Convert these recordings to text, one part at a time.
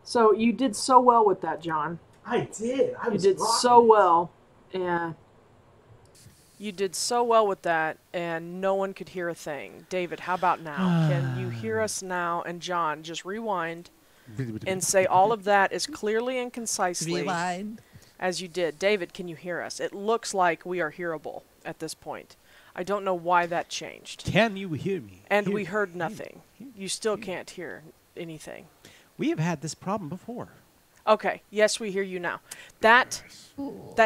So you did so well with that, John. I did. I You was did rocking so it. well. And you did so well with that, and no one could hear a thing. David, how about now? Can you hear us now? And John, just rewind and say all of that as clearly and concisely Rewind. as you did. David, can you hear us? It looks like we are hearable at this point. I don't know why that changed. Can you hear me? And Hear we me, heard hear me, nothing. hear me, You still hear me. can't hear anything. We have had this problem before. Okay, yes, we hear you now. That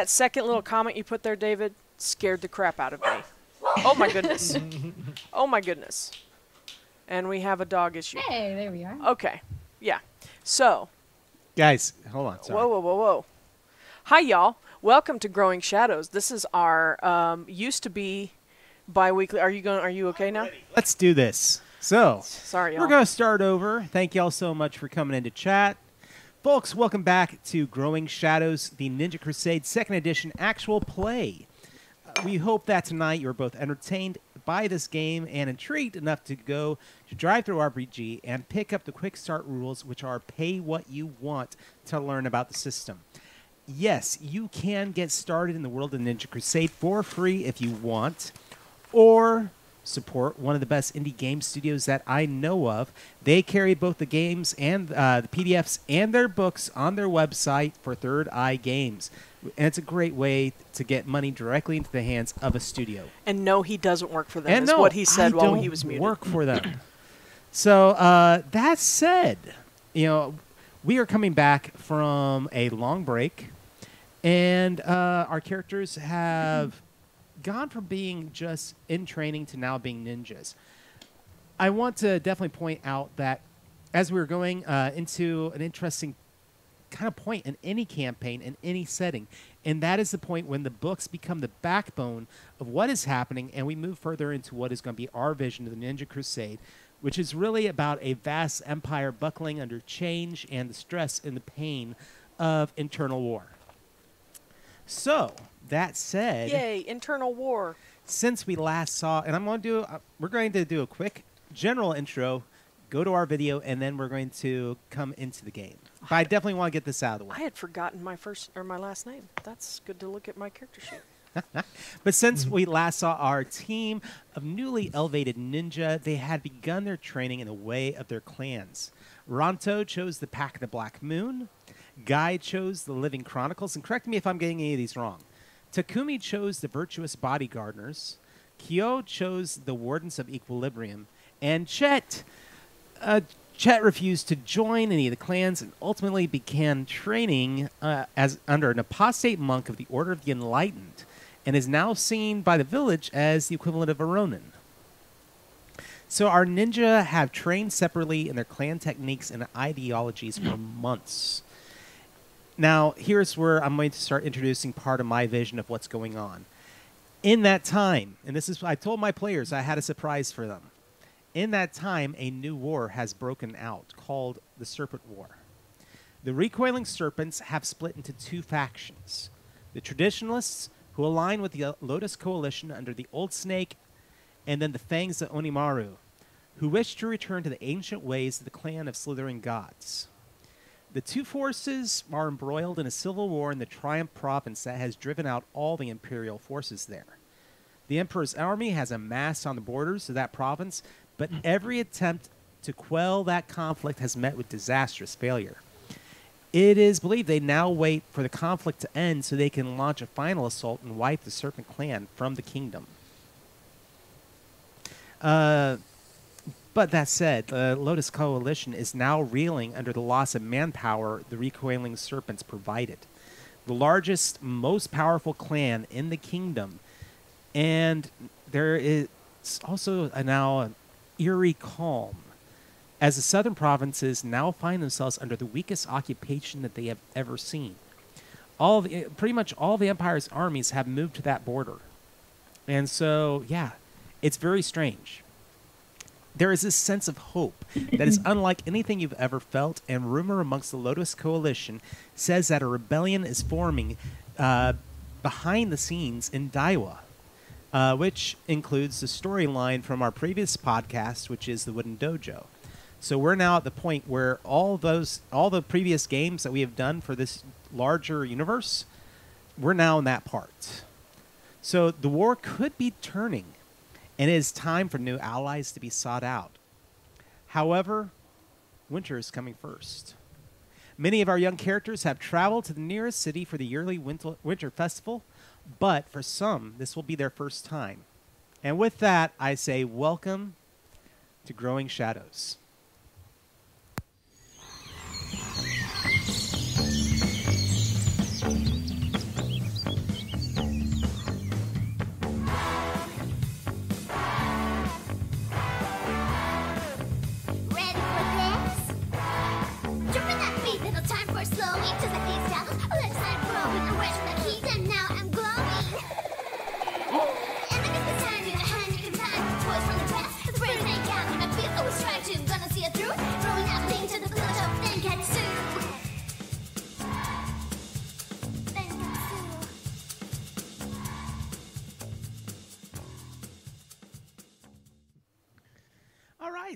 second little comment you put there, David, scared the crap out of me. Oh my goodness. Oh my goodness. And we have a dog issue. Hey, there we are. Okay, yeah. So, Guys, hold on. Sorry. whoa, whoa, whoa, whoa. Hi, y'all. Welcome to Growing Shadows. This is our used to be bi-weekly. Are you okay now? Let's do this. So, Sorry, y'all. we're going to start over. Thank y'all so much for coming into chat. Folks, welcome back to Growing Shadows, the Ninja Crusade 2nd Edition actual play. We hope that tonight you're both entertained by this game and intrigued enough to go to Drive Through RPG and pick up the quick start rules, which are pay what you want to learn about the system. Yes, you can get started in the world of Ninja Crusade for free if you want, or support one of the best indie game studios that I know of. They carry both the games and the PDFs and their books on their website for Third Eye Games. And it's a great way to get money directly into the hands of a studio. And no, he doesn't work for them, And is no, what he said I while don't he was muted. work for them. So that said, we are coming back from a long break, and our characters have gone from being just in training to now being ninjas. I want to definitely point out that as we were going into an interesting kind of point in any campaign, in any setting, and that is the point when the books become the backbone of what is happening, and we move further into what is going to be our vision of the Ninja Crusade, which is really about a vast empire buckling under change and the stress and the pain of internal war. So, that said, Yay, internal war. since we last saw, and we're going to do a quick general intro, go to our video, and then we're going to come into the game. But I definitely want to get this out of the I way. had forgotten my last name. That's good to look at my character sheet. But since we last saw our team of newly elevated ninja, they had begun their training in the way of their clans. Ranto chose the Pack of the Black Moon. Guy chose the Living Chronicles, and correct me if I'm getting any of these wrong. Takumi chose the Virtuous Bodyguarders. Kyou chose the Wardens of Equilibrium. And Chet refused to join any of the clans and ultimately began training as under an apostate monk of the Order of the Enlightened, and is now seen by the village as the equivalent of a Ronin. So our ninja have trained separately in their clan techniques and ideologies for months. Now, here's where I'm going to start introducing part of my vision of what's going on. In that time, and I told my players I had a surprise for them. In that time, a new war has broken out called the Serpent War. The recoiling serpents have split into two factions. The traditionalists, who align with the Lotus Coalition under the Old Snake, and then the Fangs of Onimaru, who wish to return to the ancient ways of the clan of slithering gods. The two forces are embroiled in a civil war in the Triumph province that has driven out all the imperial forces there. The Emperor's army has amassed on the borders of that province, but every attempt to quell that conflict has met with disastrous failure. It is believed they now wait for the conflict to end so they can launch a final assault and wipe the Serpent Clan from the kingdom. But that said, the Lotus Coalition is now reeling under the loss of manpower the recoiling serpents provided. The largest, most powerful clan in the kingdom. And there is also now an eerie calm, as the southern provinces now find themselves under the weakest occupation that they have ever seen. Pretty much all the Empire's armies have moved to that border. And so, yeah, it's very strange. There is this sense of hope that is unlike anything you've ever felt, and rumor amongst the Lotus Coalition says that a rebellion is forming behind the scenes in Daiwa, which includes the storyline from our previous podcast, which is the Wooden Dojo. So we're now at the point where all the previous games that we have done for this larger universe, we're now in that part. So the war could be turning, and it is time for new allies to be sought out. However, winter is coming first. Many of our young characters have traveled to the nearest city for the yearly winter festival, but for some, this will be their first time. And with that, I say welcome to Growing Shadows.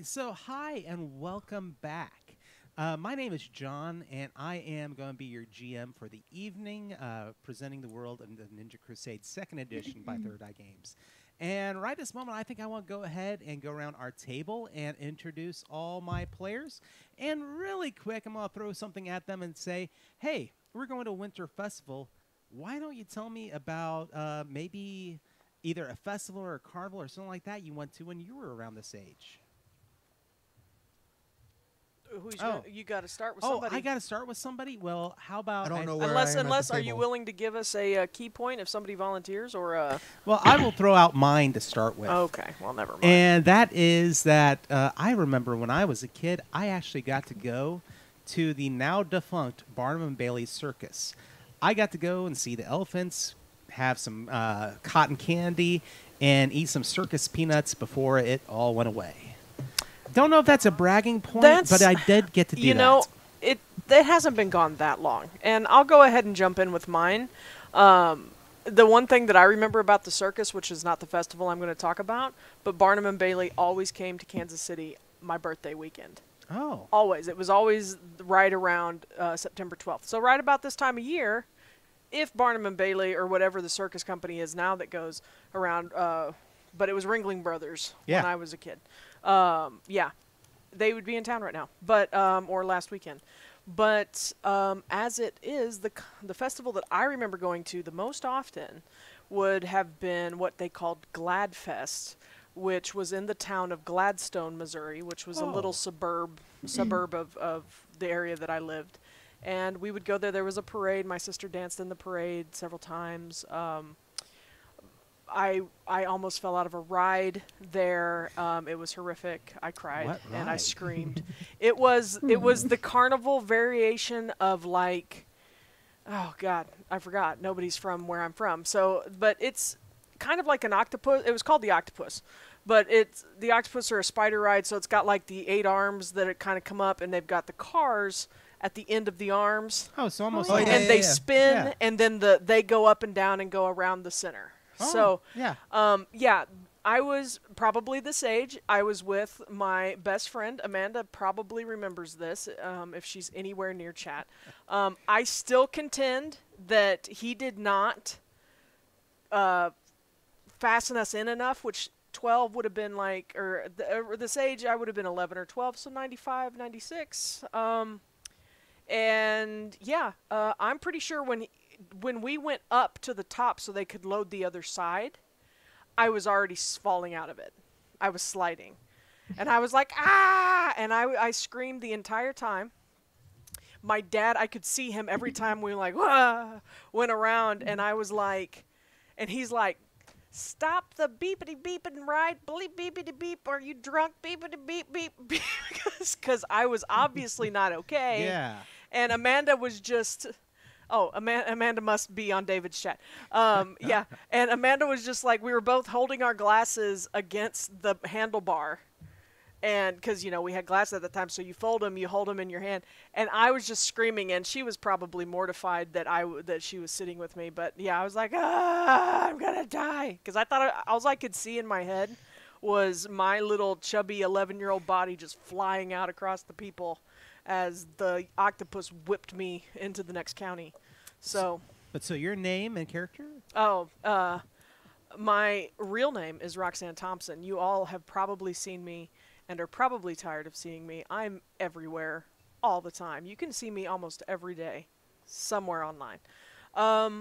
So hi and welcome back. My name is John, and I am going to be your GM for the evening, presenting the world of the Ninja Crusade 2nd Edition by Third Eye Games. And right this moment, I think I want to go ahead and go around our table and introduce all my players. And really quick, I'm going to throw something at them and say, hey, we're going to a winter festival. Why don't you tell me about maybe either a festival or a carnival or something like that you went to when you were around this age? You got to start with somebody. Oh, I got to start with somebody? Well, how about... I don't know where Unless are you willing to give us a key point if somebody volunteers or... Well, I will throw out mine to start with. Okay, well, never mind. And that is that I remember when I was a kid, I actually got to go to the now-defunct Barnum and Bailey Circus. I got to go and see the elephants, have some cotton candy, and eat some circus peanuts before it all went away. Don't know if that's a bragging point, but I did get to do that. You know, it hasn't been gone that long. And I'll go ahead and jump in with mine. The one thing that I remember about the circus, which is not the festival I'm going to talk about, but Barnum and Bailey always came to Kansas City my birthday weekend. Oh. Always. It was always right around September 12th. So right about this time of year, if Barnum and Bailey or whatever the circus company is now that goes around, but it was Ringling Brothers when I was a kid. Yeah, they would be in town right now, but or last weekend. But as it is, the festival that I remember going to the most often would have been what they called Gladfest, which was in the town of Gladstone, Missouri, which was a little suburb of the area that I lived. And we would go there. There was a parade. My sister danced in the parade several times. I almost fell out of a ride there. It was horrific. I cried and I screamed. It was the carnival variation of like, oh God, I forgot. Nobody's from where I'm from. So, but it's kind of like an octopus. It was called the octopus, but the octopus are a spider ride. So it's got like the 8 arms that kind of come up, and they've got the cars at the end of the arms. Oh, so almost like, and they spin, and then they go up and down and go around the center. So, I was probably this age. I was with my best friend. Amanda probably remembers this if she's anywhere near chat. I still contend that he did not fasten us in enough, which 12 would have been like, or this age I would have been 11 or 12, so 95, 96. And yeah, I'm pretty sure when we went up to the top so they could load the other side, I was already falling out of it. I was sliding. And I was like, ah! And I screamed the entire time. My dad, I could see him every time we like, went around, and I was like, and he's like, stop the beepity beeping ride, bleep beepity beep, are you drunk, beepity beep beep, because I was obviously not okay. Yeah. And Amanda was just... Oh, Amanda must be on David's chat. Yeah, and Amanda was just like, we were both holding our glasses against the handlebar. And because, you know, we had glasses at the time, so you fold them, you hold them in your hand. And I was just screaming, and she was probably mortified that she was sitting with me. But, yeah, I was like, I'm going to die. Because I thought all I could see in my head was my little chubby 11-year-old body just flying out across the people as the octopus whipped me into the next county. So, So your name and character? oh, my real name is Roxanne Thompson. You all have probably seen me and are probably tired of seeing me. I'm everywhere all the time. You can see me almost every day somewhere online.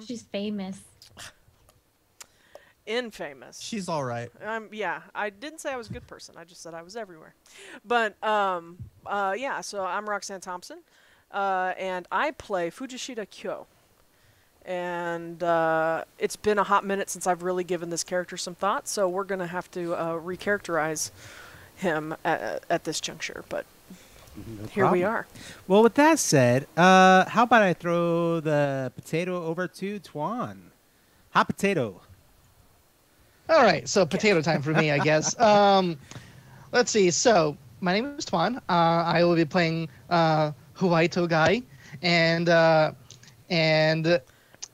She's famous. Infamous. She's all right. Yeah, I didn't say I was a good person. I just said I was everywhere. But yeah, so I'm Roxanne Thompson, and I play Fujishita Kyou. And it's been a hot minute since I've really given this character some thought, so we're gonna have to recharacterize him at this juncture. But here we are. Well, with that said, how about I throw the potato over to Toan? Hot potato. All right, so potato time for me, I guess. Let's see. So my name is Toan. I will be playing Huwaito guy, and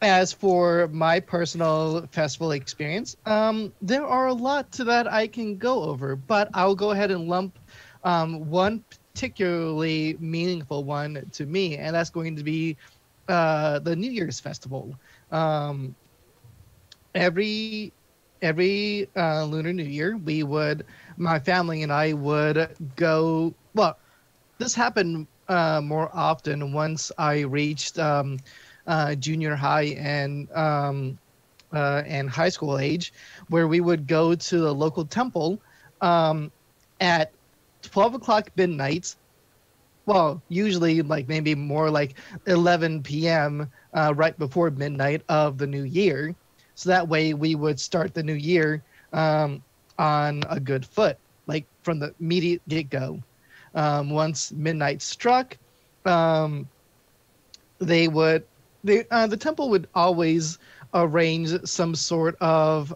as for my personal festival experience, there are a lot to that I can go over, but I'll go ahead and lump one particularly meaningful one to me, and that's going to be the New Year's festival. Every Lunar New Year, my family and I would go. Well, this happened more often once I reached junior high and high school age, where we would go to the local temple at 12 o'clock midnight. Well, usually like maybe more like 11 p.m. Right before midnight of the new year. So that way we would start the new year on a good foot, like from the immediate get-go. Once midnight struck, the temple would always arrange some sort of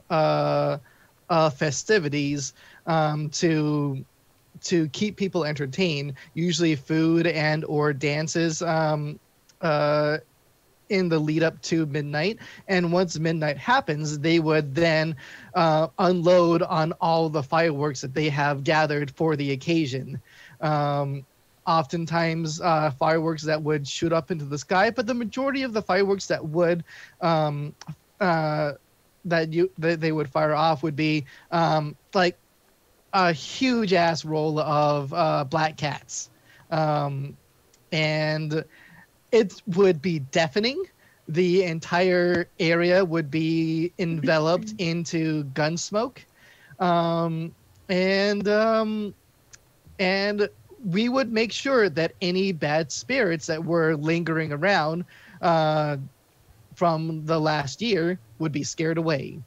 festivities to keep people entertained. Usually, food and or dances in the lead up to midnight. And once midnight happens, they would then unload on all the fireworks that they have gathered for the occasion. Oftentimes fireworks that would shoot up into the sky, but the majority of the fireworks that would that they would fire off would be like a huge ass roll of black cats, and it would be deafening. The entire area would be enveloped into gun smoke, and we would make sure that any bad spirits that were lingering around from the last year would be scared away.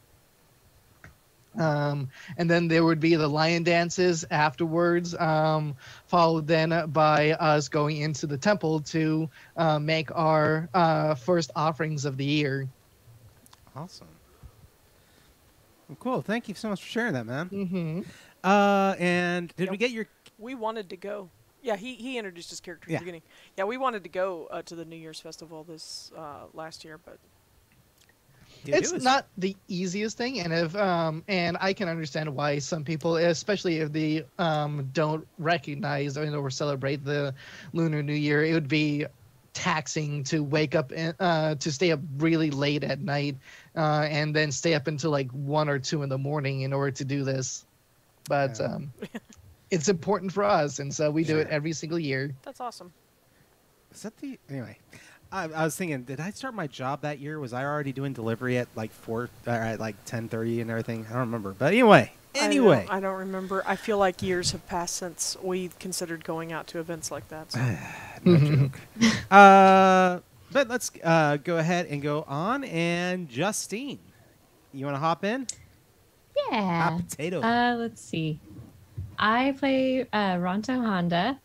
And then there would be the lion dances afterwards, followed then by us going into the temple to make our first offerings of the year. Awesome. Well, cool. Thank you so much for sharing that, man. Mm-hmm. And did we get your... We wanted to go. Yeah, he introduced his character at the beginning. Yeah, we wanted to go to the New Year's festival this last year, but it's not the easiest thing, and and I can understand why some people, especially if they don't recognize or celebrate the Lunar New Year, it would be taxing to wake up and to stay up really late at night and then stay up until like 1 or 2 in the morning in order to do this. But it's important for us, and so we do it every single year. that's awesome. Is that the... Anyway. I was thinking, did I start my job that year? Was I already doing delivery at like 10:30 and everything? I don't remember. But anyway. I don't remember. I feel like years have passed since we considered going out to events like that. So. No joke. But let's go ahead and go on. And Justine, you want to hop in? Yeah. Hot potato. Let's see. I play Ranto Honda.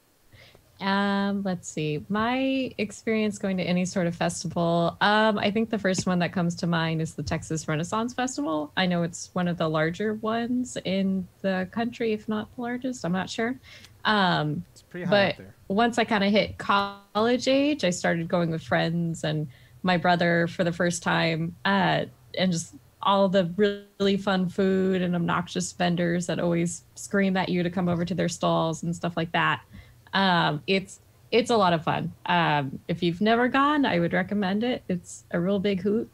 Let's see. My experience going to any sort of festival, I think the first one that comes to mind is the Texas Renaissance Festival. I know it's one of the larger ones in the country, if not the largest. I'm not sure. It's pretty high up there. Once I kind of hit college age, I started going with friends and my brother for the first time, and just all the really fun food and obnoxious vendors that always scream at you to come over to their stalls and stuff like that. It's a lot of fun. If you've never gone, I would recommend it. It's a real big hoot.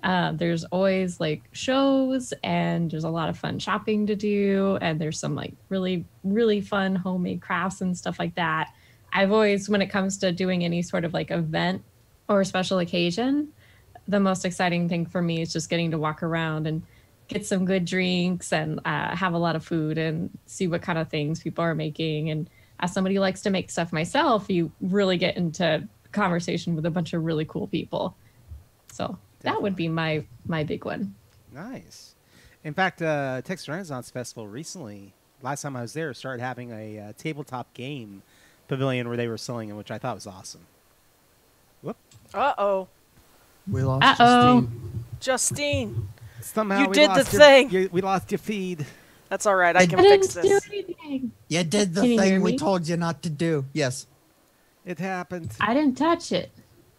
There's always like shows, and there's a lot of fun shopping to do, and there's some like really, really fun homemade crafts and stuff like that. I've always, when it comes to doing any sort of like event or special occasion, the most exciting thing for me is just getting to walk around and get some good drinks and have a lot of food and see what kind of things people are making. And as somebody who likes to make stuff myself, you really get into conversation with a bunch of really cool people. So that would be my big one. Nice. In fact, Texas Renaissance Festival recently, last time I was there, started having a tabletop game pavilion where they were selling them, which I thought was awesome. Whoop. Uh-oh. We lost Justine. Justine. Somehow You we did the lost thing. we lost your feed. That's all right. I can I fix didn't do this. anything. You did the Can you hear thing we me? told you not to do. Yes. It happened. I didn't touch it.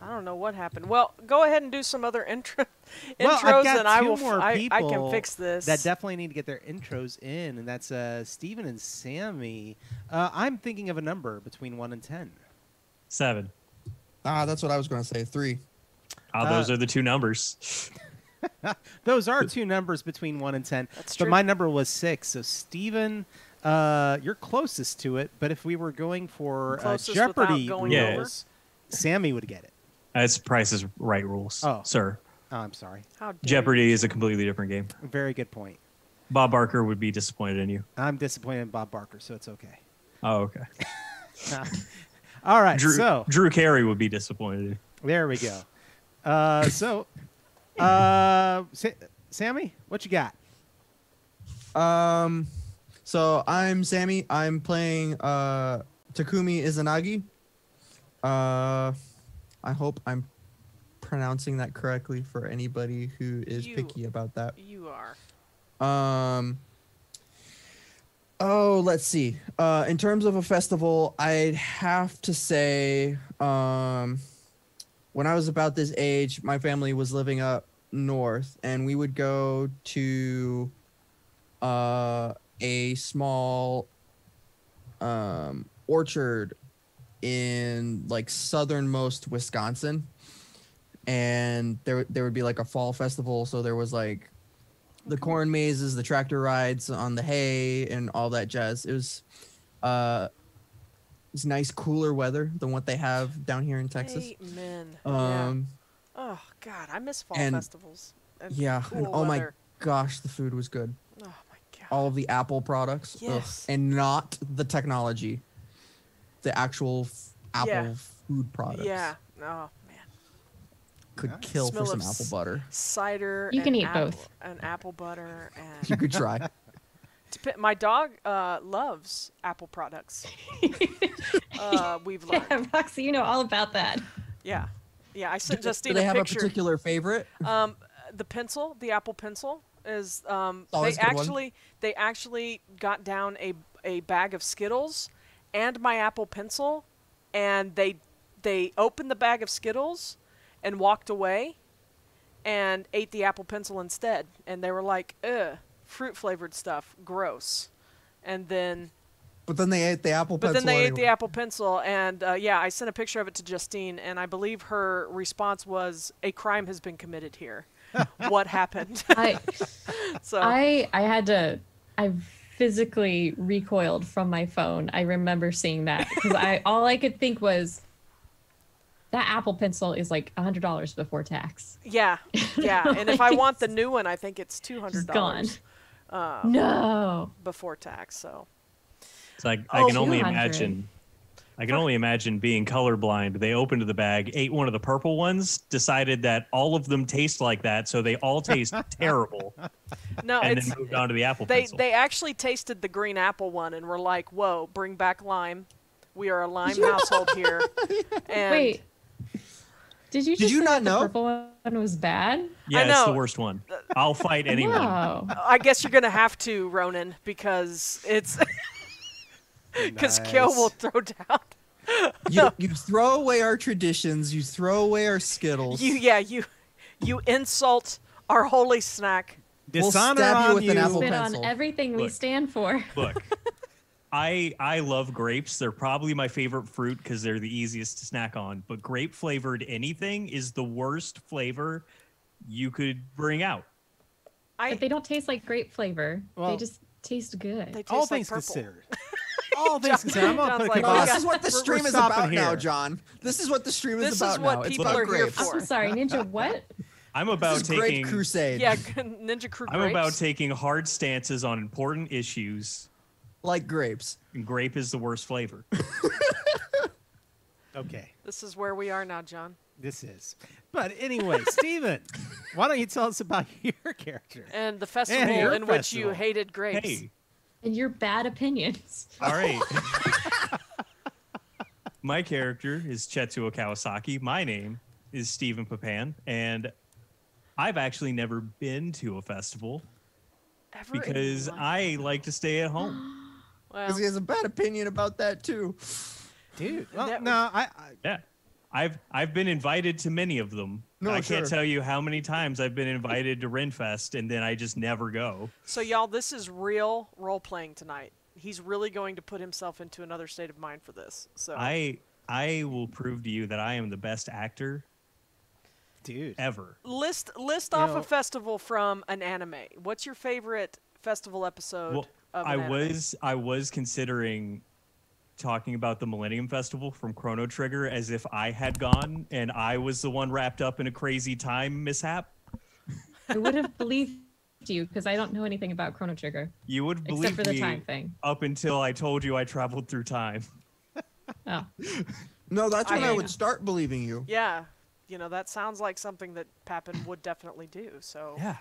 I don't know what happened. Well, go ahead and do some other intros, Well, I've got and I two will. more I can people fix this. that definitely need to get their intros in, and that's Steven and Sammy. I'm thinking of a number between 1 and 10. 7. That's what I was going to say. 3. Those are the two numbers. Those are two numbers between 1 and 10. That's But true. my number was 6. So, Steven, you're closest to it. But if we were going for Closest Jeopardy without going Yeah. rules, Sammy would get it. It's Price is Right rules, Oh. sir. Oh, I'm sorry. How dare Jeopardy you. is a completely different game. Very good point. Bob Barker would be disappointed in you. I'm disappointed in Bob Barker, so it's okay. Oh, okay. All right, Drew, so Drew Carey would be disappointed in you. there we go. Sammy, what you got? So I'm Sammy. I'm playing Takumi Izunagi. I hope I'm pronouncing that correctly for anybody who is picky about that. You are. Oh, let's see. In terms of a festival, I'd have to say, when I was about this age, my family was living up north, and we would go to a small orchard in like southernmost Wisconsin, and there would be like a fall festival. So there was like the corn mazes, the tractor rides on the hay, and all that jazz. It was nice, cooler weather than what they have down here in Texas. Amen. Yeah. Oh God, I miss fall and- festivals. And Yeah, cool and oh my weather. gosh, the food was good. Oh my God. All of the Apple products, Yes. and not the technology, the actual Apple Yeah. food products. Yeah. Oh man. Could Nice. kill Smell for some of apple butter. Cider. You can and eat apple, both. And apple butter You and could try. my dog loves apple products. We've learned. Yeah, Roxy, you know all about that. Yeah. Yeah. I sent Do Justine they a have a picture. particular favorite? The pencil, the Apple Pencil, is Always they a good one. actually got down a bag of Skittles and my Apple Pencil, and they opened the bag of Skittles and walked away and ate the Apple Pencil instead, and they were like, "Ugh, fruit flavored stuff, gross," and then. But then they ate the Apple But Pencil. then they ate anyway. the Apple Pencil, and yeah, I sent a picture of it to Justine, and I believe her response was, "A crime has been committed here. What happened?" So I physically recoiled from my phone. I remember seeing that because all I could think was that Apple Pencil is like $100 before tax. yeah, and if I want the new one, I think it's It's gone. $200 No. before tax. So It's like Oh, I can only 200. imagine. I can only imagine being colorblind. They opened the bag, ate one of the purple ones, decided that all of them taste like that, so they all taste terrible, no, and it's then moved on to the apple they pencil. they actually tasted the green apple one and were like, "Whoa, bring back lime. We are a lime household here." And Wait. Did you just you say not that know? the purple one was bad? Yeah, I it's know. the worst one. I'll fight anyone. Wow. I guess you're gonna have to, Ronan, because it's because Nice. Kyou will throw down. You throw away our traditions. You throw away our Skittles. You insult Our holy snack. We'll Dishonor stab you on with you. an apple Spit pencil. on everything we Look. stand for. Look, I love grapes. They're probably my favorite fruit because they're the easiest to snack on. But grape flavored anything is the worst flavor you could bring out. But they don't taste like grape flavor. Well, they just taste good. They taste All like things purple. considered. All things considered. I'm going to John's put a like, No, "Oh, kibosh. this is what the We're stream is stopping about now, here. John. This is what the stream This is is about what now. It's people about are here grapes. for. I'm so sorry, Ninja. What? I'm about This is Grape taking Crusade. Yeah, Ninja Crew I'm grapes. about taking hard stances on important issues. Like grapes. And grape is the worst flavor. Okay, This is where we are now, John. this is. But anyway, Steven, why don't you tell us about your character? And the festival your in which you festival. hated grapes. Hey, And your bad opinions. all right. My character is Chetsuo Kawasaki. My name is Stephen Papin, and I've actually never been to a festival Ever in because your life. I like to stay at home. Well, Because he has a bad opinion about that, too. Dude, well, That- no, Yeah. I've been invited to many of them. No, I sure. can't tell you how many times I've been invited to Renfest and then I just never go. so y'all, this is real role playing tonight. He's really going to put himself into another state of mind for this. So I will prove to you that I am the best actor dude. ever. list You off know- a festival from an anime. What's your favorite festival episode Well, of an anime? I was considering talking about the Millennium Festival from Chrono Trigger as if I had gone and I was the one wrapped up in a crazy time mishap. I would have believed you because I don't know anything about Chrono Trigger You would believe except for the me time thing. up until I told you I traveled through time. Oh, No, that's when I I- would start believing you. Yeah, that sounds like something that Papin would definitely do. So, Yeah.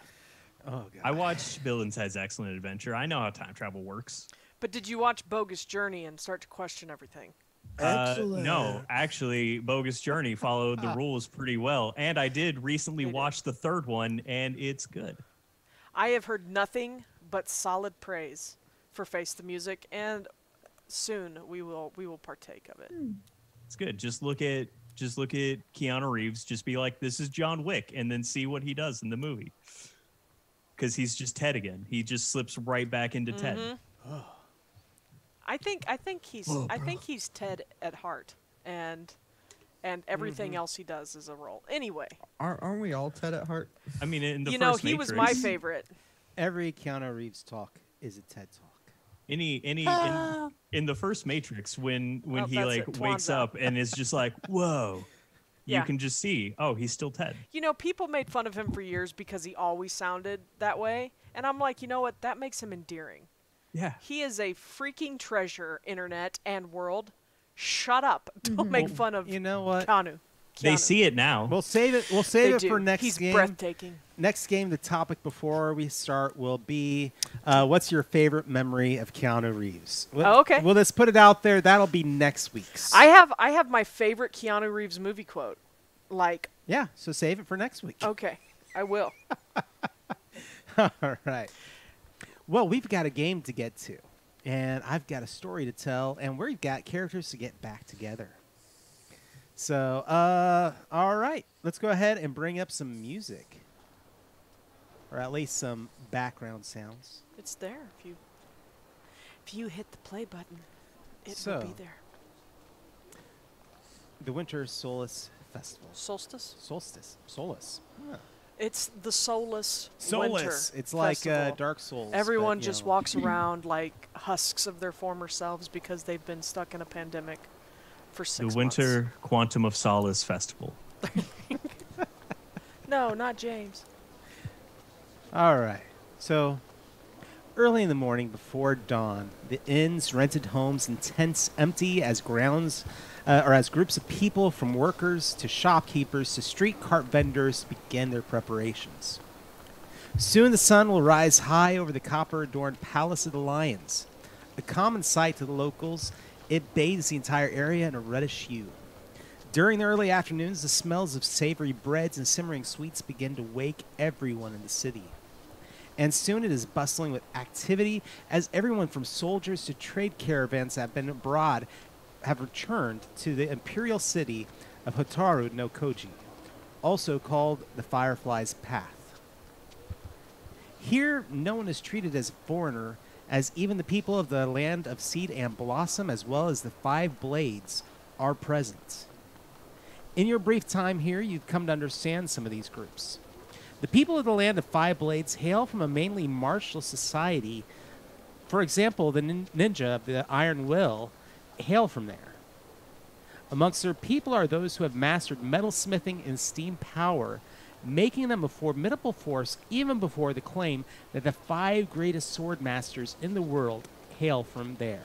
Oh, God. I watched Bill and Ted's Excellent Adventure. I know how time travel works. but did you watch Bogus Journey and start to question everything? Excellent. No, actually, Bogus Journey followed the rules pretty well. And I did recently They did. watch the third one, and it's good. I have heard nothing but solid praise for Face the Music, and soon we will partake of it. It's good. Just look at Keanu Reeves. Just be like, this is John Wick, and then see what he does in the movie. Because he's just Ted again. He just slips right back into Ted. I think he's Ted at heart, and everything else he does is a role. Anyway, Aren't we all Ted at heart? I mean, in the he first was my Matrix, favorite. Every Keanu Reeves talk is a TED talk. in the first Matrix when Oh, he that's like it. wakes Tuan's out. up and is just like, whoa, Yeah. you can just see, oh, he's still Ted. People made fun of him for years because he always sounded that way, and I'm like, you know what? That makes him endearing. Yeah. He is a freaking treasure, internet and world. Shut up! Don't make fun of You know what? Keanu. They Keanu. see it now. We'll save it. We'll They save it do. for next He's game. breathtaking. Next game, the topic before we start will be, what's your favorite memory of Keanu Reeves? Oh, okay. We'll just put it out there. That'll be next week's. I have my favorite Keanu Reeves movie quote. Like, Yeah, so save it for next week. okay, I will. All right. Well, we've got a game to get to, and I've got a story to tell, and we've got characters to get back together. So, all right, let's go ahead and bring up some music, or at least some background sounds. It's there if you hit the play button, it will So. be there. The Winter Solace Festival. Solstice. Solace. Huh. It's the soulless Soulless. winter. It's like festival. Dark Souls. Everyone but, you just know. walks around like husks of their former selves because they've been stuck in a pandemic for 6 The months. Winter Quantum of Solace Festival. No, not James. All right. So, early in the morning before dawn, the inn's rented homes and tents empty as as groups of people, from workers to shopkeepers to street cart vendors, begin their preparations. Soon the sun will rise high over the copper-adorned Palace of the Lions. A common sight to the locals, it bathes the entire area in a reddish hue. During the early afternoons, the smells of savory breads and simmering sweets begin to wake everyone in the city. And soon it is bustling with activity as everyone from soldiers to trade caravans that have been abroad have returned to the imperial city of Hotaru no Koji, also called the Firefly's Path. Here, no one is treated as a foreigner, as even the people of the land of seed and blossom, as well as the 5 blades, are present. In your brief time here, you've come to understand some of these groups. The people of the land of 5 blades hail from a mainly martial society. For example, the ninja of the Iron Will hail from there. Amongst their people are those who have mastered metalsmithing and steam power, making them a formidable force even before the claim that the 5 greatest sword masters in the world hail from there.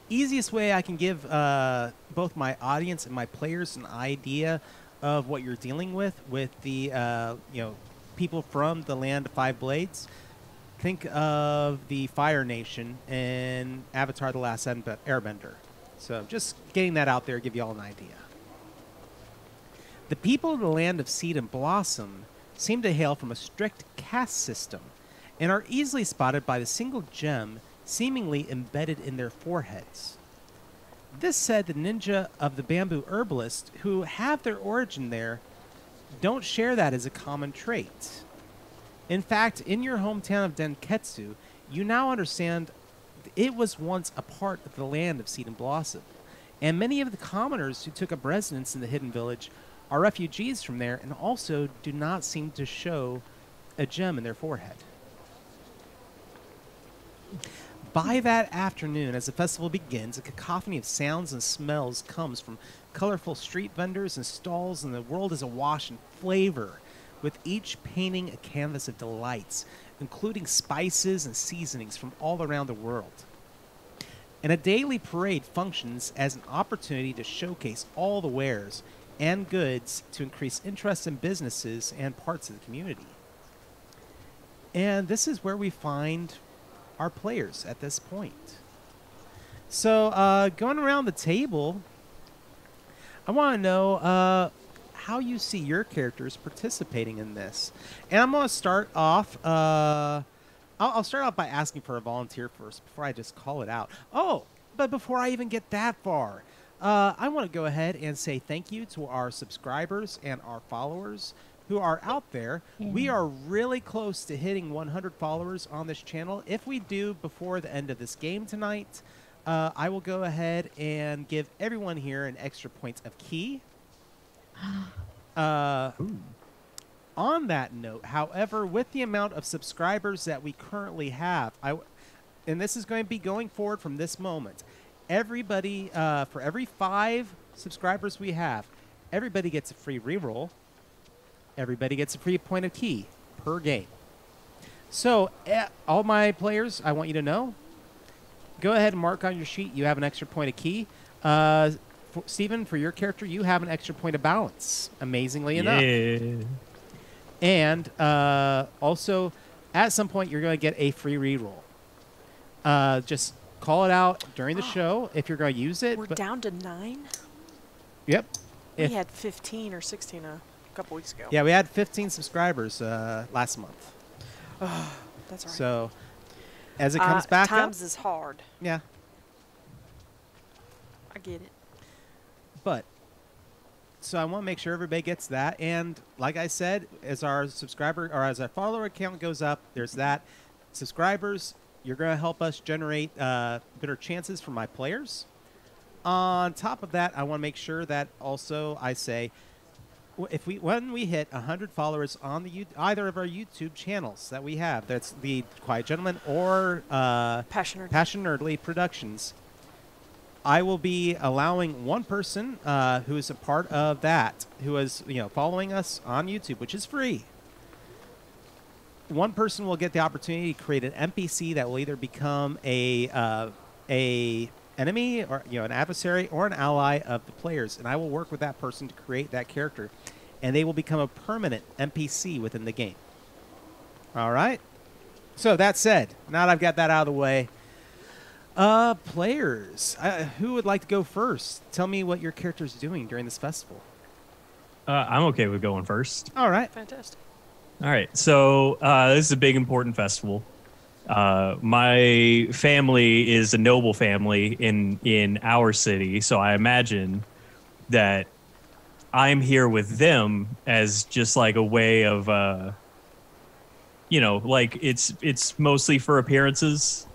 Easiest way I can give both my audience and my players an idea of what you're dealing with the people from the land of 5 blades. Think of the Fire Nation in Avatar: The Last Airbender. So just getting that out there, give you all an idea. The people of the land of seed and blossom seem to hail from a strict caste system and are easily spotted by the single gem seemingly embedded in their foreheads. This said, the ninja of the bamboo herbalist, who have their origin there, don't share that as a common trait. In fact, in your hometown of Denketsu, you now understand it was once a part of the land of Seed and Blossom, and many of the commoners who took up residence in the hidden village are refugees from there and also do not seem to show a gem in their forehead. By that afternoon, as the festival begins, a cacophony of sounds and smells comes from colorful street vendors and stalls, and the world is awash in flavor, with each painting a canvas of delights, including spices and seasonings from all around the world. And a daily parade functions as an opportunity to showcase all the wares and goods to increase interest in businesses and parts of the community. And this is where we find our players at this point. So going around the table, I want to know how you see your characters participating in this. And I'm going to start off, I'll start off by asking for a volunteer first before I just call it out. Oh, but before I even get that far, I want to go ahead and say thank you to our subscribers and our followers who are out there. Yeah. We are really close to hitting 100 followers on this channel. If we do before the end of this game tonight, I will go ahead and give everyone here an extra point of key. On that note, however, with the amount of subscribers that we currently have, and this is going to be going forward from this moment, everybody, for every 5 subscribers we have, everybody gets a free reroll. Everybody gets a free point of key per game. So, all my players, I want you to know, go ahead and mark on your sheet. You have an extra point of key. Stephen, for your character, you have an extra point of balance, amazingly enough. And also, at some point, you're going to get a free reroll. Just call it out during the show if you're going to use it. We're down to 9? Yep. We had 15 or 16 a couple weeks ago. Yeah, we had 15 subscribers last month. That's right. So, as it comes back up, times is hard. yeah. I get it. But, so I want to make sure everybody gets that. And like I said, as our subscriber or as our follower count goes up, there's that. Subscribers, you're going to help us generate better chances for my players. On top of that, I want to make sure that also I say, when we hit 100 followers on the either of our YouTube channels that we have, that's the Quiett Gentleman or Passionerdly Productions, I will be allowing one person who is a part of that, who is following us on YouTube, which is free. One person will get the opportunity to create an NPC that will either become a enemy or an adversary or an ally of the players, and I will work with that person to create that character, and they will become a permanent NPC within the game. All right. So that said, now that I've got that out of the way. Players, who would like to go first? Tell me what your character's doing during this festival. I'm okay with going first. All right. Fantastic. All right. So this is a big, important festival. My family is a noble family in our city, so I imagine that I'm here with them as just like a way of you know, like it's mostly for appearances.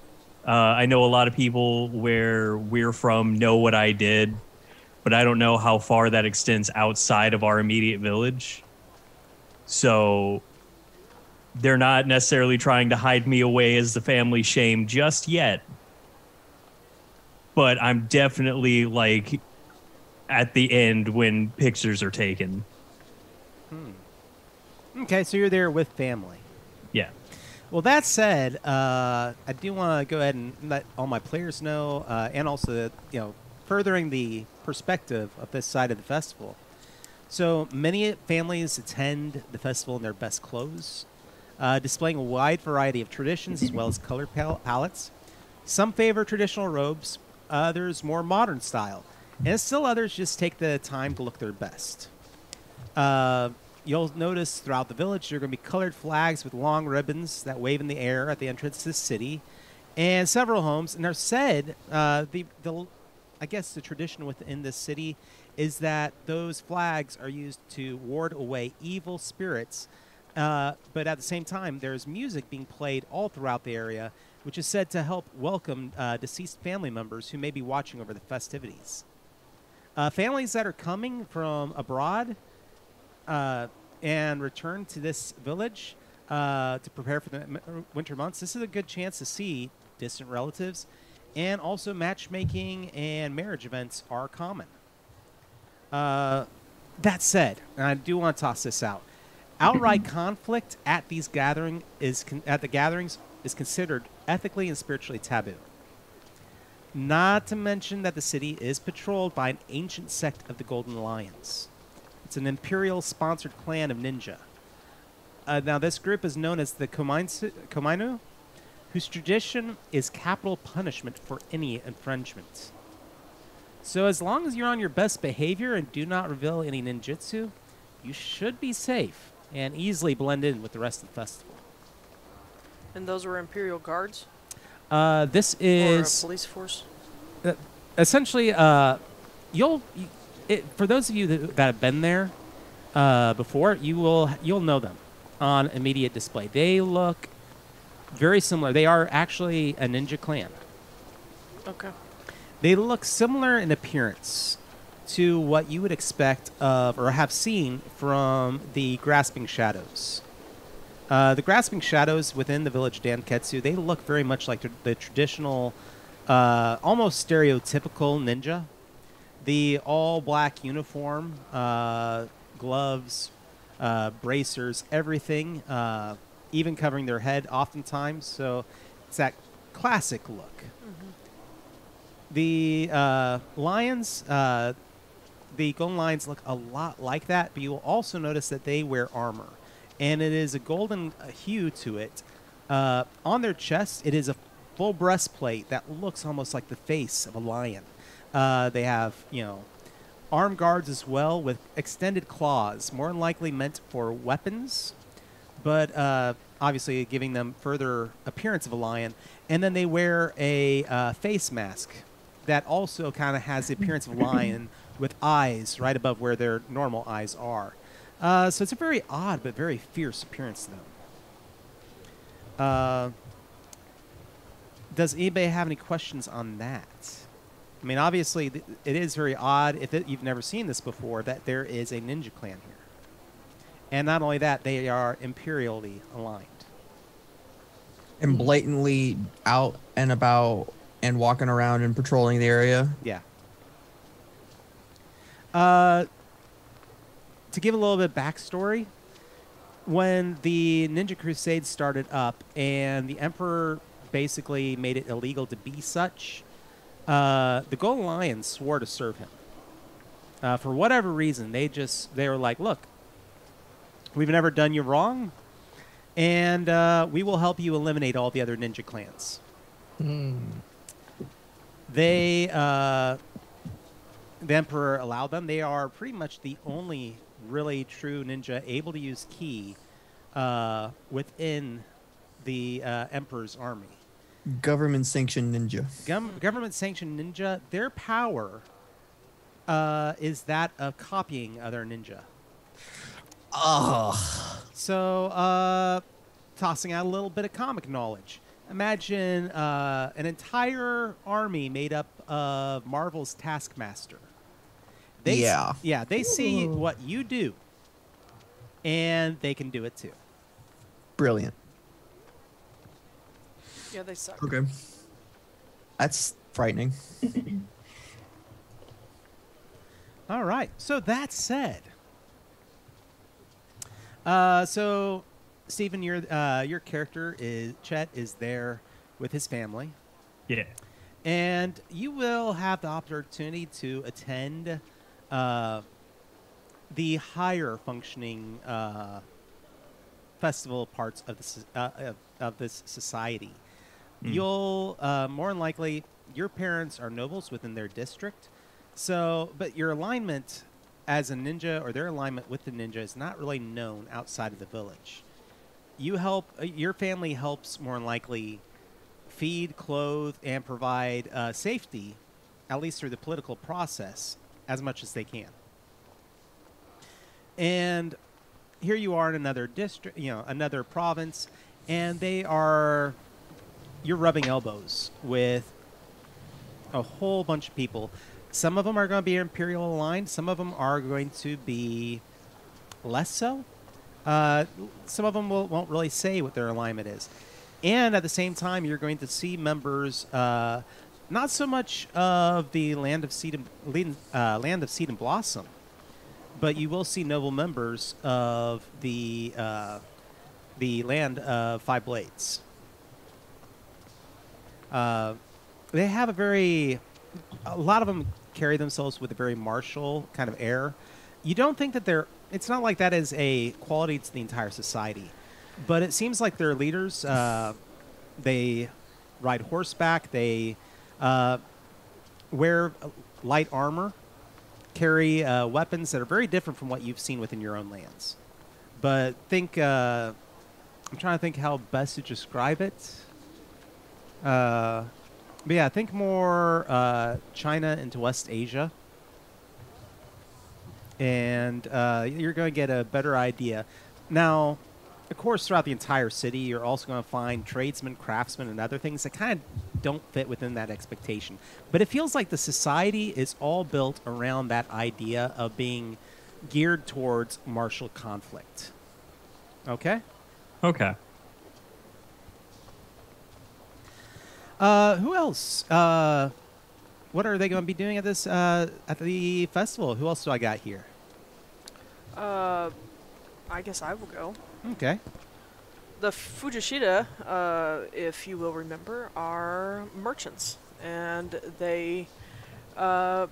I know a lot of people where we're from know what I did, but I don't know how far that extends outside of our immediate village. So they're not necessarily trying to hide me away as the family shame just yet. But I'm definitely like at the end when pictures are taken. Okay, so you're there with family. Yeah. Well, that said, I do want to go ahead and let all my players know, and also, furthering the perspective of this side of the festival. So many families attend the festival in their best clothes, displaying a wide variety of traditions as well as color palettes. Some favor traditional robes, others more modern style, and still others just take the time to look their best. You'll notice throughout the village there are going to be colored flags with long ribbons that wave in the air at the entrance to the city, and several homes. And they're said, I guess the tradition within this city is that those flags are used to ward away evil spirits. But at the same time, there's music being played all throughout the area, which is said to help welcome deceased family members who may be watching over the festivities. Families that are coming from abroad and return to this village to prepare for the winter months, this is a good chance to see distant relatives, and also matchmaking and marriage events are common. That said, and I do want to toss this out, outright conflict at these gatherings is considered ethically and spiritually taboo. Not to mention that the city is patrolled by an ancient sect of the Golden Lions. It's an imperial-sponsored clan of ninja. Now, this group is known as the Komainu, whose tradition is capital punishment for any infringement. So as long as you're on your best behavior and do not reveal any ninjutsu, you should be safe and easily blend in with the rest of the festival. And those were Imperial Guards? This Or is a police force? essentially for those of you that have been there before, you'll know them on immediate display. They look very similar. They are actually a ninja clan. Okay. They look similar in appearance to what you would expect of or have seen from the Grasping Shadows. The Grasping Shadows within the village Danketsu, they look very much like the traditional, almost stereotypical ninja. The all-black uniform, gloves, bracers, everything, even covering their head oftentimes. So it's that classic look. Mm-hmm. The lions, the Golden Lions look a lot like that, but you will also notice that they wear armor. And it is a golden hue to it. On their chest, it is a full breastplate that looks almost like the face of a lion. They have, arm guards as well with extended claws, more than likely meant for weapons, but obviously giving them further appearance of a lion. And then they wear a face mask that also kind of has the appearance of a lion with eyes right above where their normal eyes are. So it's a very odd but very fierce appearance to them. Does anybody have any questions on that? I mean, obviously, it is very odd, if you've never seen this before, that there is a ninja clan here. And not only that, they are imperially aligned. And blatantly out and about and walking around and patrolling the area. Yeah. To give a little bit of backstory, when the Ninja Crusade started up and the Emperor basically made it illegal to be such, the Golden Lions swore to serve him. For whatever reason, they were like, look, we've never done you wrong, and we will help you eliminate all the other ninja clans. The Emperor allowed them. They are pretty much the only really true ninja able to use ki within the Emperor's army. Government-sanctioned ninja. Government-sanctioned ninja, their power is that of copying other ninja. Oh. So, tossing out a little bit of comic knowledge. Imagine an entire army made up of Marvel's Taskmaster. They see what you do, and they can do it too. Brilliant. Yeah, they suck. Okay. That's frightening. All right. So that said, so Stephen, your character is Chet is there with his family. Yeah. And you will have the opportunity to attend the higher functioning festival parts of this society. You'll more than likely, your parents are nobles within their district, but your alignment as a ninja or their alignment with the ninja is not really known outside of the village. Your family helps more than likely feed, clothe, and provide safety, at least through the political process, as much as they can. And here you are in another district, another province, and you're rubbing elbows with a whole bunch of people. Some of them are going to be imperial aligned. Some of them are going to be less so. Some of them won't really say what their alignment is. And at the same time, you're going to see members, not so much of the land of seed and blossom, but you will see noble members of the land of Five Blades. They have a lot of them carry themselves with a very martial kind of air. You don't think that it's not like that is a quality to the entire society, but it seems like their leaders, they ride horseback, they wear light armor, carry weapons that are very different from what you've seen within your own lands. But I'm trying to think how best to describe it. But yeah, think more China into West Asia. And you're going to get a better idea. Now, of course, throughout the entire city, you're also going to find tradesmen, craftsmen, and other things that kind of don't fit within that expectation. But it feels like the society is all built around that idea of being geared towards martial conflict. Okay? Okay. Who else? What are they going to be doing at the festival? Who else do I got here? I guess I will go. Okay. The Fujishita, if you will remember, are merchants, and they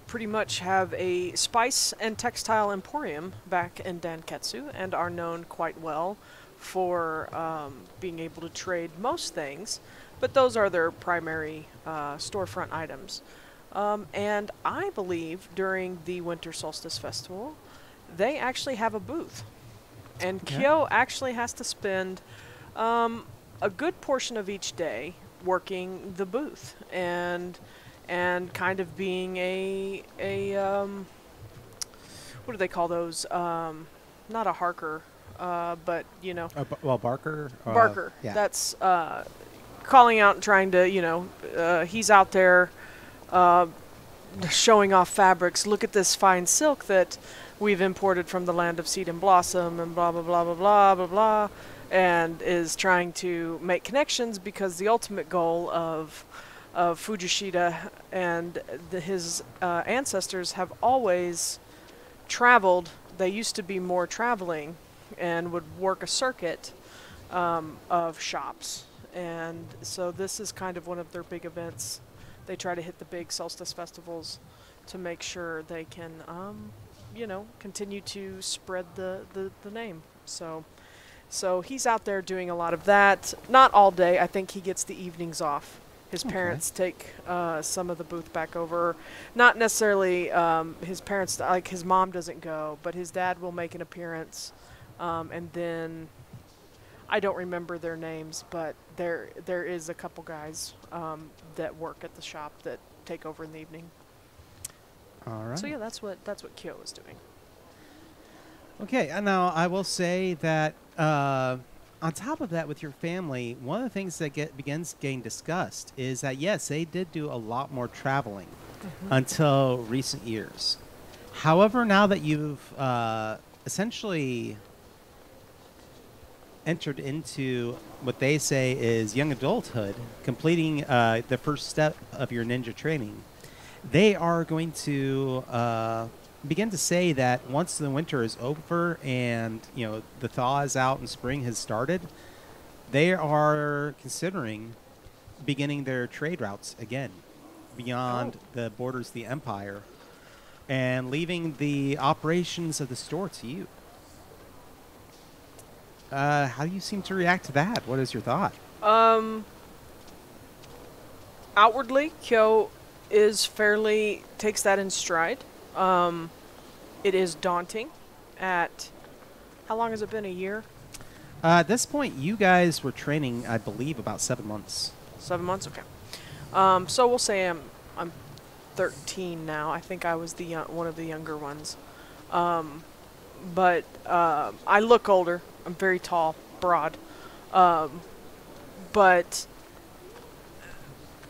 pretty much have a spice and textile emporium back in Danketsu, and are known quite well for being able to trade most things, but those are their primary storefront items. And I believe during the Winter Solstice Festival, they actually have a booth. And Kyou actually has to spend a good portion of each day working the booth and kind of being a what do they call those? Not a harker, but you know. Barker. Barker. Yeah. That's calling out and trying to, he's out there showing off fabrics. Look at this fine silk that we've imported from the land of seed and blossom, and blah blah blah blah blah blah blah, and is trying to make connections because the ultimate goal of Fujishita and his ancestors have always traveled. They used to be more traveling and would work a circuit of shops, and so this is kind of one of their big events. They try to hit the big solstice festivals to make sure they can continue to spread the name. So he's out there doing a lot of that. Not all day. I think he gets the evenings off. His parents take some of the booth back over. Not necessarily his parents, like his mom doesn't go, but his dad will make an appearance. And then I don't remember their names, but there is a couple guys that work at the shop that take over in the evening. All right. So yeah, that's what Kyou is doing. Okay, and now I will say that on top of that, with your family, one of the things that begins getting discussed is that, yes, they did do a lot more traveling until recent years. However, now that you've essentially entered into what they say is young adulthood, completing the first step of your ninja training, they are going to begin to say that once the winter is over and the thaw is out and spring has started, they are considering beginning their trade routes again beyond the borders of the empire and leaving the operations of the store to you. How do you seem to react to that? What is your thought? Outwardly, Kyou takes that in stride. It is daunting at, how long has it been, a year? At this point, you guys were training, I believe, about 7 months. 7 months? Okay. So we'll say I'm 13 now. I think I was one of the younger ones. But I look older. I'm very tall, broad. But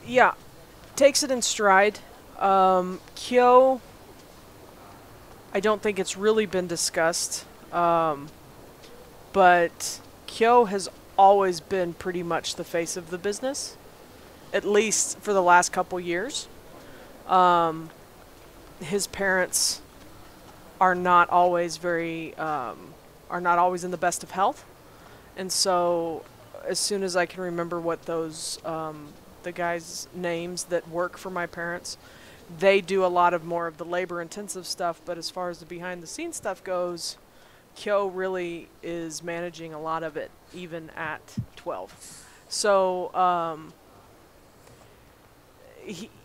yeah, takes it in stride. Kyou, I don't think it's really been discussed. But Kyou has always been pretty much the face of the business, at least for the last couple years. His parents are not always in the best of health, and so as soon as I can remember what those the guys' names that work for my parents, they do a lot of more of the labor-intensive stuff. But as far as the behind-the-scenes stuff goes, Kyou really is managing a lot of it, even at 12. So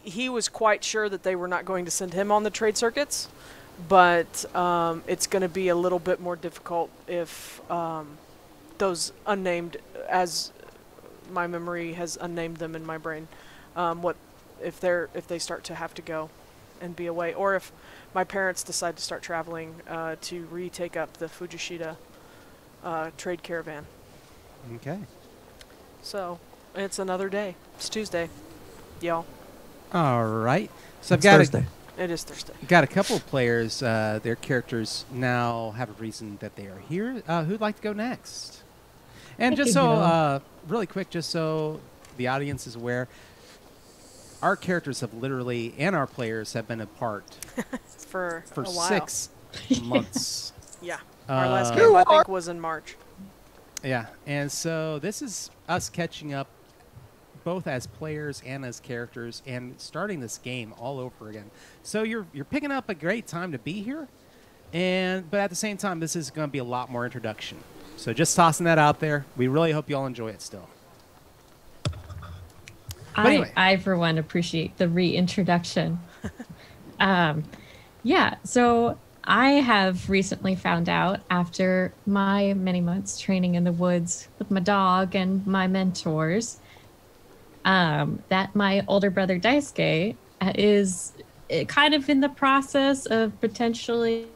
he was quite sure that they were not going to send him on the trade circuits, but it's going to be a little bit more difficult if those unnamed, as my memory has unnamed them in my brain, if they start to have to go and be away, or if my parents decide to start traveling to retake up the Fujishita trade caravan. Okay. So it's another day. It's Tuesday, y'all. All right. So It's Thursday. It is Thursday. Got a couple of players. Their characters now have a reason that they are here. Who'd like to go next? And just so, really quick, just so the audience is aware, our characters have literally, and our players have been apart for a while. 6 months. Yeah. Our last game, I think, was in March. Yeah. And so this is us catching up both as players and as characters and starting this game all over again. So you're picking up a great time to be here, but at the same time, this is going to be a lot more introduction. So just tossing that out there. We really hope you all enjoy it still. Anyway. I, for one, appreciate the reintroduction. Yeah, so I have recently found out, after my many months training in the woods with my dog and my mentors, that my older brother Daisuke is kind of in the process of potentially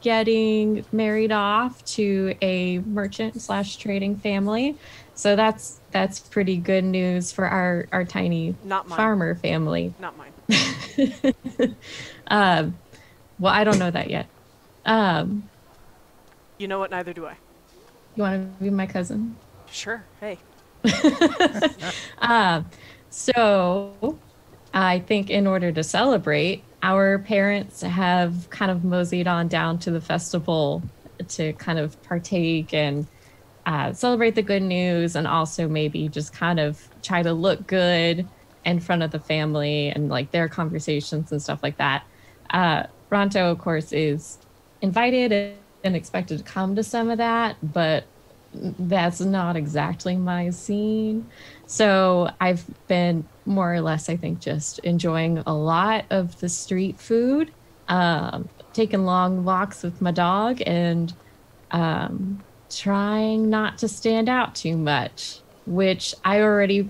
getting married off to a merchant/trading family. So that's pretty good news for our tiny farmer family. Not mine. Well, I don't know that yet. You know what? Neither do I. You want to be my cousin? Sure. Hey. So I think in order to celebrate, our parents have kind of moseyed on down to the festival to kind of partake and celebrate the good news, and also maybe just kind of try to look good in front of the family and like their conversations and stuff like that. Ranto, of course, is invited and expected to come to some of that, but that's not exactly my scene. So I've been more or less, I think, just enjoying a lot of the street food, taking long walks with my dog, and trying not to stand out too much, which I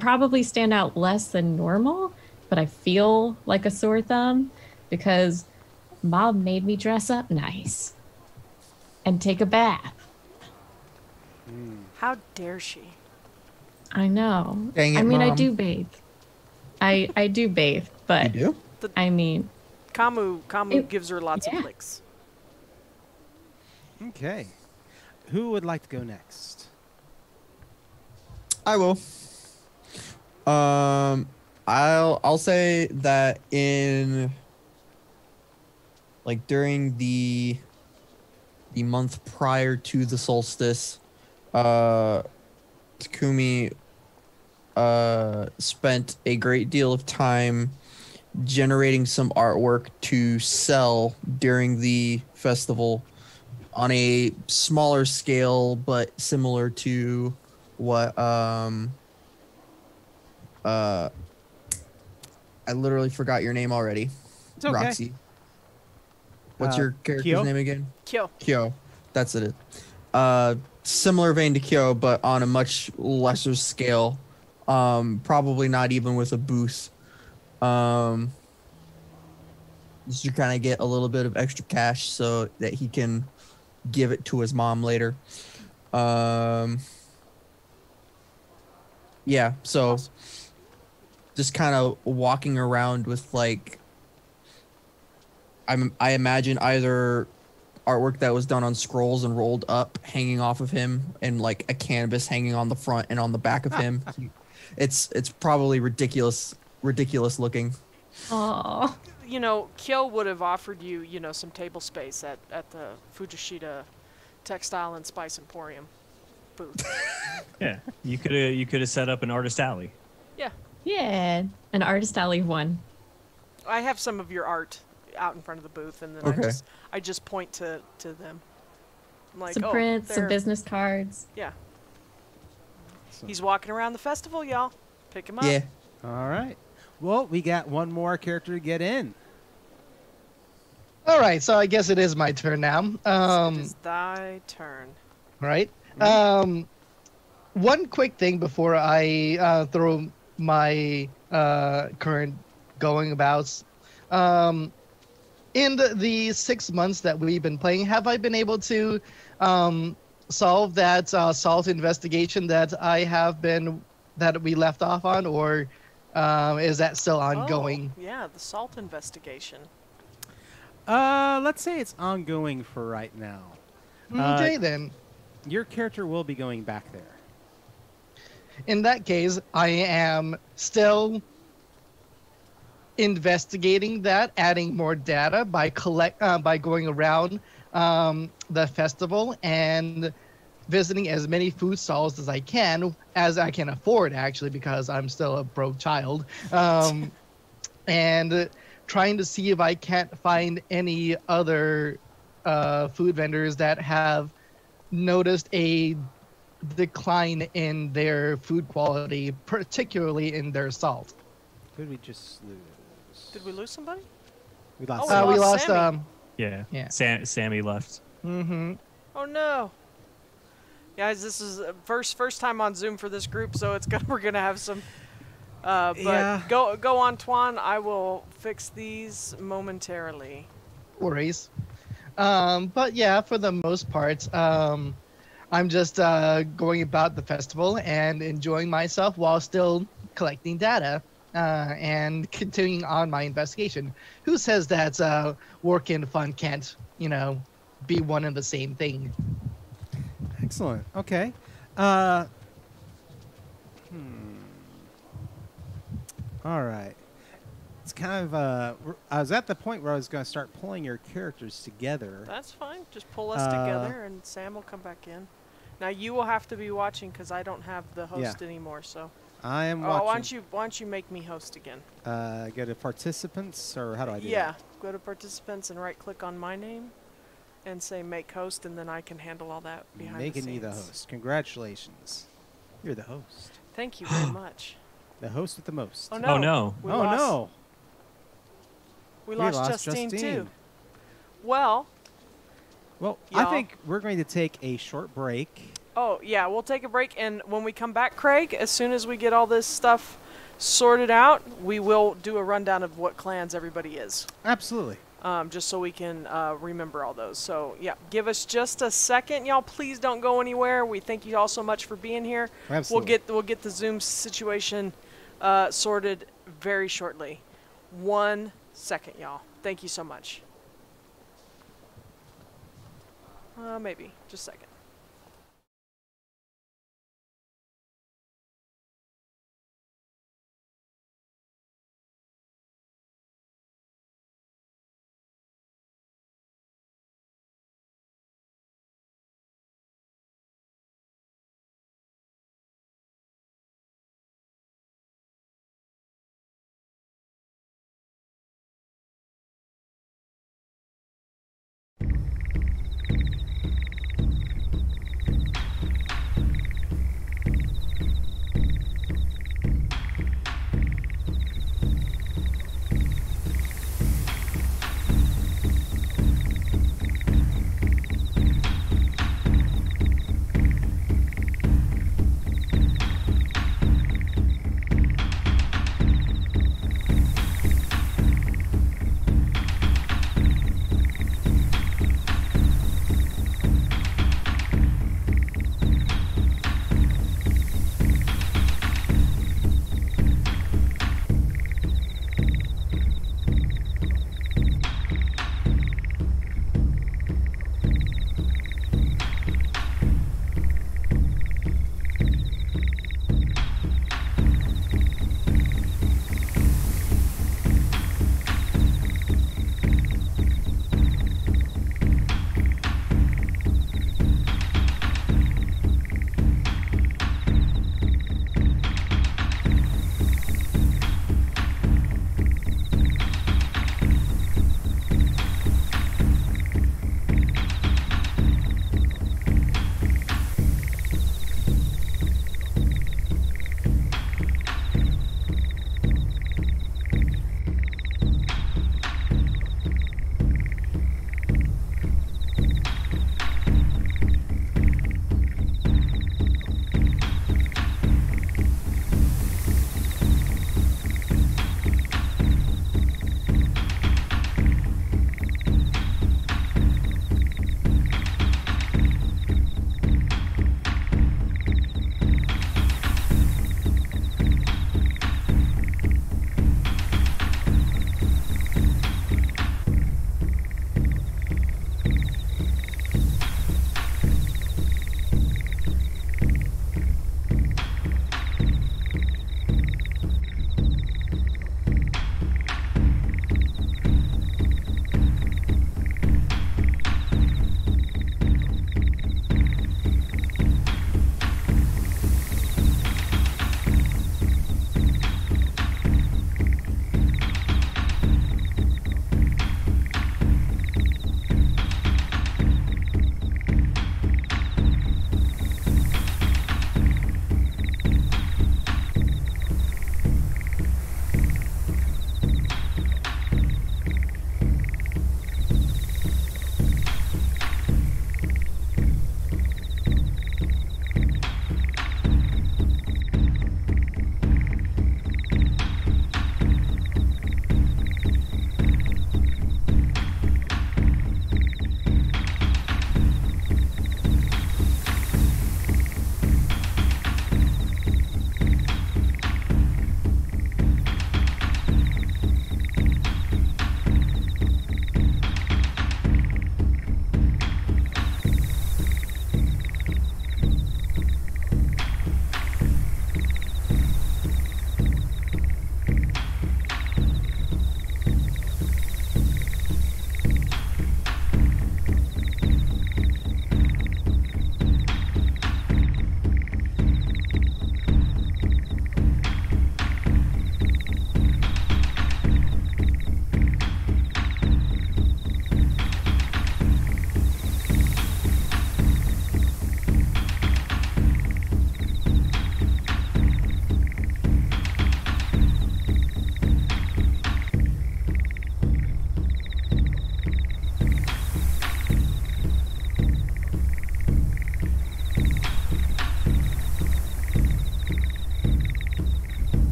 probably stand out less than normal, but I feel like a sore thumb because Mom made me dress up nice and take a bath. How dare she? I know. Dang it, I mean, I Mom. do bathe. I do bathe, You but do? I mean, Kamu It- gives her lots yeah. of licks. Okay. Who would like to go next? I will. I'll say that in like during the month prior to the solstice, Takumi spent a great deal of time generating some artwork to sell during the festival on a smaller scale, but similar to what I literally forgot your name already. It's okay. Roxy. What's your character's Kyo? name again? Kyo. Kyo. That's it. Similar vein to Kyo, but on a much lesser scale. Probably not even with a booth. Just to kind of get a little bit of extra cash so that he can give it to his mom later. Yeah, so Awesome. just kind of walking around with like I imagine either artwork that was done on scrolls and rolled up hanging off of him and like a canvas hanging on the front and on the back of him. It's probably ridiculous looking. oh, You know, Kyo would have offered you, some table space at the Fujishita Textile and Spice Emporium booth. Yeah, you could have set up an artist alley. Yeah. yeah, an artist alley one. I have some of your art out in front of the booth, and then Okay. I just point to them. I'm like, Some oh, prints, some there. business cards. Yeah. He's walking around the festival, y'all. Pick him up. Yeah. All right. Well, we got one more character to get in. All right, so I guess it is my turn now. It is thy turn. Right. One quick thing before I throw my current going abouts. In the 6 months that we've been playing, have I been able to solve that salt investigation that we left off on, or is that still ongoing? Oh, yeah, the salt investigation. Let's say it's ongoing for right now. Okay, then. Your character will be going back there. In that case, I am still investigating that, adding more data by going around the festival and visiting as many food stalls as I can afford, actually, because I'm still a broke child, and trying to see if I can't find any other food vendors that have noticed a decline in their food quality, particularly in their salt. Who did we just lose? Did we lose somebody? We lost. Oh, We lost lost. Sammy. Yeah. Sammy left. Mm-hmm. Oh no. Guys, this is first time on Zoom for this group, so we're gonna have some. But Yeah. go on, Toan. I will fix these momentarily. Worries. But yeah, for the most part, I'm just going about the festival and enjoying myself while still collecting data and continuing on my investigation. Who says that work and fun can't, be one and the same thing? Excellent. Okay. All right. It's kind of I was at the point where I was going to start pulling your characters together. That's fine. Just pull us together, and Sam will come back in. Now you will have to be watching because I don't have the host anymore. So. I am Oh, watching. why don't you make me host again? Go to participants, or how do I do Yeah, that? go to participants and right-click on my name, and say make host, and then I can handle all that behind the Making scenes. you the host. Congratulations. You're the host. Thank you very much. The host with the most. Oh no! Oh, no. We Oh, lost, no. We lost Justine Justine. too. Well, Well, I Y'all. think we're going to take a short break. oh yeah, we'll take a break, and when we come back, Craig, as soon as we get all this stuff sorted out, we will do a rundown of what clans everybody is. Absolutely. just so we can remember all those. So yeah, give us just a second, y'all. Please don't go anywhere. We thank you all so much for being here. Absolutely. We'll get the Zoom situation sorted very shortly. 1 second, y'all. Thank you so much. Maybe just a second.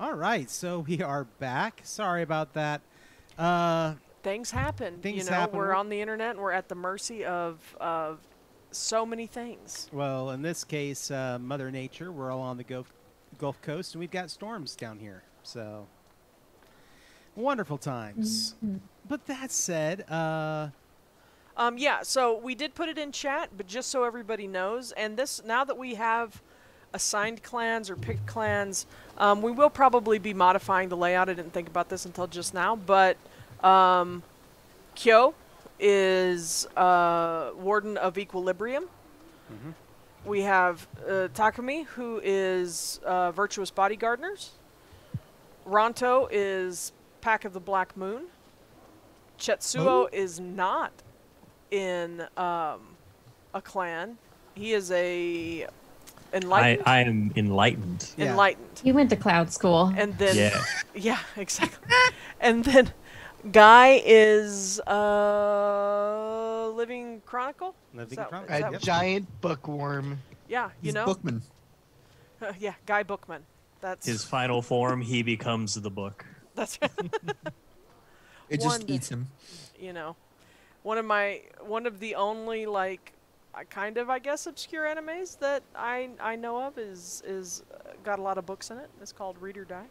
All right, so we are back. Sorry about that. Things happen. Things you know, happen. We're on the internet and we're at the mercy of so many things. Well, in this case, Mother Nature. We're all on the Gulf Coast, and we've got storms down here. So, wonderful times. But that said, yeah, so we did put it in chat, but just so everybody knows, and this now that we have assigned clans or picked clans, we will probably be modifying the layout. I didn't think about this until just now, but Kyou is Warden of Equilibrium. We have Takumi, who is Virtuous Bodyguarders. Ranto is Pack of the Black Moon. Chetsuo is not in a clan. He is a enlightened. I am enlightened. Yeah. Enlightened. He went to cloud school. And then Yeah. yeah, exactly. And then Guy is Living Chronicle. Living Is that- Chronicle. is A that- giant bookworm. Yeah, you He's know. Bookman. Yeah, Guy Bookman. That's His final form, he becomes the book. that's It One just day. eats him. you know, one of the only like kind of I guess obscure animes that I know of is got a lot of books in it. It's called Read or Die.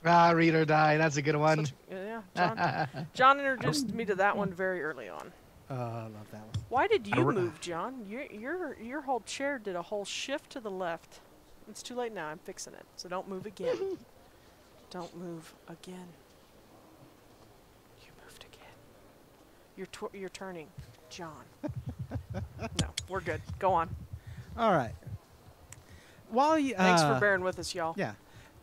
Ah, Read or Die. That's a good one. Yeah, John introduced me to that one very early on. I love that one. Why did you r- move, John? Your whole chair did a whole shift to the left. It's too late now. I'm fixing it. So don't move again. Don't move again. You moved again. You're turning, John. No, we're good. Go on. All right. While you, Thanks for bearing with us, y'all. Yeah.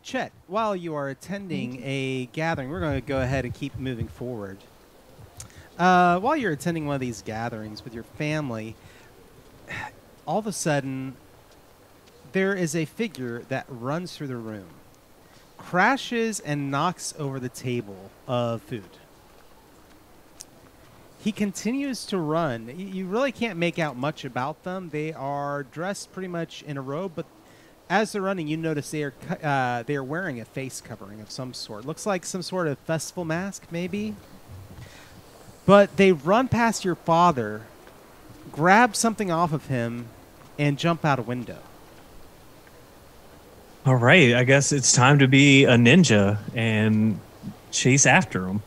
Chet, while you are attending a gathering, we're going to go ahead and keep moving forward. While you're attending one of these gatherings with your family, all of a sudden, there is a figure that runs through the room, crashes and knocks over the table of food. He continues to run. You really can't make out much about them. They are dressed pretty much in a robe, but as they're running, you notice they are wearing a face covering of some sort. Looks like some sort of festival mask, maybe. But they run past your father, grab something off of him, and jump out a window. All right, I guess it's time to be a ninja and chase after him.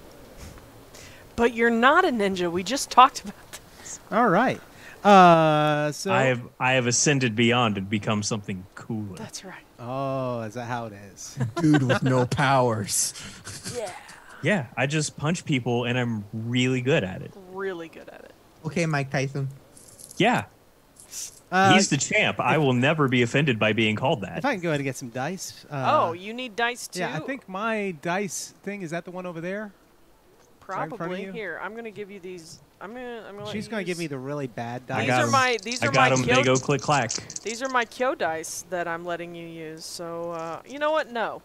But you're not a ninja. We just talked about this. All right. So I have ascended beyond and become something cooler. That's right. Oh, is that how it is? Dude with no powers. Yeah. Yeah, I just punch people and I'm really good at it. Really good at it. Okay, Mike Tyson. Yeah, he's the champ. I will never be offended by being called that. If I can go ahead and get some dice. Oh, you need dice too? yeah, I think my dice thing, is that the one over there? right in front of Probably. you? Here, I'm gonna give you these. I'm gonna let She's you going to give me use- the really bad I dice. These got are 'em. my these I are got my them. They Kyo, go click clack. these are my Kyo dice that I'm letting you use. So you know what? No,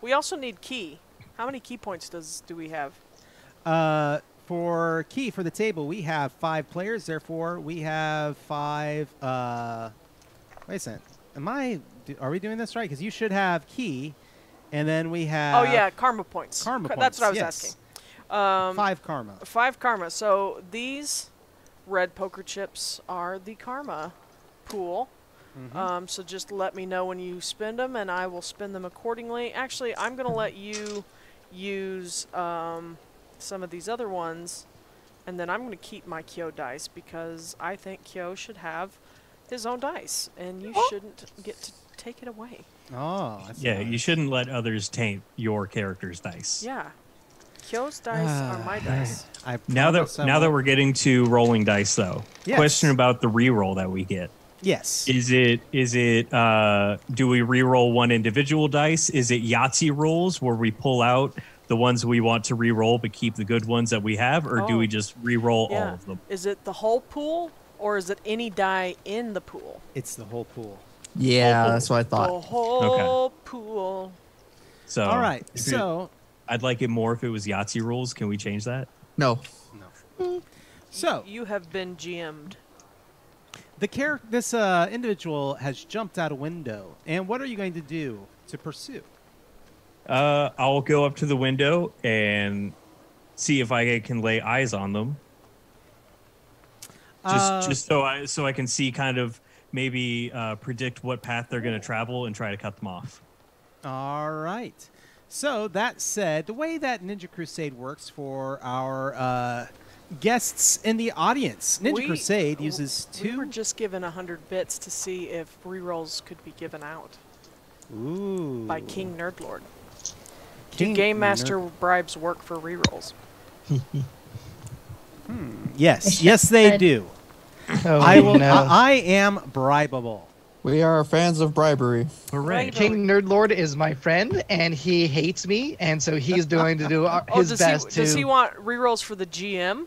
we also need key. How many key points do we have? For key for the table, we have 5 players. Therefore, we have 5. Wait a second. Are we doing this right? Because you should have key, and then we have. Oh yeah, karma points. Karma That's what I was points, asking. 5 karma. 5 karma. So these red poker chips are the karma pool. So just let me know when you spend them, and I will spend them accordingly. Actually, I'm going to let you use some of these other ones, and then I'm going to keep my Kyo dice because I think Kyo should have his own dice, and you shouldn't get to take it away. Oh, that's Yeah, nice. you shouldn't let others taint your character's dice. Yeah. Kyo's dice are my dice. I Now promise I that won't- we're getting to rolling dice, though, Yes. question about the reroll that we get. Yes. Is it do we reroll one individual dice? Is it Yahtzee rules where we pull out the ones we want to reroll but keep the good ones that we have, or do Oh. we just reroll all Yeah. of them? Is it the whole pool, or is it any die in the pool? It's the whole pool. Yeah, that's what I thought. The whole pool. So All right. if So, I'd like it more if it was Yahtzee rules. Can we change that? No. so You have been GM'd. this individual has jumped out a window, and what are you going to do to pursue? I'll go up to the window and see if I can lay eyes on them. Just so I can see kind of maybe predict what path they're going to travel and try to cut them off. All right. So that said, the way that Ninja Crusade works for our guests in the audience, Ninja Crusade uses two. We were just given 100 bits to see if rerolls could be given out. Ooh. By King Nerdlord. Do Game Master bribes work for rerolls? Yes, they do. Oh, I am bribable. We are fans of bribery. Hooray. King Nerdlord is my friend, and he hates me, and so he's going to do his best to... Does he want rerolls for the GM?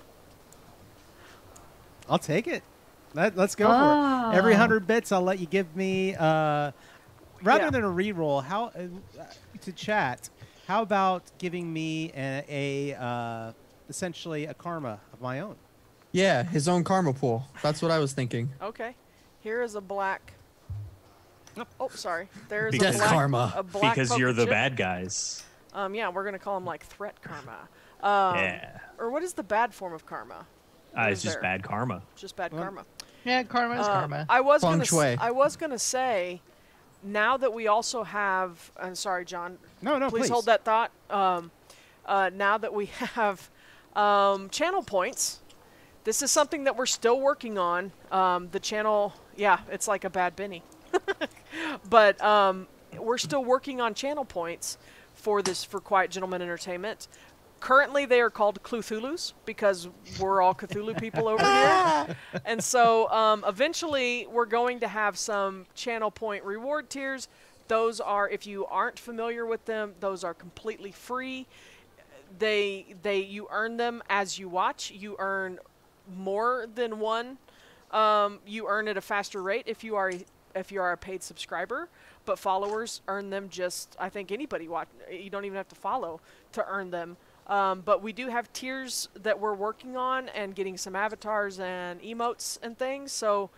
I'll take it. Let's go for it. Every 100 bits, I'll let you give me, rather than a reroll, how to chat, how about giving me essentially a karma of my own? Yeah, his own karma pool. That's what I was thinking. Okay. Here is a black... Oh, sorry. There's Because- a black karma. A black Because poker you're the chip. bad guys. Yeah, we're gonna call him like threat karma. Yeah. Or what is the bad form of karma? What It's is just there? bad karma. Just bad karma. Yeah, karma is karma. I was Feng gonna. shui. I was gonna say, now that we also have. I'm sorry, John. No, Please hold that thought. Now that we have channel points, this is something that we're still working on. The channel, yeah, it's like a bad Benny. But we're still working on channel points for Quiett Gentleman Entertainment. Currently, they are called Cthulhu's because we're all Cthulhu people over here. And so eventually, we're going to have some channel point reward tiers. Those are, if you aren't familiar with them, those are completely free. You earn them as you watch. You earn more than one. You earn at a faster rate if you are a paid subscriber, but followers earn them just, I think anybody watch, you don't even have to follow to earn them. But we do have tiers that we're working on and getting some avatars and emotes and things, so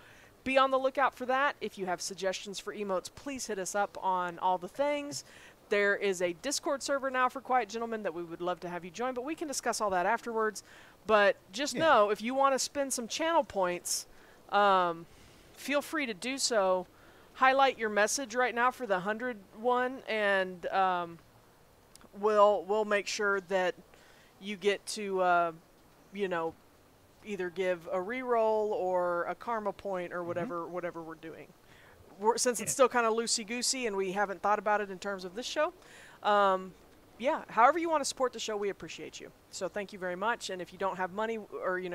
be on the lookout for that. If you have suggestions for emotes, please hit us up on all the things. There is a Discord server now for Quiett Gentlemen that we would love to have you join, but we can discuss all that afterwards. But just know, if you want to spend some channel points, feel free to do so. Highlight your message right now for the 100 one, and we'll make sure that you get to, either give a reroll or a karma point or whatever we're doing. Since it's still kind of loosey-goosey and we haven't thought about it in terms of this show, however you want to support the show, we appreciate you. So thank you very much. And if you don't have money or, you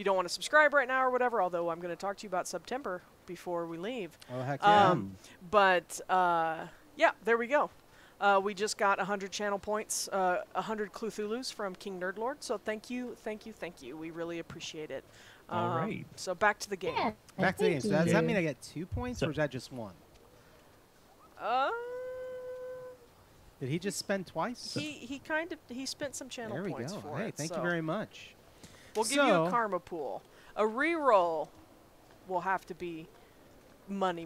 don't want to subscribe right now or whatever, although I'm going to talk to you about September before we leave. Oh, heck yeah. There we go. We just got 100 channel points, 100 Cthulhu's from King Nerdlord. So thank you. We really appreciate it. All right. So back to the game. Yeah, Back to the game. thank So does you. that mean I get 2 points, or is that just 1? Did he just spend twice? He spent some channel There we points go. for Hey, it. thank you so very much. We'll give you a karma pool. A reroll will have to be money.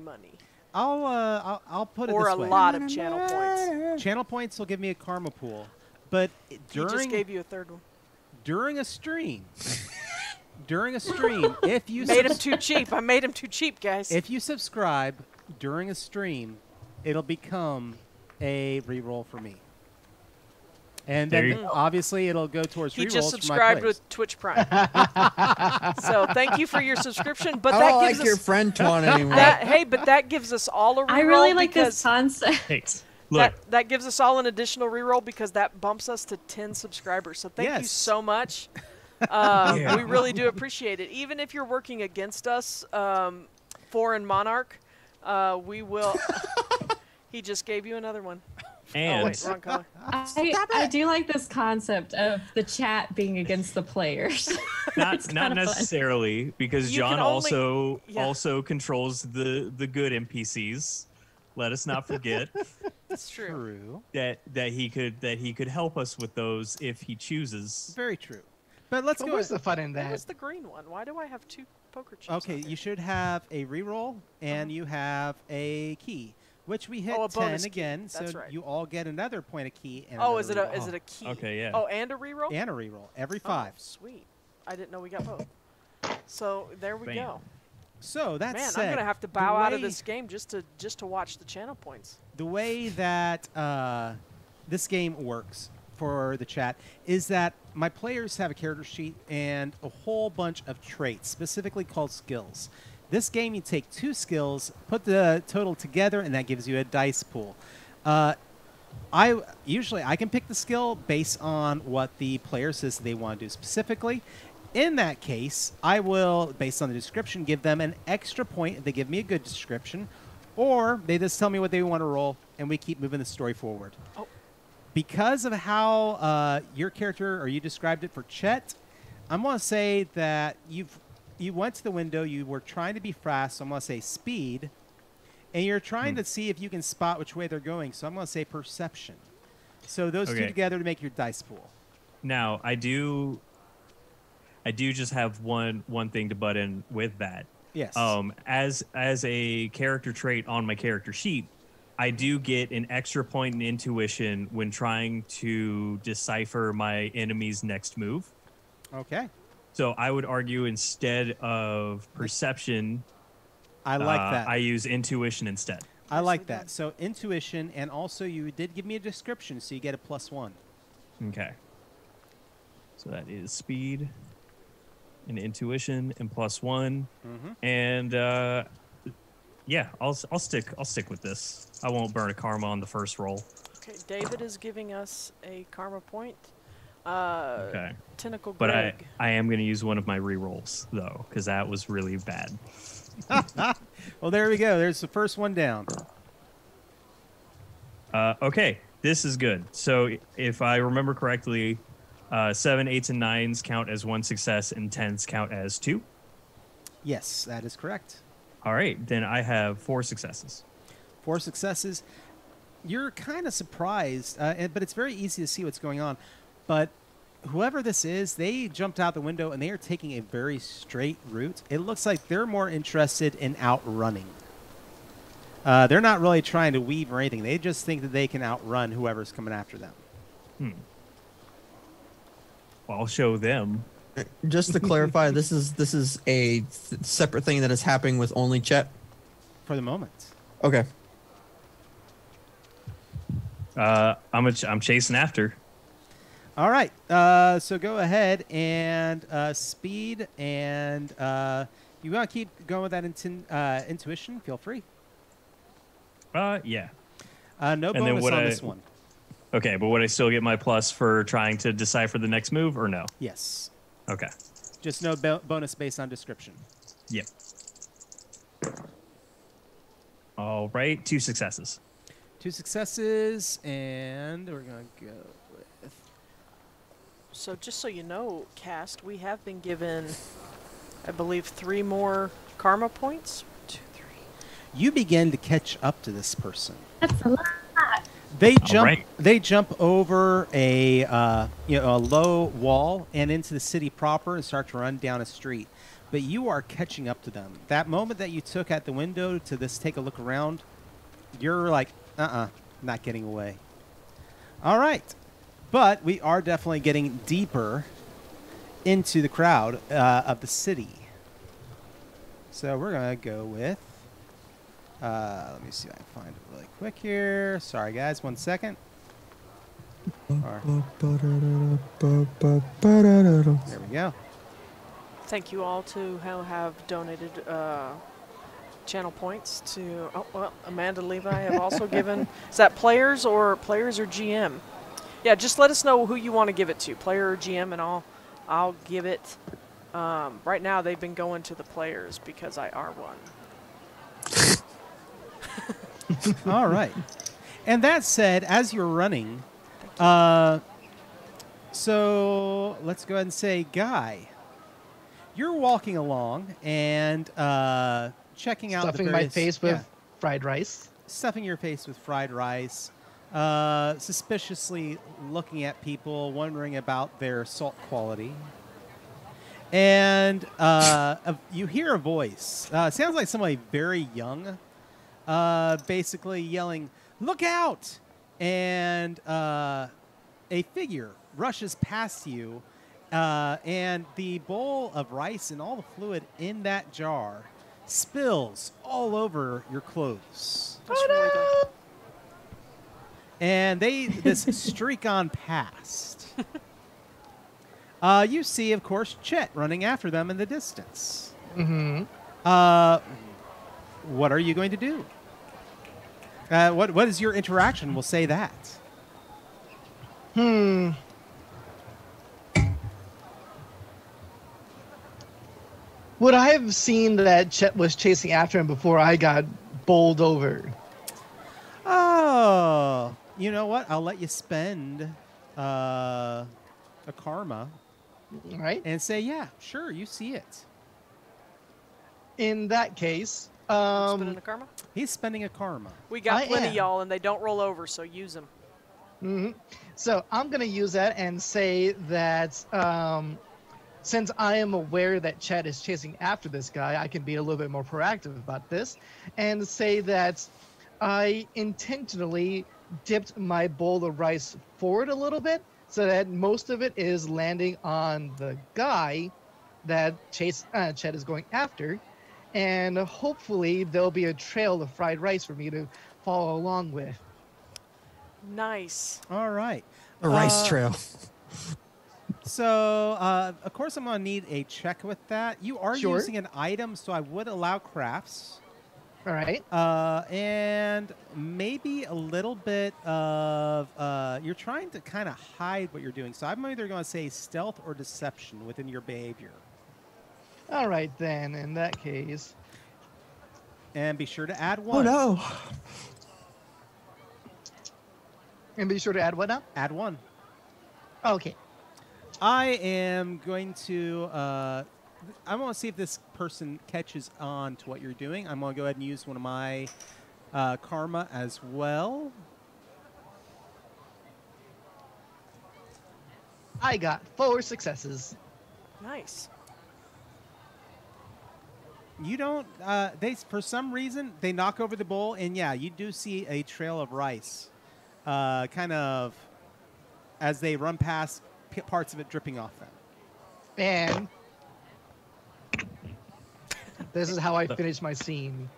I'll put it Or this a way. lot of channel points. Channel points will give me a karma pool, but He just gave you a third one. during a stream, if you Made him too cheap. I made him too cheap, guys. if you subscribe during a stream, it'll become a reroll for me. And There then you go. obviously it'll go towards He rerolls just for my subscribed players. with Twitch Prime. So thank you for your subscription. But I that don't gives like your us friend Toan anymore. but that gives us all a reroll. I really like because this concept. Hey, look, that gives us all an additional reroll because that bumps us to 10 subscribers. So thank you Yes. so much. We really do appreciate it. Even if you're working against us, Foreign Monarch, we will. He just gave you another one. and Oh, wait, wrong color. I do like this concept of the chat being against the players. not It's not kinda fun. necessarily, because You John can only- also controls the good NPCs. Let us not forget That's true. that he could help us with those if he chooses. Very true. But let's But go. where's the fun in What that? was the green one? Why do I have 2 poker chips? Okay, out there? you should have a reroll and you have a key. Which we hit Oh, a 10 bonus key. again, That's so right. you all get another point of key. And Oh, another is reroll. it a key? Okay, yeah. Oh, and a reroll? And a reroll every Oh, 5. sweet. I didn't know we got both. So there we Bam. go. So that's Man, said, I'm gonna have to the bow out of way- this game just to watch the channel points. The way that this game works for the chat is that my players have a character sheet and a whole bunch of traits, specifically called skills. This game, you take 2 skills, put the total together, and that gives you a dice pool. I can pick the skill based on what the player says they want to do specifically. In that case, I will, based on the description, give them an extra point if they give me a good description, or they just tell me what they want to roll, and we keep moving the story forward. Oh. Because of how your character, or you described it for Chet, I'm going to say that you went to the window, you were trying to be fast, so I'm going to say speed, and you're trying to see if you can spot which way they're going, so I'm going to say perception. So those two together to make your dice pool. Now, I do just have one thing to butt in with that. Yes. As a character trait on my character sheet, I do get an extra point in intuition when trying to decipher my enemy's next move. Okay. So I would argue instead of perception, I like that. I use intuition instead. I like that. So intuition, and also you did give me a description, so you get a +1. Okay. So that is speed and intuition and +1. And yeah, I'll stick with this. I won't burn a karma on the first roll. Okay, David is giving us a karma point. Okay. Tentacle But Greg. I am going to use one of my rerolls though, because that was really bad. Well, there we go. There's the first one down. Okay, this is good. So if I remember correctly, 7, 8s, and 9s count as 1 success, and 10s count as 2. Yes, that is correct. All right, then I have 4 successes. 4 successes. You're kind of surprised, but it's very easy to see what's going on. But whoever this is, they jumped out the window, and they are taking a very straight route. It looks like they're more interested in outrunning. They're not really trying to weave or anything. They just think that they can outrun whoever's coming after them. Well, I'll show them. Just to clarify, this is a separate thing that is happening with only Chet. For the moment. Okay. I'm chasing after. All right. So go ahead and speed, and you want to keep going with that intuition? Feel free. Yeah. No then bonus would on I- this one. Okay, but would I still get my plus for trying to decipher the next move, or no? Yes. Okay. Just no bonus based on description. Yep. All right, 2 successes. 2 successes, and we're going to go with... So just so you know, cast, we have been given, I believe, 3 more karma points. 2, 3. You begin to catch up to this person. That's a lot. They jump. right. They jump over a a low wall and into the city proper and start to run down a street. But you are catching up to them. That moment that you took at the window to take a look around, you're like, not getting away. All right, but we are definitely getting deeper into the crowd of the city. So we're gonna go with. Let me see if I can find it really quick here. Sorry, guys. 1 second. There we go. Thank you all to who have donated channel points to. Oh well, Amanda Levi have also given. Is that players or GM? Yeah, just let us know who you want to give it to, player or GM, and I'll give it. Right now, they've been going to the players because I are one. All right. And that said, as you're running, so let's go ahead and say, Guy, you're walking along and checking out Stuffing the my various, face with fried rice. stuffing your face with fried rice, suspiciously looking at people, wondering about their salt quality. And you hear a voice. Sounds like somebody very young. basically yelling, "Look out!" And a figure rushes past you, and the bowl of rice and all the fluid in that jar spills all over your clothes. And this streak on past. You see, of course, Chet running after them in the distance. Mm-hmm. What are you going to do? What is your interaction? We'll say that. Would I have seen that Chet was chasing after him before I got bowled over? Oh, you know what? I'll let you spend a karma Right? and say, yeah, sure, you see it. In that case, Spinning a karma? He's spending a karma. We got I plenty, am. y'all, and they don't roll over, so use them. so I'm going to use that and say that since I am aware that Chet is chasing after this guy, I can be a little bit more proactive about this and say that I intentionally dipped my bowl of rice forward a little bit so that most of it is landing on the guy that Chet is going after. And hopefully there'll be a trail of fried rice for me to follow along with. Nice. All right. A rice trail. So, of course, I'm going to need a check with that. You are Sure. using an item, so I would allow crafts. All right. And maybe a little bit of, you're trying to kind of hide what you're doing. So I'm either going to say stealth or deception within your behavior. All right, then. In that case. And be sure to add Oh one. no. And be sure to add what now? Add one. Okay. I am going to, I want to see if this person catches on to what you're doing. I'm going to go ahead and use one of my karma as well. I got 4 successes. Nice. You don't, for some reason, they knock over the bowl, and yeah, you do see a trail of rice, kind of, as they run past, parts of it dripping off them. And this is how I finish my scene.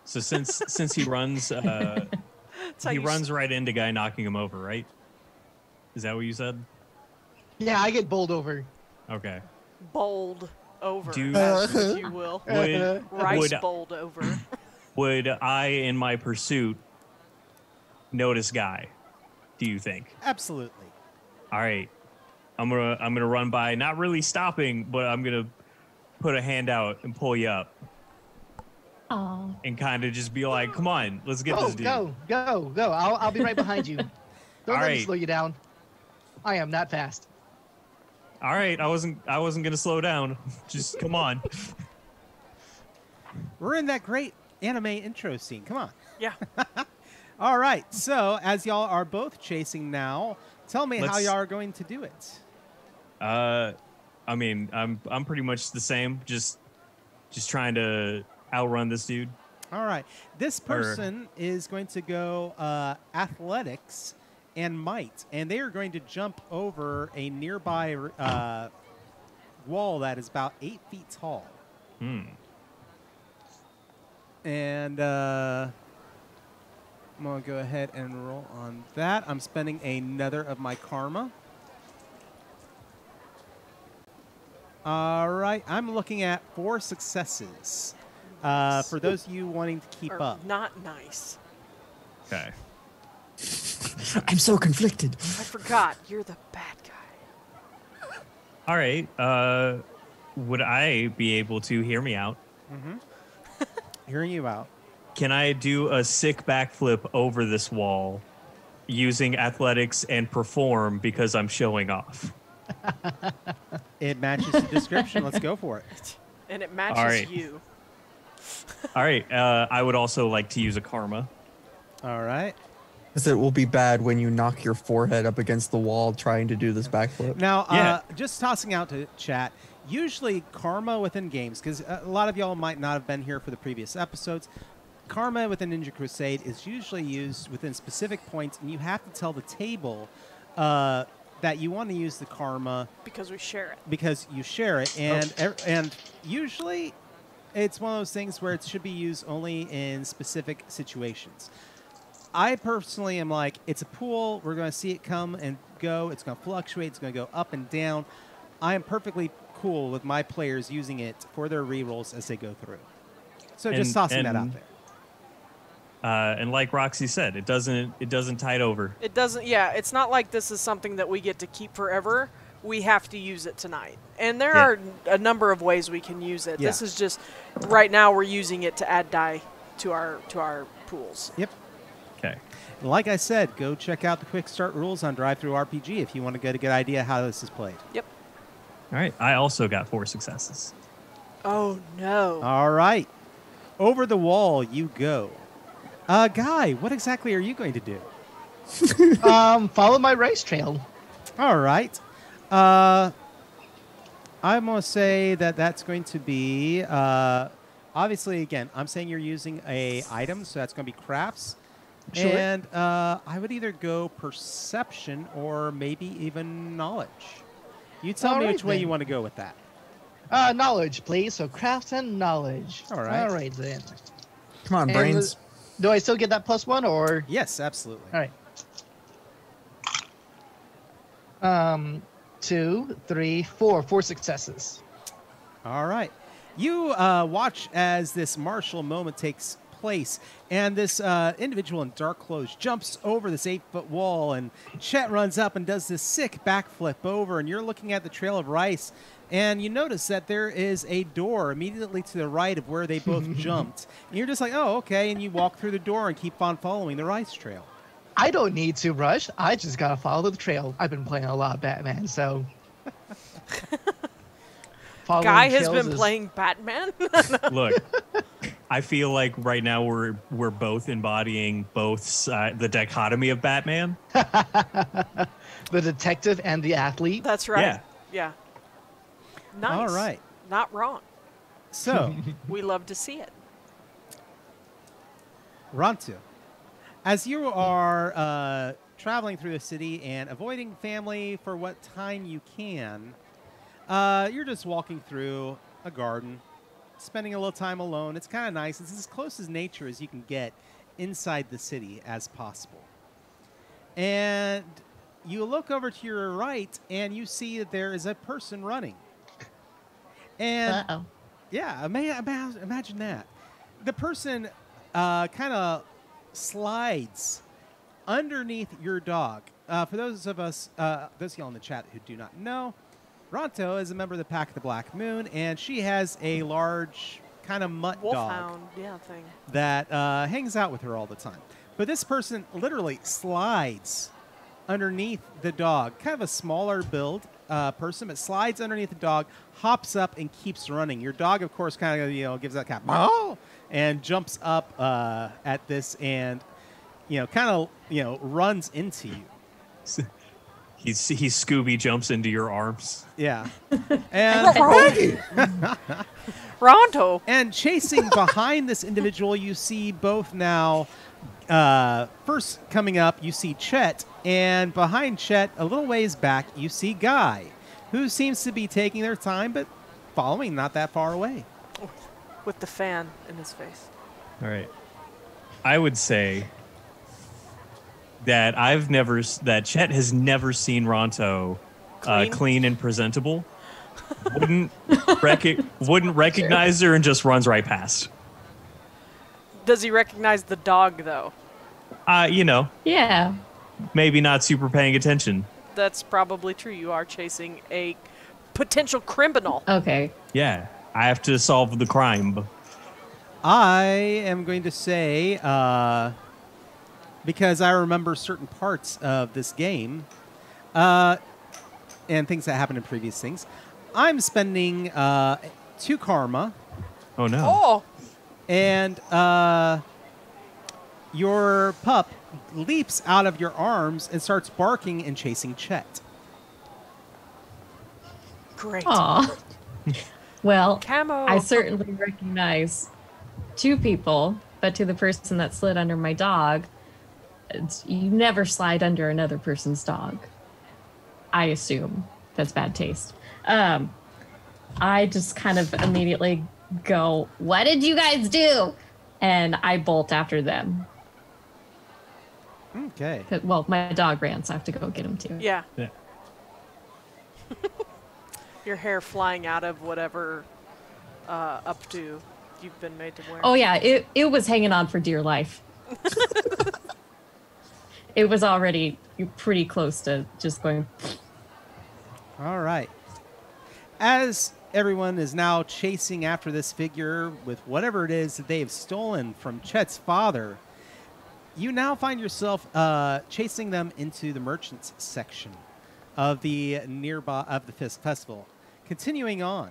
So since he runs, That's how he you runs right into guy knocking him over, right? Is that what you said? Yeah, I get bowled over. Okay. bowled over, Do- if you will. Rice Would- bowled over. Would I, in my pursuit, notice guy? Do you think? Absolutely. All right, I'm gonna run by, not really stopping, but I'm gonna put a hand out and pull you up, Oh, and kind of just be like, "Come on, let's get Go, this dude." go. I'll be right behind you. Don't All let me right. slow you down. I am not fast. All right, I wasn't gonna slow down. Just come on. We're in that great anime intro scene. Come on. Yeah. All right. So, as y'all are both chasing now, tell me how Let's- y'all are going to do it. I mean, I'm pretty much the same. Just trying to outrun this dude. All right. This person is going to go athletics and might, and they are going to jump over a nearby wall that is about 8 feet tall. And I'm going to go ahead and roll on that. I'm spending another of my karma. All right. I'm looking at 4 successes. For those of you wanting to keep Or up. not nice. Okay. I'm so conflicted. I forgot. You're the bad guy. All right. Would I be able to hear me out? Hearing you out. Can I do a sick backflip over this wall using athletics and perform because I'm showing off? It matches the description. Let's go for it. And it matches All right. you. All right. I would also like to use a karma. All right. Because it will be bad when you knock your forehead up against the wall trying to do this backflip. Now, Yeah. just tossing out to chat, usually karma within games, because a lot of y'all might not have been here for the previous episodes. karma within Ninja Crusade is usually used within specific points, and you have to tell the table that you want to use the karma Because we share it. because you share it, and usually it's one of those things where it should be used only in specific situations. I personally am like, it's a pool. We're going to see it come and go. It's going to fluctuate. It's going to go up and down. I am perfectly cool with my players using it for their rerolls as they go through. So just tossing that out there. And like Roxy said, it doesn't tide over. It doesn't, yeah, it's not like this is something that we get to keep forever. We have to use it tonight. And there are a number of ways we can use it. Yeah. This is just, right now we're using it to add die to our pools. Yep. Okay. And like I said, go check out the quick start rules on Drive-Thru RPG if you want to get a good idea how this is played. Yep. All right. I also got 4 successes. Oh, no. All right. Over the wall you go. Guy, what exactly are you going to do? Follow my race trail. All right. I'm going to say that that's going to be, obviously, again, I'm saying you're using a item, so that's going to be crafts. Sure. And I would either go perception or maybe even knowledge. You tell All me right, which way then. you want to go with that. Knowledge, please. So crafts and knowledge. All right. All right, then. Come on, And brains. do I still get that +1 or? Yes, absolutely. All right. 2, 3, 4. 4 successes. All right. You watch as this martial moment takes place, and this individual in dark clothes jumps over this 8-foot wall, and Chet runs up and does this sick backflip over, and you're looking at the trail of rice, and you notice that there is a door immediately to the right of where they both jumped. And you're just like, oh, okay, and you walk through the door and keep on following the rice trail. I don't need to rush. I just gotta follow the trail. I've been playing a lot of Batman, so. Following Guy has trails been is- playing Batman. Look, I feel like right now we're both embodying the dichotomy of Batman. the detective and the athlete. That's right. Yeah. Yeah. Nice. All right. Not wrong. So, We love to see it. Ranto, as you are traveling through the city and avoiding family for what time you can, you're just walking through a garden, spending a little time alone. It's kind of nice. It's as close as nature as you can get inside the city as possible. And you look over to your right, and you see that there is a person running. And Uh-oh. yeah, imagine that. The person kind of slides underneath your dog. For those of us, those of y'all in the chat who do not know, Ranto is a member of the Pack of the Black Moon, and she has a large kind of mutt dog Wolfhound, yeah, thing. that hangs out with her all the time. But this person literally slides underneath the dog, kind of a smaller build person, but slides underneath the dog, hops up, and keeps running. Your dog, of course, kind of gives that kind of "oh!" and jumps up at this, and kind of runs into you. He Scooby jumps into your arms. Yeah, and Ranto. and chasing behind this individual, you see both now. First coming up, you see Chet, and behind Chet, a little ways back, you see Guy, who seems to be taking their time, but following not that far away. With the fan in his face. All right. I would say that Chet has never seen Ranto clean and presentable. Wouldn't recognize her and just runs right past. Does he recognize the dog, though? Yeah. Maybe not super paying attention. That's probably true. You are chasing a potential criminal. Okay. Yeah, I have to solve the crime. I am going to say, because I remember certain parts of this game and things that happened in previous things, I'm spending 2 karma. Oh, no. Oh! And your pup leaps out of your arms and starts barking and chasing Chet. Great. Aw. Well, Camo. I certainly recognize 2 people But to the person that slid under my dog, you never slide under another person's dog. I assume that's bad taste. I just kind of immediately go, "What did you guys do?" And I bolt after them. Okay. Well, my dog ran, so I have to go get him too. Yeah. Yeah. Your hair flying out of whatever updo you've been made to wear. Oh yeah, it was hanging on for dear life. It was already pretty close to just going. All right. As everyone is now chasing after this figure with whatever it is that they have stolen from Chet's father, you now find yourself chasing them into the merchants section of the festival. Continuing on,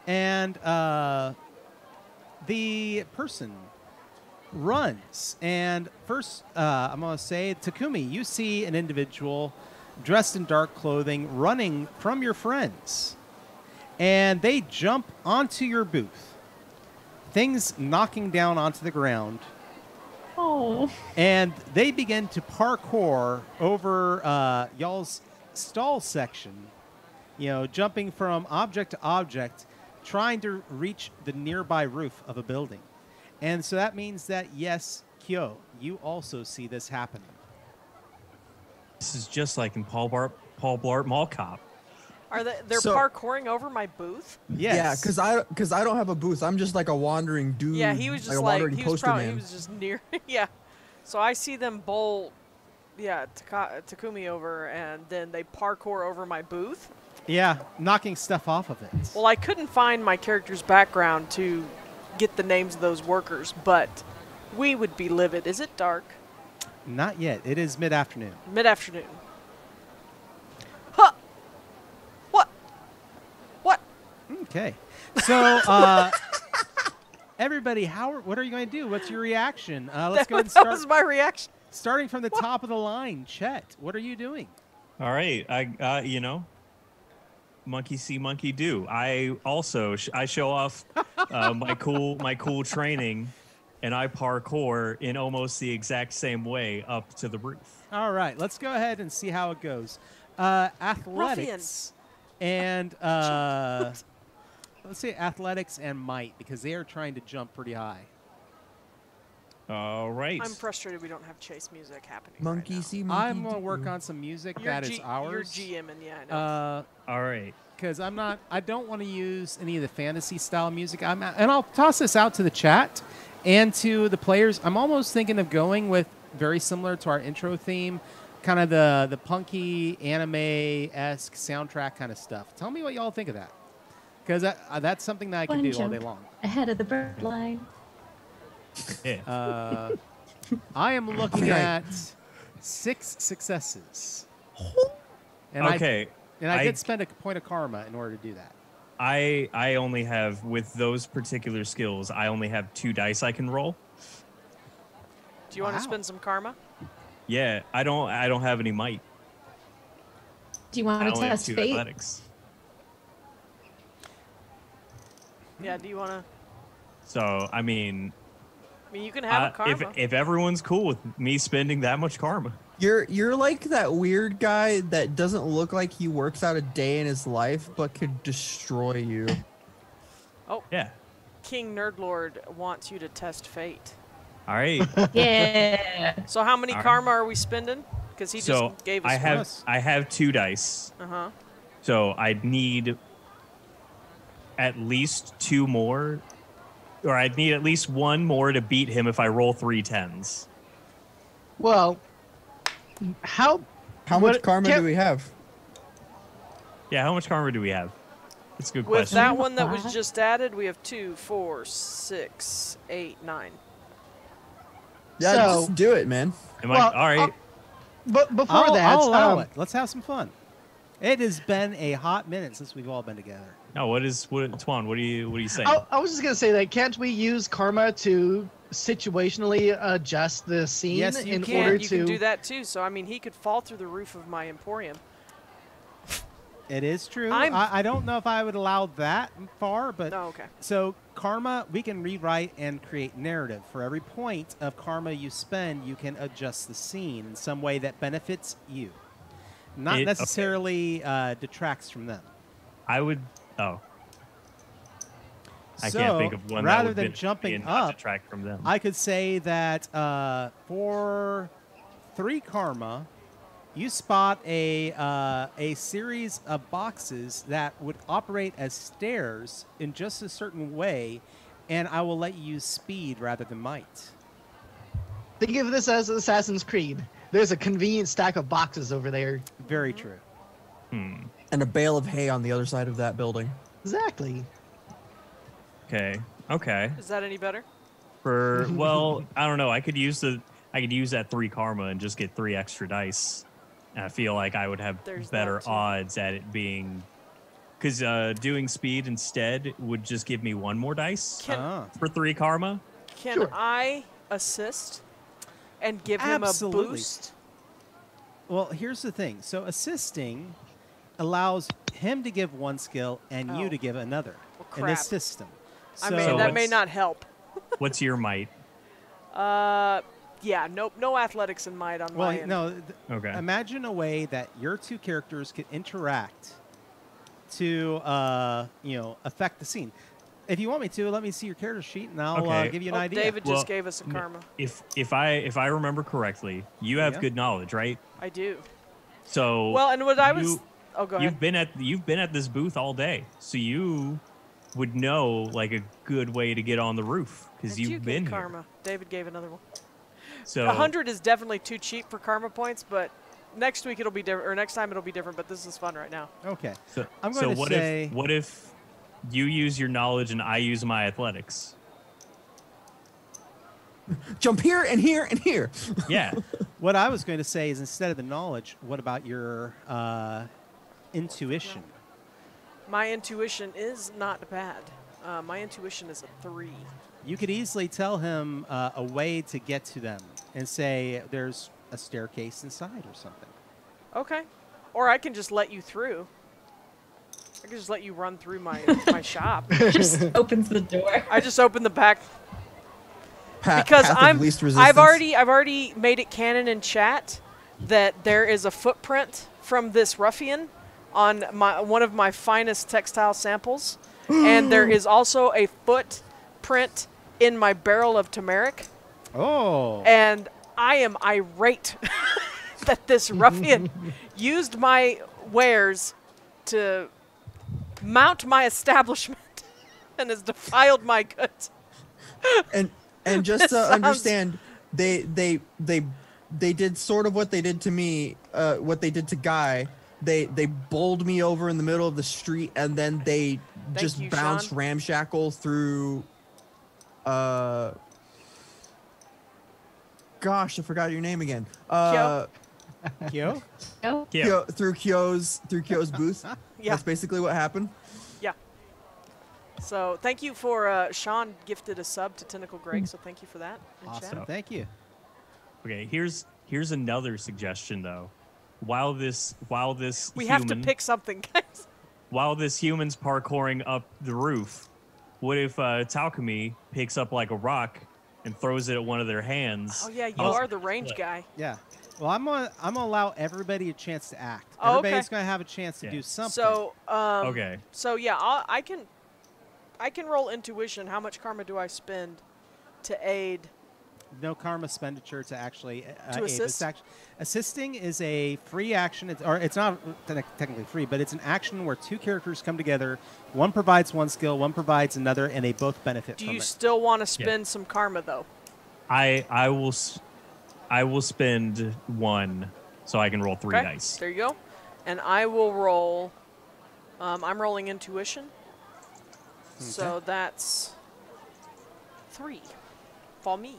and the person runs, and first I'm going to say, Takumi, you see an individual dressed in dark clothing running from your friends, and they jump onto your booth, things knocking down onto the ground. Oh. And they begin to parkour over y'all's stall section, jumping from object to object, trying to reach the nearby roof of a building. And so that means that, yes, Kyou, you also see this happening. This is just like in Paul Blart Mall Cop. They're parkouring over my booth? Yes. Yeah, because I don't have a booth. I'm just like a wandering dude. Yeah, he was just a like wandering he was poster probably man. he was just near. Yeah, so I see them bowl, Takumi over, and then they parkour over my booth. Yeah, knocking stuff off of it. Well, I couldn't find my character's background to get the names of those workers, but we would be livid. Is it dark? Not yet. It is mid-afternoon. Mid-afternoon. Huh. What? Okay. So, everybody, what are you going to do? What's your reaction? Let's go ahead and That start. was my reaction. Starting from the top of the line, Chet, what are you doing? All right, monkey see, monkey do. I also I show off my cool training, and I parkour in almost the exact same way up to the roof. All right, let's go ahead and see how it goes. Athletics and let's say athletics and might, because they are trying to jump pretty high. All right. I'm frustrated we don't have chase music happening. Monkey right see, now. monkey I'm going to do. work on some music You're that is ours. You're GMing, yeah, I know. All right. Because I don't want to use any of the fantasy style music. And I'll toss this out to the chat and to the players. I'm almost thinking of going with very similar to our intro theme, kind of the punky anime-esque soundtrack kind of stuff. Tell me what y'all think of that, because that's something that I can One do all day jump long. ahead of the bird line. Yeah. I am looking at 6 successes. And Okay. I did spend a point of karma in order to do that. I only have, with those particular skills, I only have 2 dice I can roll. Do you want to Wow. spend some karma? Yeah, I don't have any might. Do you want I to only have test 2 fate? athletics. Yeah, do you want to? So, I mean, You can have a karma. if everyone's cool with me spending that much karma. You're like that weird guy that doesn't look like he works out a day in his life, but could destroy you. Oh, Yeah. King Nerdlord wants you to test fate. All right. Yeah. So how many All right. karma are we spending? Because he So just gave us I have 2 dice. Uh-huh. So I'd need at least 2 more, or I'd need at least 1 more to beat him if I roll 3 10s. Well, how Much karma do we have? Yeah, how much karma do we have? That's a good With question. that one that was Five. just added, we have 2, 4, 6, 8, 9. Yeah, So- just do it, man. Am well, all right? But before I'll that, allow it. Let's have some fun. It has been a hot minute since we've all been together. No, Toan? What are you saying? I was just gonna say that can't we use karma to situationally adjust the scene Yes, you in can. order You to? can do that too. So I mean, he could fall through the roof of my emporium. It is true. I'm- I don't know if I would allow that far, but Oh, okay. so karma, we can rewrite and create narrative. For every point of karma you spend, you can adjust the scene in some way that benefits you, not Okay. necessarily detracts from them. I would. Oh, I So, can't think of one that rather would than benefit me jumping and not up, detract from them. I could say that for 3 karma, you spot a series of boxes that would operate as stairs in just a certain way, and I will let you use speed rather than might. Think of this as Assassin's Creed. There's a convenient stack of boxes over there. Very true. And a bale of hay on the other side of that building. Exactly. Okay. Okay. Is that any better? For well, I don't know. I could use that 3 karma and just get 3 extra dice. And I feel like I would have There's better that too. odds at it being, because doing speed instead would just give me 1 more dice Can for 3 karma. can Sure. I assist and give him Absolutely. a boost? Well, here's the thing. So assisting allows him to give 1 skill and you Oh. to give another Well, in this crap. system. I So mean, So that may what's- not help. What's your might? Yeah, no athletics in might on well, my end. no. Okay. Imagine a way that your 2 characters could interact to, affect the scene. If you want me to, let me see your character sheet, and I'll Okay. give you an Oh, idea. David Well, just gave us a karma. If I remember correctly, you have Yeah. good knowledge, right? I do. So Well, and what I was... you- Oh, go ahead. you've been at this booth all day, so you would know like a good way to get on the roof because Did you you've get been here. karma. David gave another one. So 100 is definitely too cheap for karma points, but next week it'll be different, or next time it'll be different, but this is fun right now. Okay. So, I'm so going to what say- if what if you use your knowledge and I use my athletics? Jump here and here and here. Yeah. What I was going to say is instead of the knowledge, what about your intuition? My intuition is not bad. My intuition is a 3. You could easily tell him a way to get to them and say there's a staircase inside or something. Okay. Or I can just let you through. I can just let you run through my my shop. Just opens the door. I just open the back Path because of I'm least resistance. I've already made it canon in chat that there is a footprint from this ruffian on one of my finest textile samples, and there is also a footprint in my barrel of turmeric, Oh. and I am irate that this ruffian used my wares to mount my establishment and has defiled my goods. And just This to sounds- understand, they did sort of what they did to me, what they did to Guy. They bowled me over in the middle of the street, and then they just you, bounced Sean. ramshackle through. Gosh, I forgot your name again. Kyou? Kyo? Oh, Yeah. Through Kyo's booth. Yeah. That's basically what happened. Yeah. So thank you for Sean gifted a sub to Tentacle Greg, so thank you for that. In Awesome. chat. Thank you. Okay. Here's another suggestion though. While this We human, have to pick something, guys. while this human's parkouring up the roof, what if Takumi picks up like a rock and throws it at one of their hands? Oh yeah, you I'll- are the range guy. Yeah. Well, I'm gonna allow everybody a chance to act. Oh, okay. Everybody's gonna have a chance to Yeah. do something. So Okay. So yeah, I can roll intuition. How much karma do I spend to aid? no karma expenditure to actually To aid. assist? It's assisting is a free action. It's not technically free, but it's an action where 2 characters come together. One provides 1 skill, one provides another, and they both benefit Do from you it. still want to spend some karma though? I will spend 1 so I can roll 3 Okay, dice. there you go. And I will roll. I'm rolling intuition. So that's 3 for me.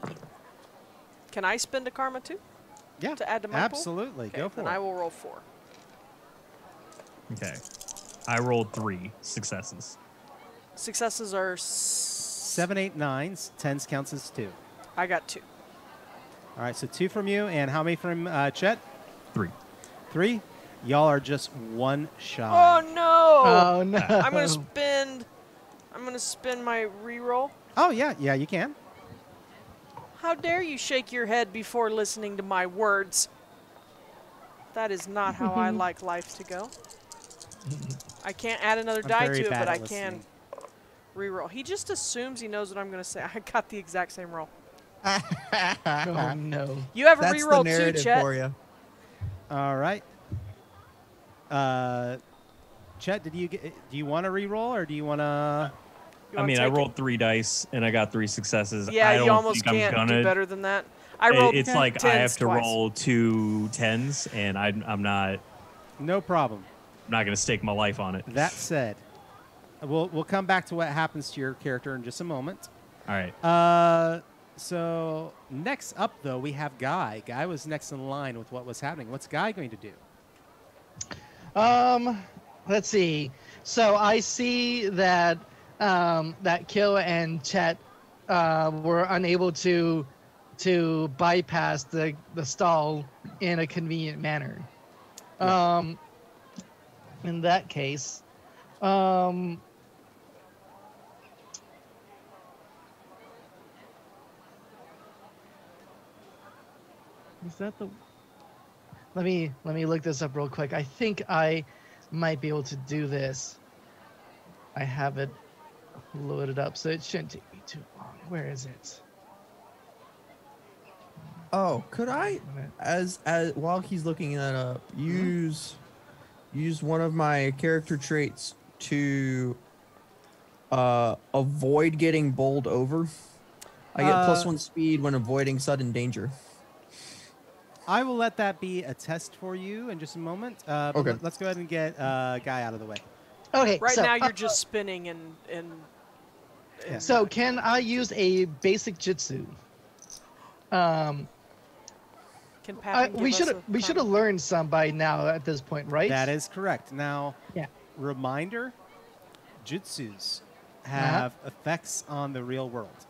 Can I spend a karma too? Yeah, to add to my pool? absolutely. Okay, Go for then it. I will roll 4. Okay. I rolled 3 successes. Successes are 7, 8, 9s. 10s counts as 2. I got 2. All right, so 2 from you, and how many from Chet? 3. 3. Y'all are just one shy. Oh no! Oh no! I'm gonna spin my reroll. Oh, yeah, you can. How dare you shake your head before listening to my words? That is not how I like life to go. I can't add another I'm die very to it, bad but I at can listening. reroll. He just assumes he knows what I'm going to say. I got the exact same roll. Oh no! You have a That's the reroll too, narrative Chet. for you. All right. Chet, do you want to re-roll or do you want to? You I wanna mean, I take it? rolled 3 dice and I got 3 successes. Yeah, I don't you almost think can't I'm do gonna. better than that. I rolled It's like I 10s have to twice. roll 2 10s, and I'm not No problem. gonna stake my life on it. That said, we'll come back to what happens to your character in just a moment. All right. So next up, though, we have Guy. Guy was next in line with what was happening. What's Guy going to do? Let's see. So I see that that Kyou and Chet were unable to bypass the stall in a convenient manner. In that case, is that the? Let me look this up real quick. I think I might be able to do this. I have it loaded up, so it shouldn't take me too long. Where is it? Oh, could I, as while he's looking that up, use one of my character traits to avoid getting bowled over? I get +1 speed when avoiding sudden danger. I will let that be a test for you in just a moment. But Okay. Let's go ahead and get Guy out of the way. Okay. Right so, now, you're just spinning and Yeah. So can I use a basic jutsu? can Papin We give us should a have comment? learned some by now at this point, right? That is correct. Now, Yeah. reminder, jutsus have effects on the real world.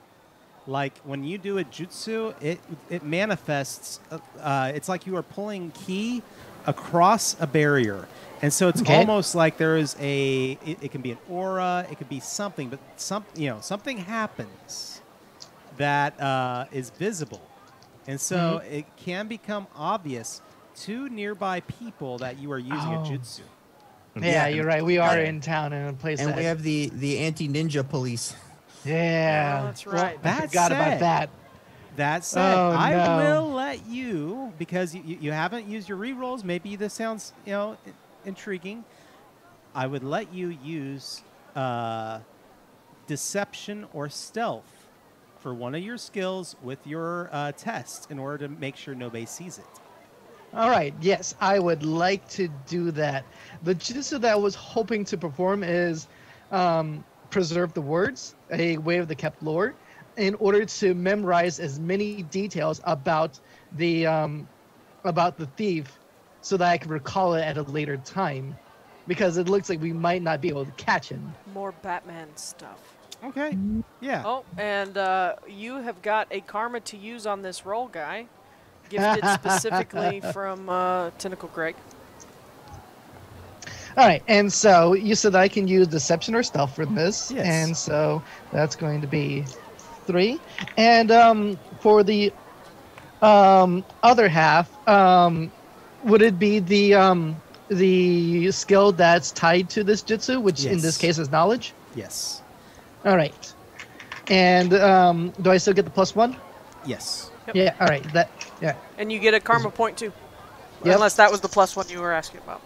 Like when you do a jutsu, it manifests. It's like you are pulling ki across a barrier, and so it's Okay. almost like there is a. It can be an aura, it could be something, but something happens that is visible, and so it can become obvious to nearby people that you are using a Oh. jutsu. Yeah, you're right. We are Yeah. in town in a place And that. we have the anti-ninja police. Yeah. Oh, that's right. I That forgot about said- that. That said, Oh, I no. will let you, because you haven't used your rerolls. Maybe this sounds intriguing. I would let you use deception or stealth for one of your skills with your test in order to make sure nobody sees it. All right. Yes, I would like to do that. The jutsu that I was hoping to perform is preserve the words, a way of the kept lore, in order to memorize as many details about the thief, so that I can recall it at a later time, because it looks like we might not be able to catch him. More Batman stuff. Okay. Yeah. Oh, and you have got a karma to use on this roll, Guy. Gifted specifically from Tentacle Greg. All right, and so you said I can use deception or stealth for this, Yes. and so that's going to be 3. And for the other half, would it be the skill that's tied to this jutsu, which in this Yes. case is knowledge? Yes. All right, and do I still get the +1? Yes. Yep. Yeah. All right. Yeah. And you get a karma point too. Yep. Unless that was the +1 you were asking about.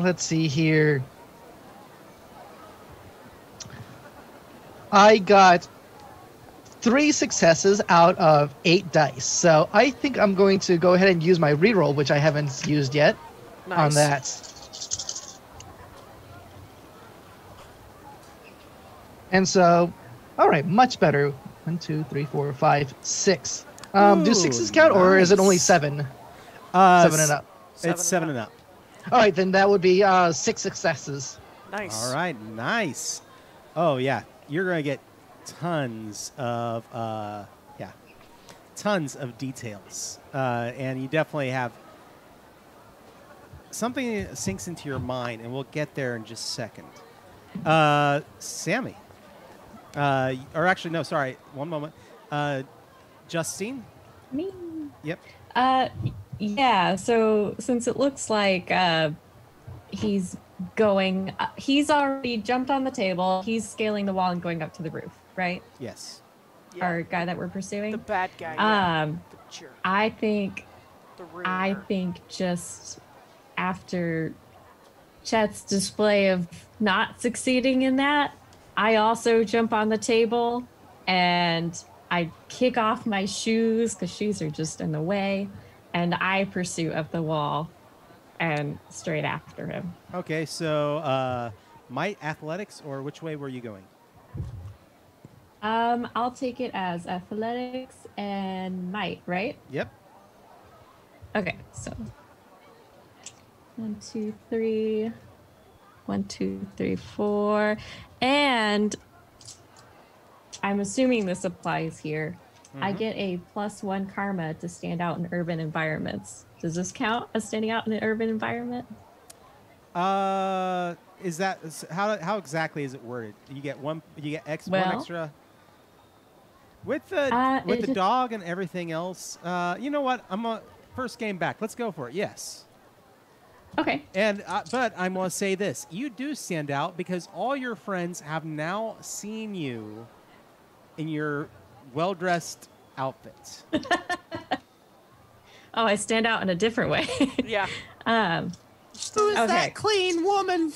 Let's see here. I got 3 successes out of 8 dice. So I think I'm going to go ahead and use my reroll, which I haven't used yet Nice. on that. And so, all right, much better. 1, 2, 3, 4, 5, 6. Do Ooh, 6s count, or is it only nice. 7? 7 and up. It's 7 and up. All right, then that would be 6 successes. Nice. All right, nice. Oh yeah, you're gonna get tons of tons of details, and you definitely have something that sinks into your mind, and we'll get there in just a second. Sammy, or actually, no, sorry, one moment. Justine. Me. Yep. Yeah. So since it looks like he's going, he's already jumped on the table. He's scaling the wall and going up to the roof, right? Yes. Yeah. Our guy that we're pursuing. The bad guy. Yeah. The jerk. I think The ruiner. I think just after Chet's display of not succeeding in that, I also jump on the table and I kick off my shoes because shoes are just in the way, and I pursue up the wall and straight after him. Okay, so might, athletics, or which way were you going? I'll take it as athletics and might, right? Yep. Okay, so 1, 2, 3. 1, 2, 3, 4. And I'm assuming this applies here. I get a +1 karma to stand out in urban environments. Does this count as standing out in an urban environment? Is that how exactly is it worded? You get one one extra with the dog and everything else. You know what? I'm a first game back. Let's go for it. Yes. Okay. And but I'm going to say this: you do stand out because all your friends have now seen you in your well-dressed outfits. Oh, I stand out in a different way. Yeah. Who's that clean woman?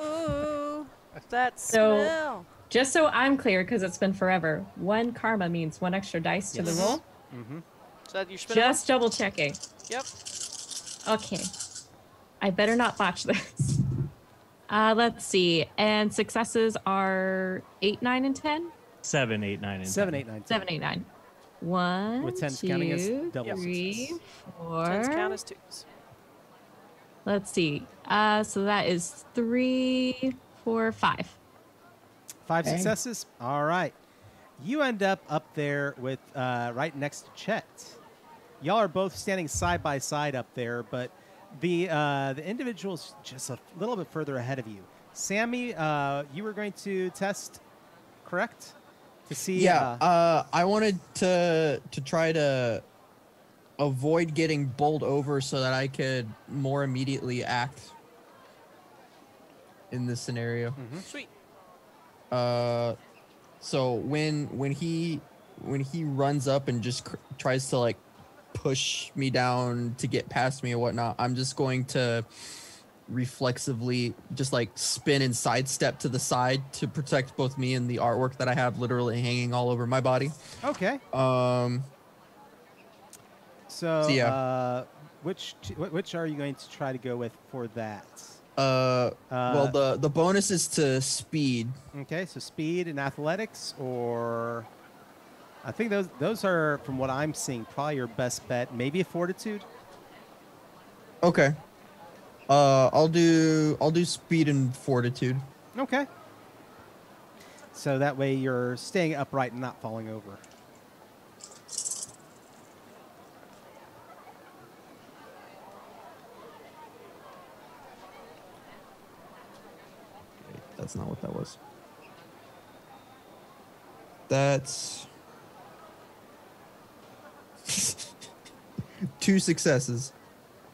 Ooh, that So- smell. Just so I'm clear, because it's been forever, 1 karma means 1 extra dice to the Yes. roll. Mm-hmm. So that you spin it Just double checking. up? Yep. Okay. I better not botch this. Let's see. And successes are 8, 9, and 10? 7, 8, 9, and 7, 10. 8, 9, 10. 7, 8, 9. 1, With 10s counting as 2, double 3, success. 4. Tens count as twos. Let's see. So that is 3, 4, 5. 5 Dang. successes. All right. You end up there with right next to Chet. Y'all are both standing side by side up there, but the individual's just a little bit further ahead of you. Sammy, you were going to test, correct? To see. Yeah. I wanted to try to avoid getting bowled over so that I could more immediately act in this scenario. Sweet. So when he runs up and just tries to like push me down to get past me or whatnot, I'm just going to reflexively just like spin and sidestep to the side to protect both me and the artwork that I have literally hanging all over my body. Okay. So yeah. which are you going to try to go with for that? Well, the bonus is to speed. Okay, so speed and athletics, or I think those are, from what I'm seeing, probably your best bet. Maybe a fortitude. Okay. I'll do speed and fortitude. Okay. So that way you're staying upright and not falling over. That's not what that was. That's 2 successes.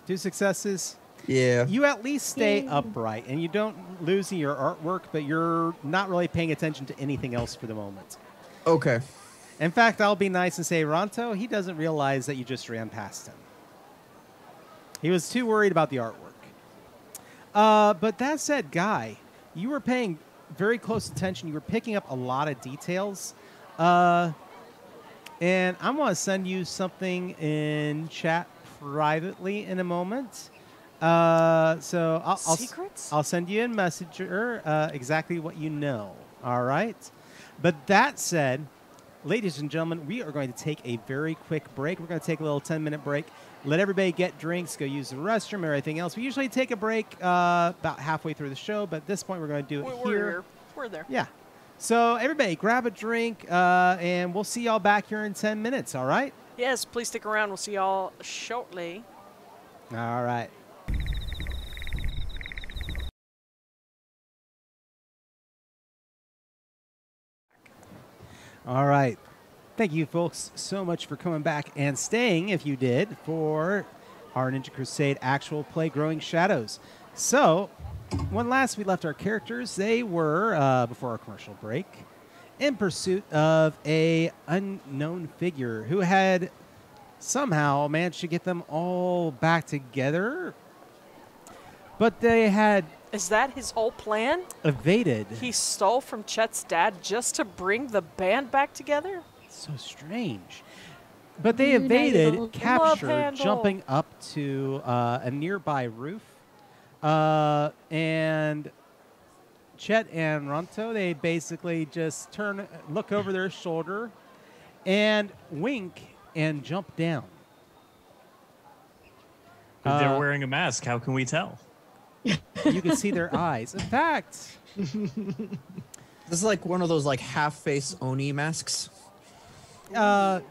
2 successes. Yeah. You at least stay upright, and you don't lose your artwork, but you're not really paying attention to anything else for the moment. Okay. In fact, I'll be nice and say, Ranto, he doesn't realize that you just ran past him. He was too worried about the artwork. But that said, Guy, you were paying very close attention. You were picking up a lot of details. And I'm going to send you something in chat privately in a moment. So I'll send you in Messenger exactly what you know. All right. But that said, ladies and gentlemen, we are going to take a very quick break. We're going to take a little 10-minute break. Let everybody get drinks, go use the restroom, or everything else. We usually take a break about halfway through the show, but at this point we're going to do it here. We're there. Yeah. So everybody, grab a drink, and we'll see y'all back here in 10 minutes. All right? Yes, please stick around. We'll see y'all shortly. All right. All right. Thank you, folks, so much for coming back and staying, if you did, for our Ninja Crusade actual play, Growing Shadows. So, when last we left our characters, they were, before our commercial break, in pursuit of a unknown figure who had somehow managed to get them all back together. But they had Is that his whole plan? evaded. He stole from Chet's dad just to bring the band back together? So strange. But they United. evaded Love capture, handle. jumping up to a nearby roof. And Chet and Ranto, they basically just look over their shoulder and wink and jump down. If they're wearing a mask, how can we tell? You can see their eyes. In fact, This is like one of those like half-face Oni masks. I'm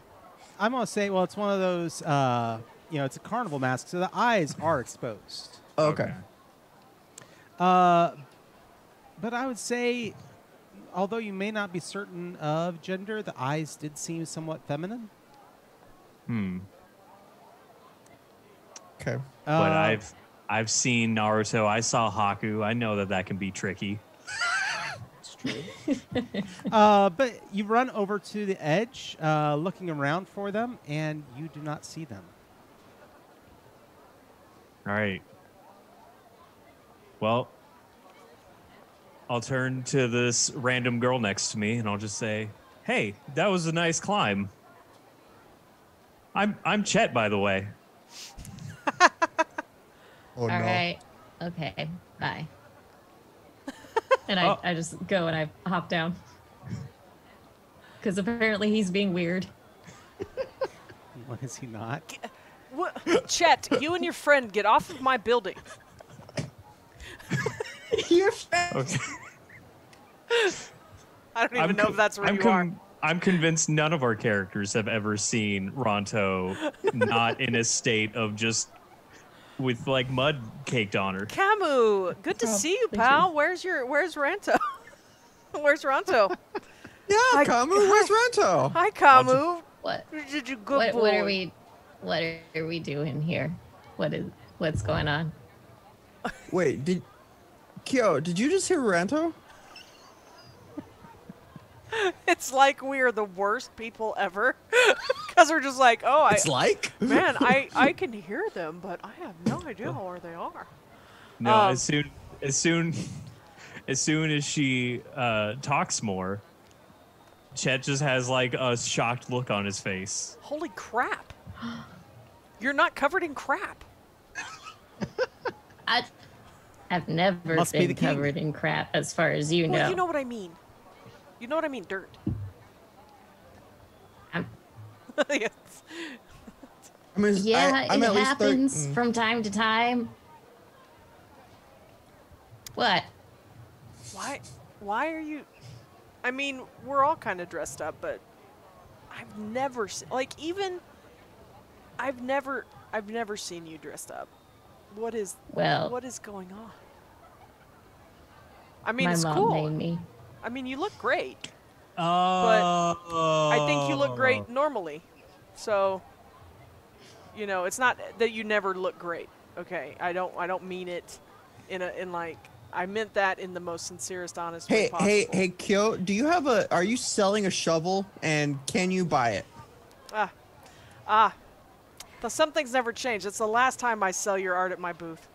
going to say, well, it's one of those, it's a carnival mask, so the eyes are exposed. Okay. But I would say, although you may not be certain of gender, the eyes did seem somewhat feminine. Okay. But I've seen Naruto. I saw Haku. I know that can be tricky. It's true. But you run over to the edge, looking around for them, and you do not see them. All right. Well, I'll turn to this random girl next to me, and I'll just say, "Hey, that was a nice climb. I'm Chet, by the way." Oh, All right. Okay. Bye. And I just go and I hop down. Because apparently he's being weird. What is he not? Chet, you and your friend get off of my building. Your Okay. I don't even know if that's where you are. I'm convinced none of our characters have ever seen Ranto not in a state of just with like mud caked on her. Camu, good to see you, pal. Where's Ranto? Where's Ranto? Yeah, Hi- Kamu, where's Ranto? Hi, Camu. What? Did you good What are boy? what are we doing here? What's going on? Wait, Kyou, did you just hear Ranto? It's like we are the worst people ever. Because we're just like, It's like? man, I can hear them, but I have no idea where they are. No, as soon as she talks more, Chet just has like a shocked look on his face. Holy crap. You're not covered in crap. I've never Must be been the king. covered in crap, as far as you know. Well, you know what I mean. You know what I mean, dirt. I'm- Yes. I mean, Yeah, I'm it at least happens from time to time. What? Why are you... I mean, we're all kind of dressed up, but I've never like even I've never seen you dressed up. What is going on? I mean, my it's mom cool. named me. I mean, you look great. But I think you look great normally. So, it's not that you never look great. Okay, I don't mean it in like I meant that in the most sincerest, honest way possible. Hey, Kyou, are you selling a shovel and can you buy it? Some things never change. It's the last time I sell your art at my booth.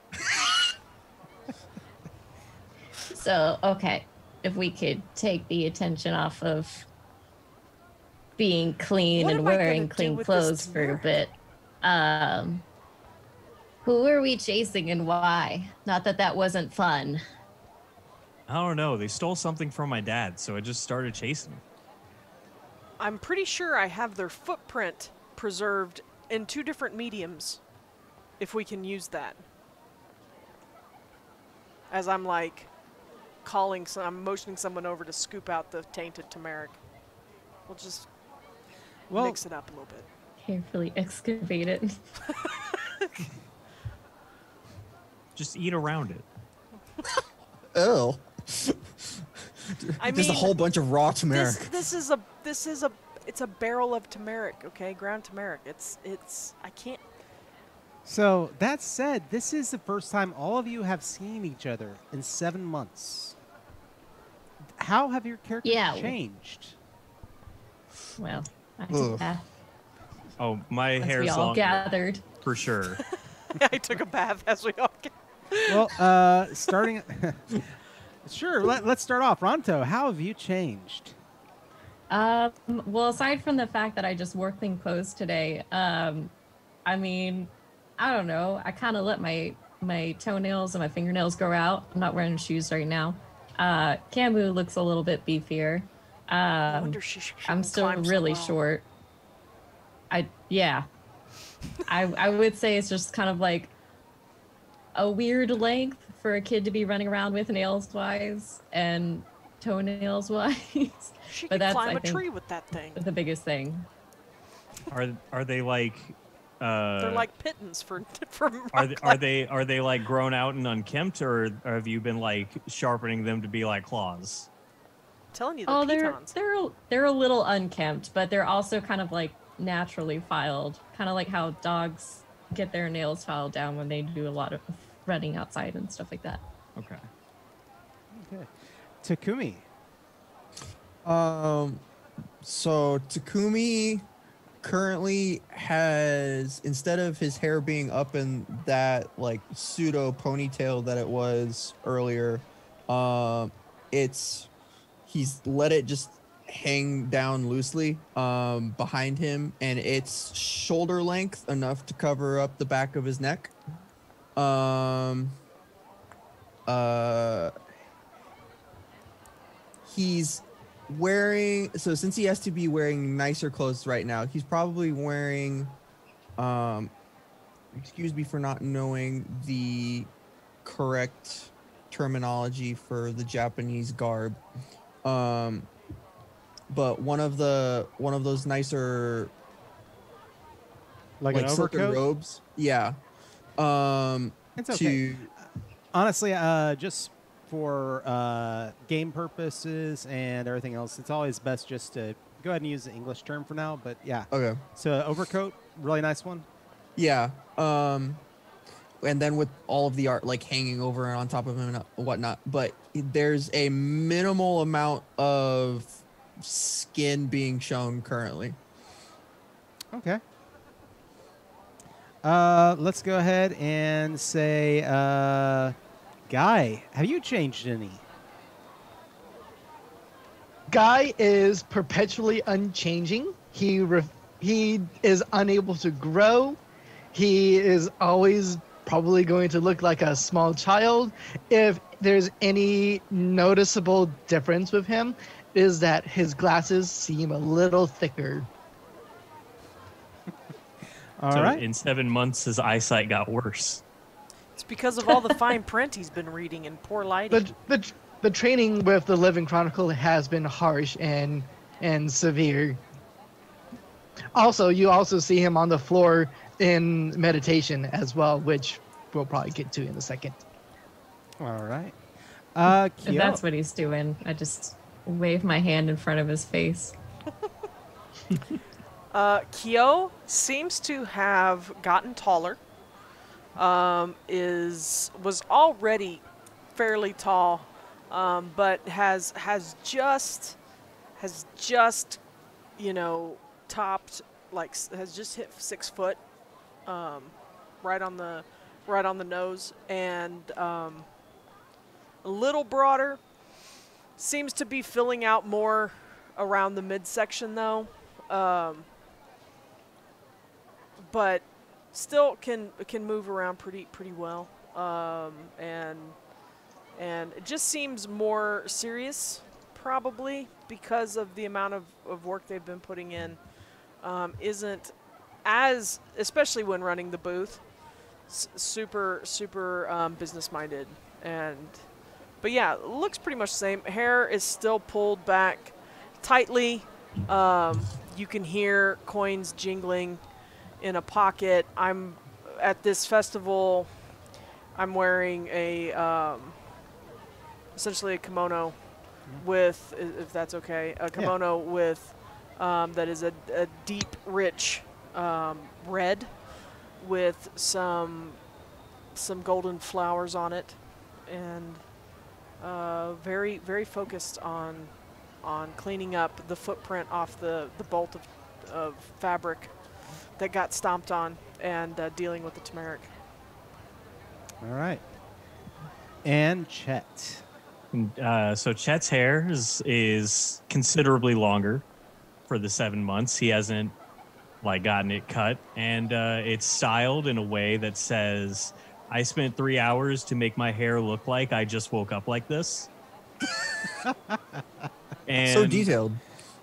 So, okay, if we could take the attention off of being clean What and am I gonna wearing do clean with clothes this for a tonight? bit. Who are we chasing and why? Not that wasn't fun. I don't know. They stole something from my dad, so I just started chasing them. I'm pretty sure I have their footprint preserved in 2 different mediums, if we can use that. As I'm like I'm motioning someone over to scoop out the tainted turmeric. We'll just mix it up a little bit. Carefully excavate it. Just eat around it. Oh. I There's mean, a whole bunch of raw turmeric. It's a barrel of turmeric, okay? Ground turmeric. I can't. So, that said, this is the first time all of you have seen each other in 7 months. How have your characters changed? Well, I took a bath. Oh, my Once hair's we all longer, gathered. for sure. I took a bath as we all get. Well, starting... Sure, let's start off. Ranto, how have you changed? Well, aside from the fact that I just wore clean clothes today, I mean, I don't know. I kind of let my toenails and my fingernails grow out. I'm not wearing shoes right now. Camu looks a little bit beefier. I wonder she I'm still climb so really well. short. I would say it's just kind of like a weird length for a kid to be running around with nails wise and toenails wise. She But could that's, climb I a think, tree with that thing. the biggest thing. Are they like? They're like pittons for Are they like grown out and unkempt, or have you been like sharpening them to be like claws? I'm telling you, Oh, pitons. they're a little unkempt, but they're also kind of like naturally filed, kind of like how dogs get their nails filed down when they do a lot of running outside and stuff like that. Okay. Okay. Takumi. So Takumi currently has, instead of his hair being up in that like pseudo ponytail that it was earlier, he's let it just hang down loosely behind him, and it's shoulder length enough to cover up the back of his neck. He's wearing, so since he has to be wearing nicer clothes right now, he's probably wearing excuse me for not knowing the correct terminology for the Japanese garb, but one of those nicer Like an silken overcoat? robes, It's okay. Honestly, just for game purposes and everything else, it's always best just to go ahead and use the English term for now. But yeah. Okay. So overcoat, really nice one. Yeah. And then with all of the art like hanging over and on top of him and whatnot, but there's a minimal amount of skin being shown currently. Okay. Let's go ahead and say, Guy, have you changed any? Guy is perpetually unchanging. He is unable to grow. He is always probably going to look like a small child. If there's any noticeable difference with him, is that his glasses seem a little thicker. All right. In 7 months, his eyesight got worse. It's because of all the fine print he's been reading and poor lighting. The training with the Living Chronicle has been harsh and severe. Also, you also see him on the floor in meditation as well, which we'll probably get to in a second. All right. If Kyou. that's what he's doing, I just wave my hand in front of his face. Kyou seems to have gotten taller. Was already fairly tall, but has just topped, like has just hit 6 foot, right on the nose, and a little broader. Seems to be filling out more around the midsection though. But still can move around pretty well, and it just seems more serious, probably because of the amount of work they've been putting in. Isn't as, especially when running the booth, super business minded and But yeah, it looks pretty much the same. Hair is still pulled back tightly. You can hear coins jingling in a pocket. I'm at this festival. I'm wearing a essentially a kimono with, if that's okay, a kimono with that is a deep, rich red with some golden flowers on it, and very, very focused on cleaning up the footprint off the bolt of fabric that got stomped on, and dealing with the turmeric. All right. And Chet. So Chet's hair is considerably longer for the 7 months. He hasn't gotten it cut, and it's styled in a way that says, I spent 3 hours to make my hair look like I just woke up like this. And So detailed.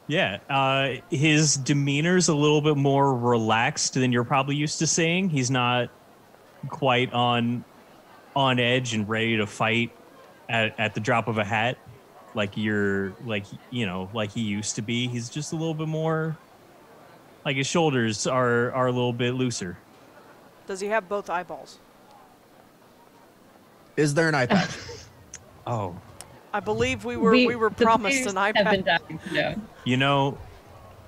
Yeah. His demeanor's a little bit more relaxed than you're probably used to seeing. He's not quite on edge and ready to fight at the drop of a hat like he used to be. He's just a little bit more, his shoulders are a little bit looser. Does he have both eyeballs? Is there an eye patch? Oh. I believe we were promised an eye patch.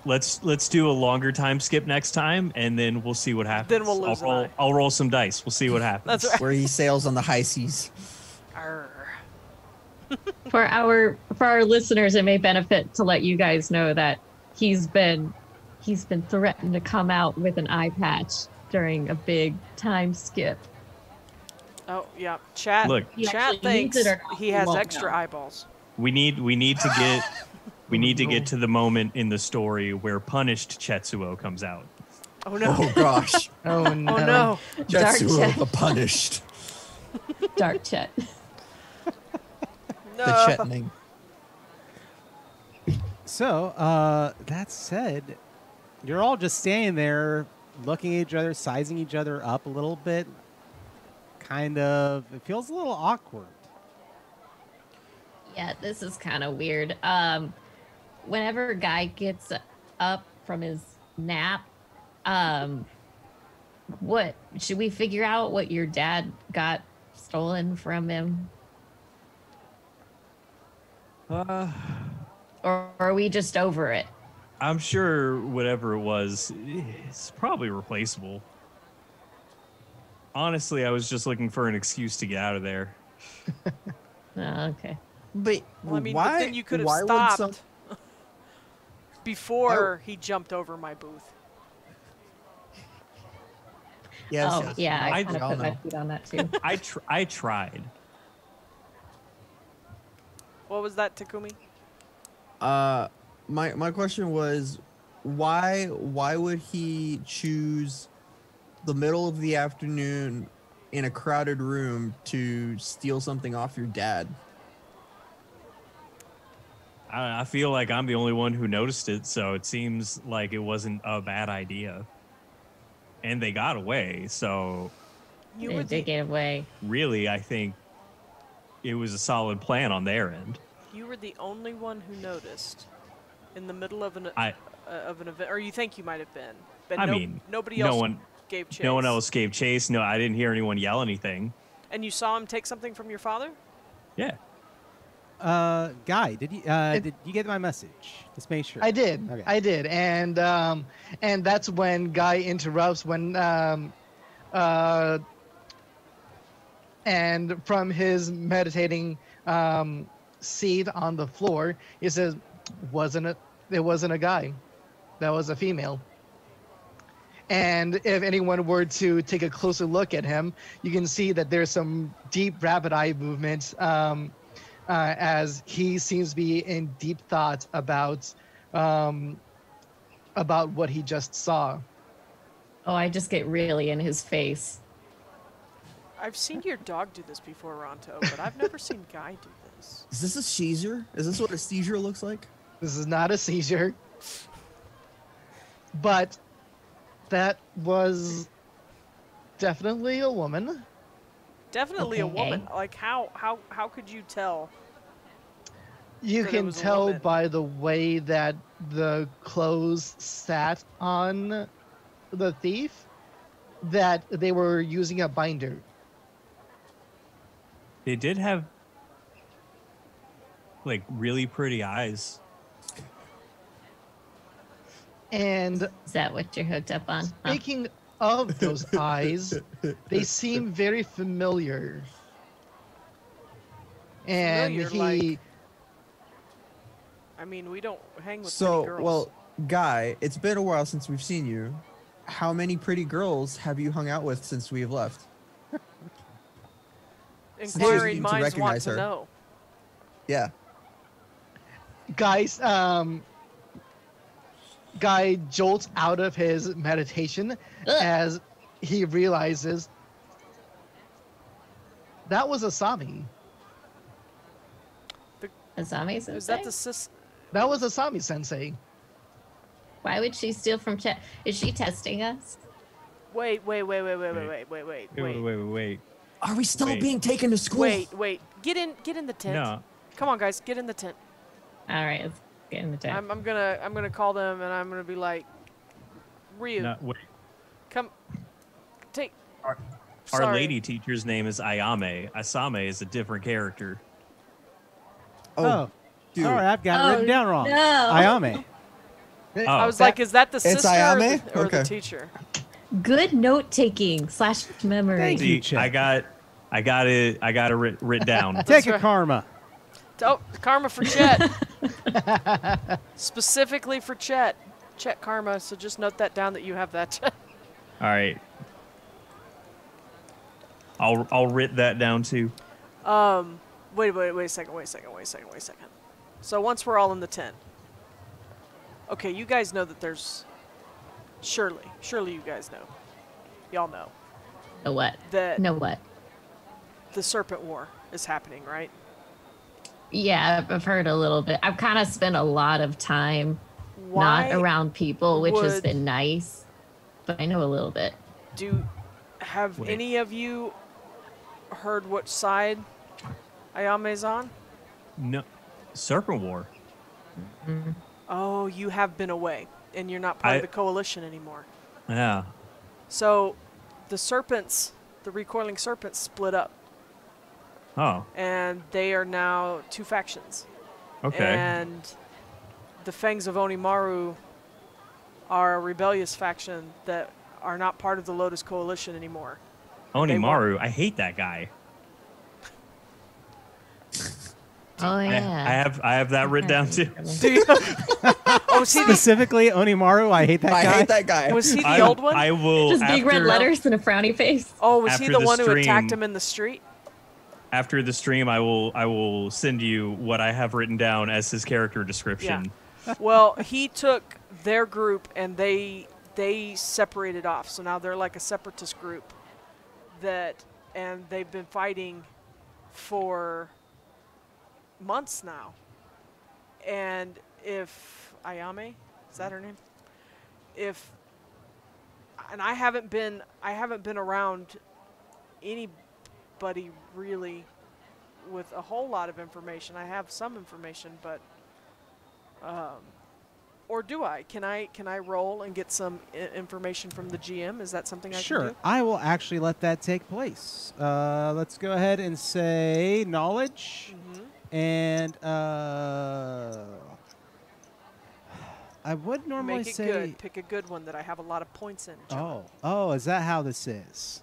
Let's do a longer time skip next time, and then we'll see what happens. Then we'll lose an eye. I'll roll some dice. We'll see what happens. That's right. Where he sails on the high seas. Arr. For our listeners, it may benefit to let you guys know that he's been threatened to come out with an eye patch during a big time skip. Oh yeah, Chat. Look, Chat thinks he has extra eyeballs. We need to get to the moment in the story where punished Chetsuo comes out. Oh no! Oh gosh! Oh no! Oh no! Chetsuo the punished. Dark Chet. No. The Chetning. So, that said, you're all just standing there looking at each other, sizing each other up a little bit. Kind of, it feels a little awkward. Yeah, this is kind of weird. Whenever a guy gets up from his nap, what should we figure out what your dad got stolen from him? Or are we just over it? I'm sure whatever it was, it's probably replaceable. Honestly, I was just looking for an excuse to get out of there. Oh, okay. But Well, I mean, why? but then you could have why would stopped some- before he jumped over my booth. Yes, Oh, yes. yeah, I I kind of all put my know. feet on that too. I tried. What was that, Takumi? My question was, why would he choose the middle of the afternoon in a crowded room to steal something off your dad? I feel like I'm the only one who noticed it, so it seems like it wasn't a bad idea. And they got away, so You They were did the, get away. really, I think it was a solid plan on their end. you were the only one who noticed in the middle of an I event, or you think you might have been. But I mean, nobody no else one- gave chase. No one else gave chase. No, I didn't hear anyone yell anything. And you saw him take something from your father? Yeah. Guy, did you get my message? Just make sure. I did. Okay. I did. And that's when Guy interrupts and from his meditating seat on the floor, he says, it wasn't a guy. That was a female. And if anyone were to take a closer look at him, you can see that there's some deep rabbit eye movement as he seems to be in deep thought about what he just saw. Oh, I just get really in his face. I've seen your dog do this before, Ranto, but I've never seen Guy do this. Is this a seizure? Is this what a seizure looks like? This is not a seizure. But that was definitely a woman. Definitely a Okay. woman. Like how could you tell? You that it can was a tell woman? by the way that the clothes sat on the thief that they were using a binder. They did have like really pretty eyes. And Is that what you're hooked up on? Huh. speaking of those eyes, they seem very familiar. And Familiar, he like- I mean, we don't hang with So, pretty girls. well, Guy, it's been a while since we've seen you. How many pretty girls have you hung out with since we have left? Inquiring to minds want recognize to her. know. Yeah. guys guy jolts out of his meditation as he realizes that was a Sammy. Azami Is that sensei? the sis? That was a Sammy sensei. Why would she steal from Chet? Is she testing us? Wait. Wait. Are we still Wait. being taken to school? Wait. Get in the tent. No. Come on, guys, get in the tent. All right, let's get in the tent. I'm gonna call them and I'm gonna be like, Ryu, No, wait. come, take. Our Sorry. lady teacher's name is Ayame. Asame is a different character. Oh, dude. all right, I've got it written down wrong. No. Ayame. Oh, I was like, is that the sister or Ayame? the, or the Okay. teacher? Good note taking / memory. Thank you. see, Chet. I got it written down. Take a right. karma. Oh, karma for Chet. Specifically for Chet. Chet karma. So just note that down that you have that. All right. I'll write that down too. Wait a second. So once we're all in the tent. Okay, you guys know that there's. Surely you guys know. Y'all know No what? that No what? the Serpent War is happening, right? Yeah, I've heard a little bit. I've kind of spent a lot of time Why not around people, which has would- been nice. But I know a little bit. have Wait. any of you heard which side Ayame's on? No, Serpent War. Oh, you have been away, and you're not part I- of the coalition anymore. Yeah. So, the serpents, the recoiling serpents, split up, Oh. and they are now 2 factions. Okay. And the Fangs of Onimaru are a rebellious faction that are not part of the Lotus Coalition anymore. Onimaru. I hate that guy. Oh yeah. I have that written down too. Do you? Oh, was he the, Specifically, Onimaru. I hate that I guy. hate that guy. was he the I, old one? I will. Just big red after- letters and a frowny face. Oh, was he after the the one who attacked stream- him in the street? After the stream, I will send you what I have written down as his character description. Well, he took their group and they separated off. So now they're like a separatist group and they've been fighting for months now. And if Ayame, is that her name? And I haven't been around anybody really with a whole lot of information. I have some information, but or do I? Can I roll and get some information from the GM? Is that something I can Sure, do? I will actually let that take place. Let's go ahead and say knowledge, and I would normally Make it say. good. Pick a good one that I have a lot of points in. John. Oh, is that how this is?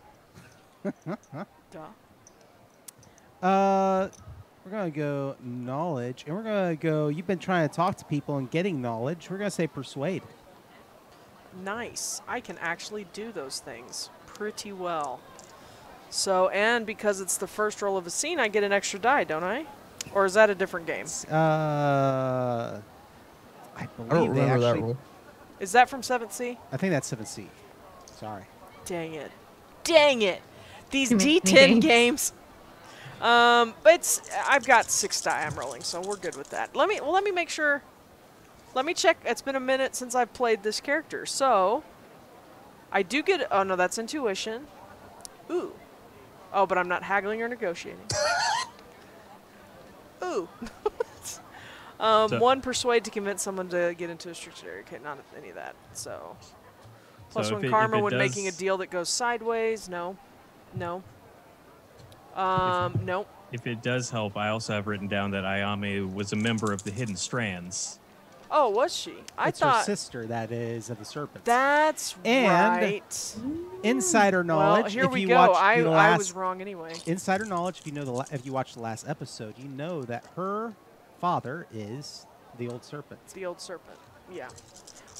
Duh. We're gonna go knowledge, and we're gonna go. You've been trying to talk to people and getting knowledge. We're gonna say persuade. Nice. I can actually do those things pretty well. So, and because it's the first roll of a scene, I get an extra die, don't I? Or is that a different game? I I believe don't they remember that actually. rule. Is that from 7th C? I think that's 7C. Sorry. Dang it. Dang it. These Too many D10 games. games. But I've got 6 die I'm rolling, so we're good with that. Let me make sure. Let me check. It's been a minute since I've played this character. So, I do get, oh no, that's intuition. Ooh. Oh, but I'm not haggling or negotiating. Ooh. One, persuade to convince someone to get into a restricted area. Okay, not any of that. So, plus So one if it karma when making a does- deal that goes sideways. No. No. Nope. If it does help, I also have written down that Ayame was a member of the Hidden Strands. Oh, was she? I It's her thought sister that is of the serpents. that's And- right. Insider knowledge. Well, here if we you go. watched I the last, was wrong anyway. Insider knowledge. If you know if you watched the last episode, you know that her father is the old serpent. The old serpent. Yeah.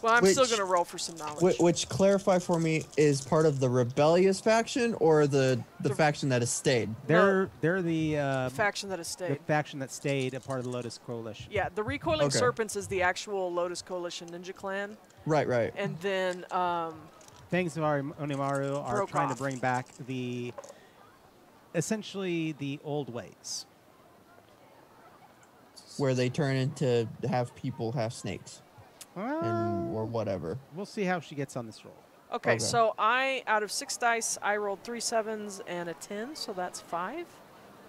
Well, I'm still Which- gonna roll for some knowledge. Which clarify for me is part of the rebellious faction or the faction that has stayed. They're the faction that has the stayed. faction that stayed a part of the Lotus Coalition. Yeah, the Recoiling Okay. Serpents is the actual Lotus Coalition ninja clan, Right, right. and then Things of Onimaru are Broke trying off. to bring back essentially the old ways. Where they turn into half people, half snakes, and or whatever. We'll see how she gets on this roll. okay, Okay. so out of 6 dice, I rolled 3 7s and a 10, so that's 5.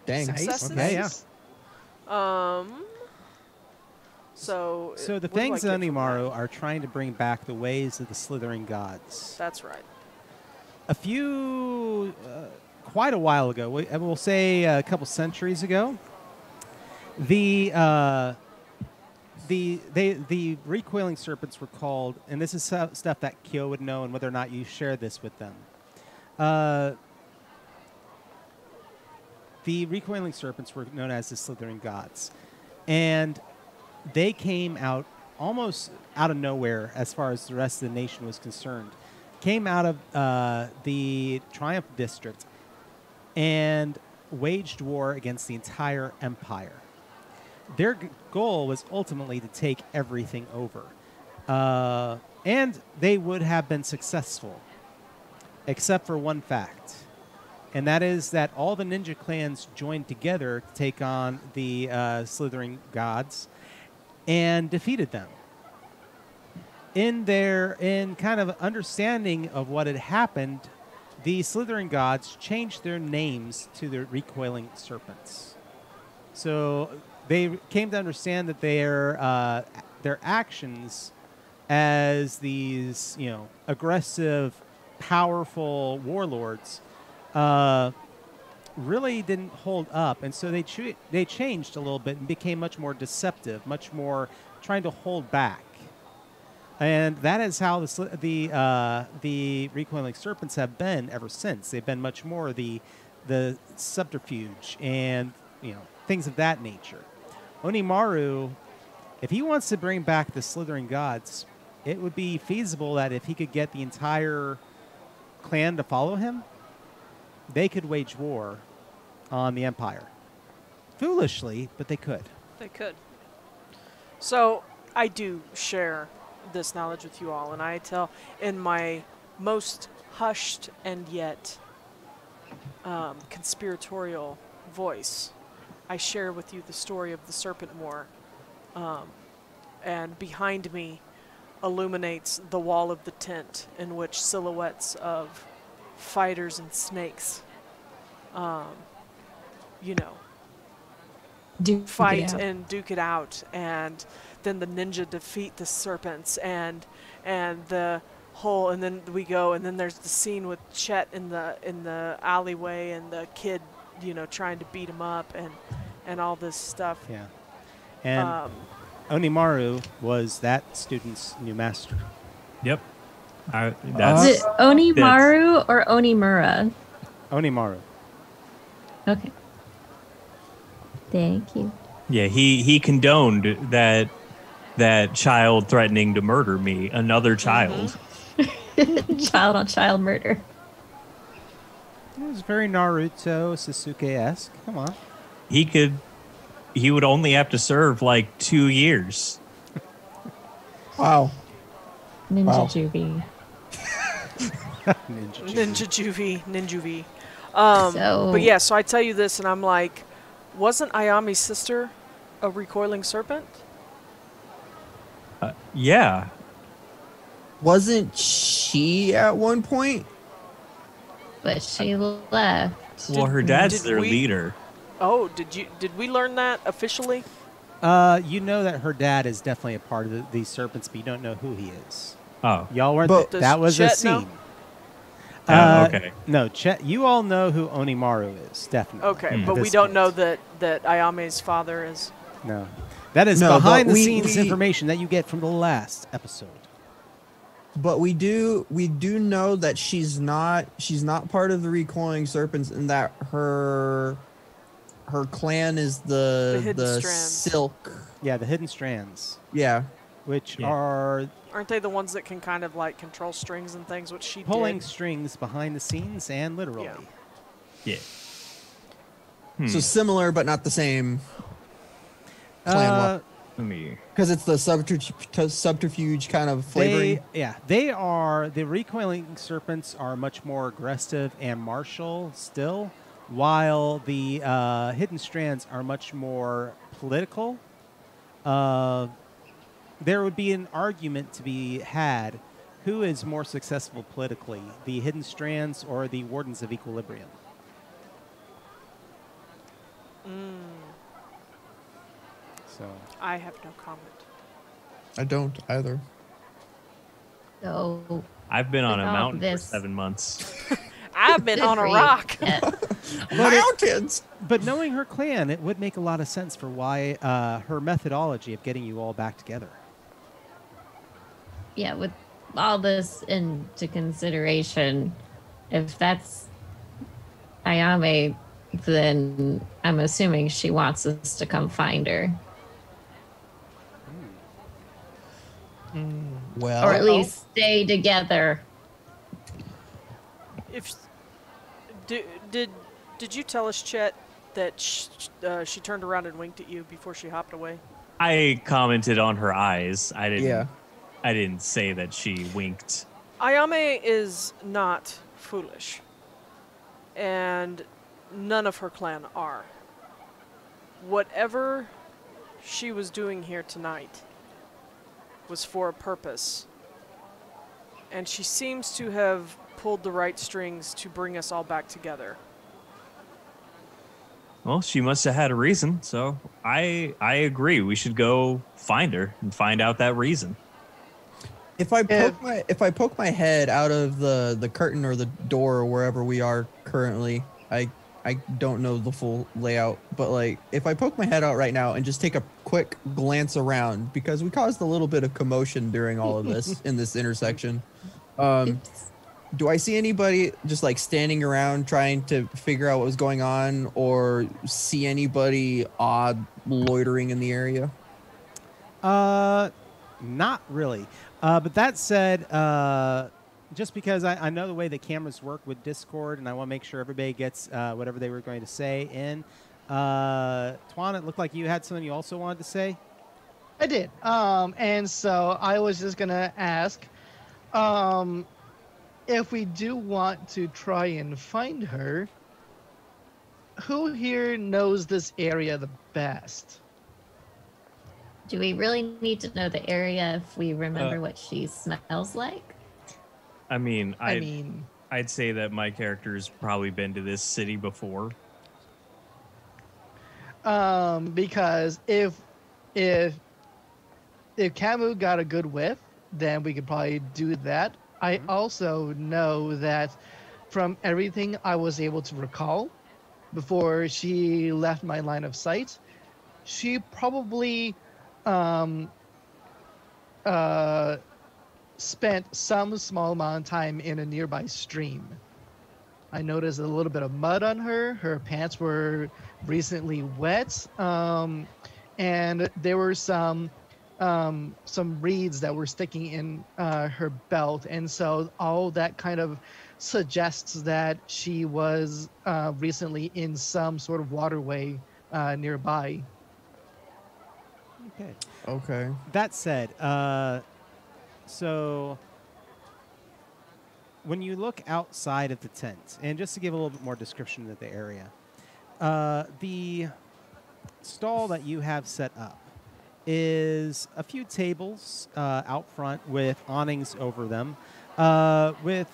Dang. Successes. Okay, yeah. So So the what do I things get of from Onimaru that? are trying to bring back the ways of the slithering gods. That's right. A few, quite a while ago, we'll say a couple centuries ago, the recoiling serpents were called, and this is stuff that Kyou would know, and whether or not you share this with them. The recoiling serpents were known as the slithering gods, and they came out almost out of nowhere as far as the rest of the nation was concerned. Came out of the Triumph District and waged war against the entire empire. Their goal was ultimately to take everything over. And they would have been successful, except for one fact. And that is that all the ninja clans joined together to take on the slithering gods and defeated them. In kind of understanding of what had happened, the slithering gods changed their names to the recoiling serpents. So they came to understand that their actions as these, aggressive, powerful warlords really didn't hold up, and so they changed a little bit and became much more deceptive, much more trying to hold back. And that is how the recoiling serpents have been ever since. They've been much more the subterfuge and things of that nature. Onimaru, if he wants to bring back the slithering gods, it would be feasible that if he could get the entire clan to follow him, they could wage war on the empire. Foolishly, but they could. They could. So I do share this knowledge with you all, and I tell in my most hushed and yet conspiratorial voice, I share with you the story of the Serpent War, and behind me illuminates the wall of the tent in which silhouettes of fighters and snakes, fight and duke it out, and then the ninja defeat the serpents, and the whole, and then we go, and then there's the scene with Chet in the alleyway, and the kid, trying to beat him up, and all this stuff. Yeah. And Onimaru was that student's new master. Yep. Is it Onimaru or Onimura? Onimaru. Okay. Thank you. Yeah, he condoned that child threatening to murder me, another child. Child on child murder. It was very Naruto Sasuke-esque. Come on. He would only have to serve like 2 years. Wow. Ninja Wow. Juvie. Ninjuvie. So- But yeah, so I tell you this, and I'm like, wasn't Ayami's sister a recoiling serpent? Yeah. Wasn't she at one point? but she left. Well, her Did- dad's did their we- leader. Oh, did we learn that officially? You know that her dad is definitely a part of these serpents, but you don't know who he is. Oh, Y'all weren't. But- Does That was a Chet know? scene. Okay. No, Chet. You all know who Onimaru is, definitely. Okay, Hmm. but At we this don't point. know that Ayame's father is. No, that is No, but behind the we- scenes we- information that you get from the last episode. But we do know that she's not part of the recoiling serpents, and that her clan is The hidden the strands. silk. Yeah, the hidden strands, Yeah. which Yeah. are Aren't they the ones that can kind of like control strings and things, which she pulling did? strings behind the scenes and literally. Yeah. Yeah. So similar, but not the same clan. Uh, Let me. Because it's the subterfuge kind of flavoring. They are the recoiling serpents are much more aggressive and martial still, while the hidden strands are much more political. There would be an argument to be had: who is more successful politically, the hidden strands or the wardens of equilibrium? So I have no comment. I don't either. So I've been on a Without mountain this- for 7 months. I've been good on a for you. rock. Mountains. But knowing her clan, it would make a lot of sense for why her methodology of getting you all back together. Yeah, with all this into consideration, if that's Ayame, then I'm assuming she wants us to come find her. Well, Or at least stay together. If did you tell us, Chet, that she turned around and winked at you before she hopped away? I commented on her eyes. I didn't. yeah. I didn't say that she winked. Ayame is not foolish, and none of her clan are. Whatever she was doing here tonight was for a purpose, and she seems to have pulled the right strings to bring us all back together. Well, she must have had a reason. So I agree. We should go find her and find out that reason. If I poke my head out of the curtain or the door or wherever we are currently, I don't know the full layout, but like if I poke my head out right now and just take a quick glance around, because we caused a little bit of commotion during all of this in this intersection. Do I see anybody just like standing around trying to figure out what was going on, or see anybody odd loitering in the area? Not really. But that said, just because I know the way the cameras work with Discord, and I want to make sure everybody gets whatever they were going to say in. Toan, it looked like you had something you also wanted to say. I did. And so I was just gonna ask, if we do want to try and find her, who here knows this area the best? Do we really need to know the area if we remember what she smells like? I mean, I mean, I'd say that my character's probably been to this city before. because if Camus got a good whiff, then we could probably do that. I also know that from everything I was able to recall before she left my line of sight, she probably spent some small amount of time in a nearby stream. I noticed a little bit of mud on her. Her pants were recently wet, and there were some reeds that were sticking in her belt, and so all that kind of suggests that she was recently in some sort of waterway nearby. Okay. Okay. That said, so when you look outside of the tent, and just to give a little bit more description of the area, the stall that you have set up is a few tables out front with awnings over them, with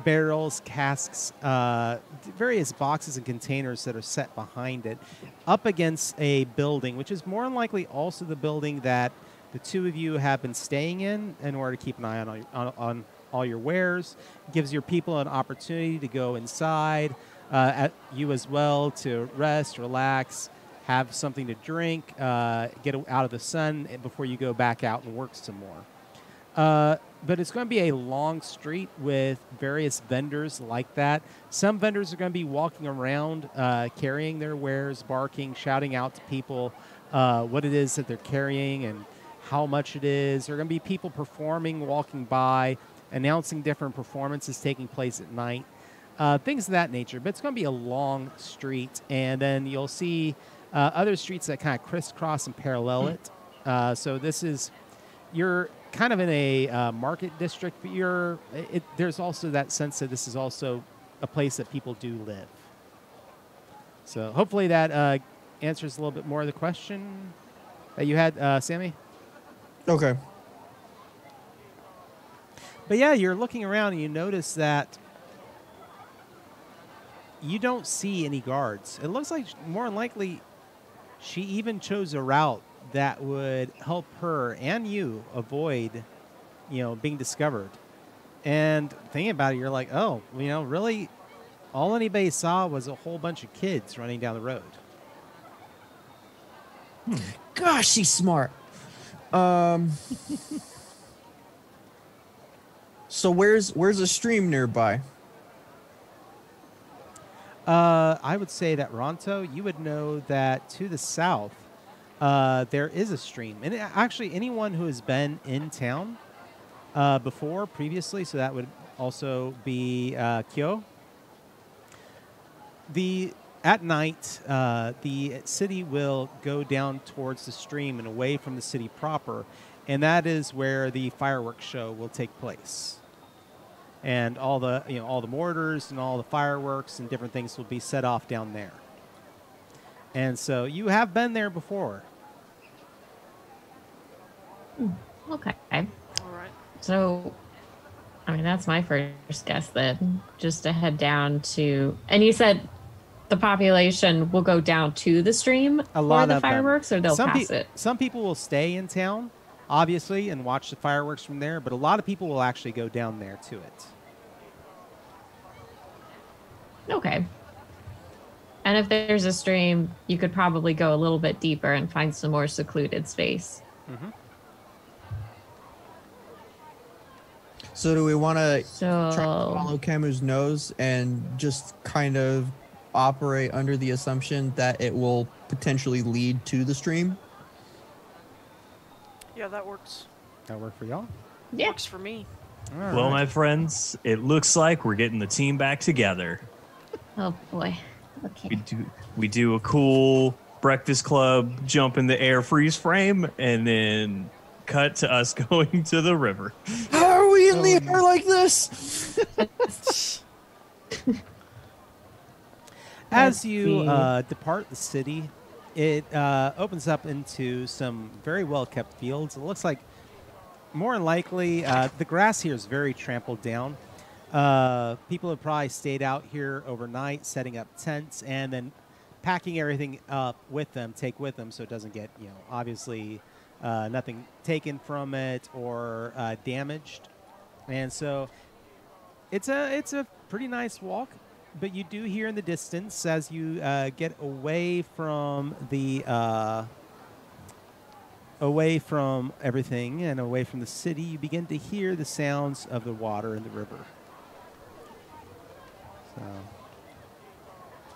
barrels, casks, various boxes and containers that are set behind it, up against a building, which is more than likely also the building that the two of you have been staying in order to keep an eye on all your wares. It gives your people an opportunity to go inside, at you as well, to rest, relax, have something to drink, get out of the sun before you go back out and work some more. But it's going to be a long street with various vendors like that. Some vendors are going to be walking around, carrying their wares, barking, shouting out to people what it is that they're carrying and how much it is. There are going to be people performing, walking by, announcing different performances taking place at night, things of that nature. But it's going to be a long street, and then you'll see other streets that kind of crisscross and parallel it. So you're kind of in a market district, but there's also that sense that this is also a place that people do live. So hopefully that answers a little bit more of the question that you had, Sammy. Okay. But yeah, you're looking around and you notice that you don't see any guards. It looks like more than likely she even chose a route that would help her and you avoid, being discovered. And thinking about it, you're like, oh, really, all anybody saw was a whole bunch of kids running down the road. Gosh, she's smart. So where's a stream nearby? I would say that Ranto, you would know that to the south, there is a stream. And actually, anyone who has been in town previously, so that would also be Kyou. At night, the city will go down towards the stream and away from the city proper, and that is where the fireworks show will take place. And all the mortars and all the fireworks and different things will be set off down there. And so you have been there before. Okay. All right. So, that's my first guess then, just to head down to, and you said the population will go down to the stream for the fireworks, or they'll pass it? Some people will stay in town, obviously, and watch the fireworks from there, but a lot of people will actually go down there to it. Okay. And if there's a stream, you could probably go a little bit deeper and find some more secluded space. Mm-hmm. So do we want to try to follow Camu's nose and just kind of operate under the assumption that it will potentially lead to the stream? Yeah, that works. That work for y'all? Yeah. Works for me. All Well, right. my friends, it looks like we're getting the team back together. Oh boy. Okay. We do a cool breakfast club, jump in the air, freeze frame, and then cut to us going to the river. How are we in the air like this? As you depart the city, it opens up into some very well-kept fields. It looks like, more than likely, the grass here is very trampled down. People have probably stayed out here overnight, setting up tents, and then packing everything up with them, so it doesn't get, obviously nothing taken from it or damaged. And so it's a pretty nice walk. But you do hear in the distance, as you get away from everything and away from the city, you begin to hear the sounds of the water in the river. So,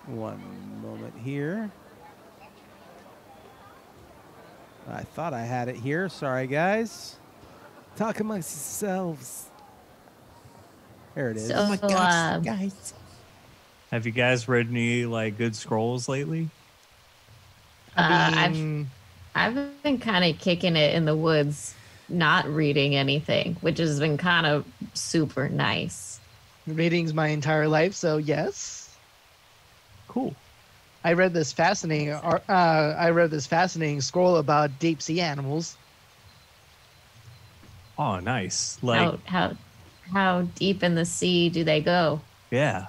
one moment here. I thought I had it here. Sorry, guys. Talk amongst yourselves. There it is. So, Oh my gosh, guys. Have you guys read any good scrolls lately? I've been kind of kicking it in the woods, not reading anything, which has been kind of super nice. Reading's my entire life, so yes. Cool. I read this fascinating scroll about deep sea animals. Oh, nice. How How deep in the sea do they go? Yeah.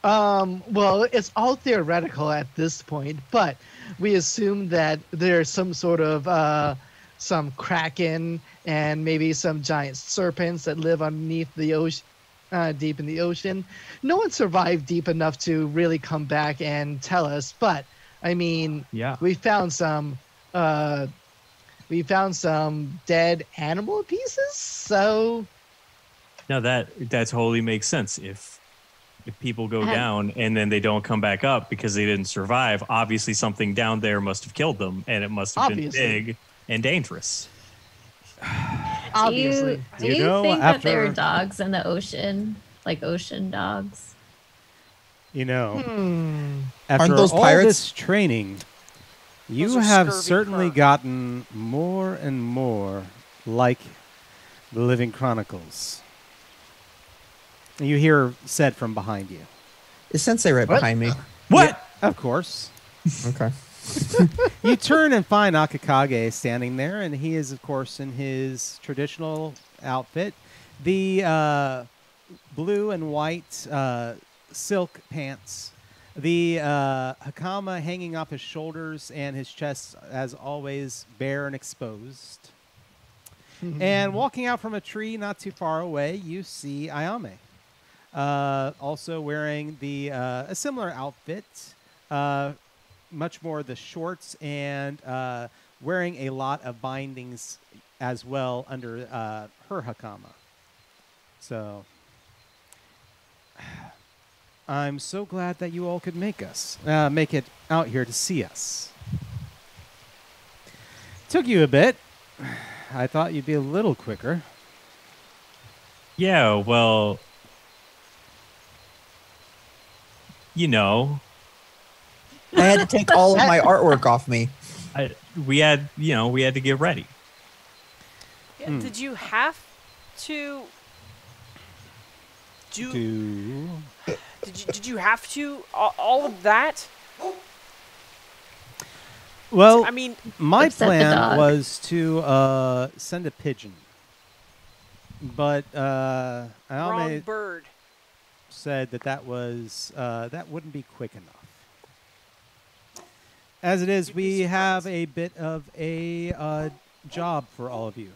Well, it's all theoretical at this point, but we assume that there's some sort of some kraken and maybe some giant serpents that live underneath the ocean, deep in the ocean. No one survived deep enough to really come back and tell us, but I mean, Yeah. we found some dead animal pieces, so No, that totally makes sense. If people go Uh, down and then they don't come back up because they didn't survive, obviously something down there must have killed them, and it must have Obviously. been big and dangerous. obviously. Do You you know, think that there are after- dogs in the ocean, like ocean dogs? You know, Hmm. after Aren't those all pirates? this training, you Those are have scurvy certainly cur- gotten more and more like the Living Chronicles. You hear said from behind you. Is Sensei right What? behind me? What? Yeah, of course. Okay. You turn and find Akakage standing there, and he is, of course, in his traditional outfit. The blue and white silk pants. The hakama hanging off his shoulders, and his chest, as always, bare and exposed. And walking out from a tree not too far away, you see Ayame. Also wearing a similar outfit, much more the shorts, and wearing a lot of bindings as well under her hakama. So I'm so glad that you all could make it out here to see us. Took you a bit. I thought you'd be a little quicker. Yeah, well, you know, I had to take all of my artwork off me. we had to get ready. Yeah, did you have to do? Did you have to all of that? Well, I mean, my Upset the plan dog. was to send a pigeon, but wrong Ayame bird. said that wouldn't be quick enough. As it is, You'd be we have surprised. a bit of a job for all of you.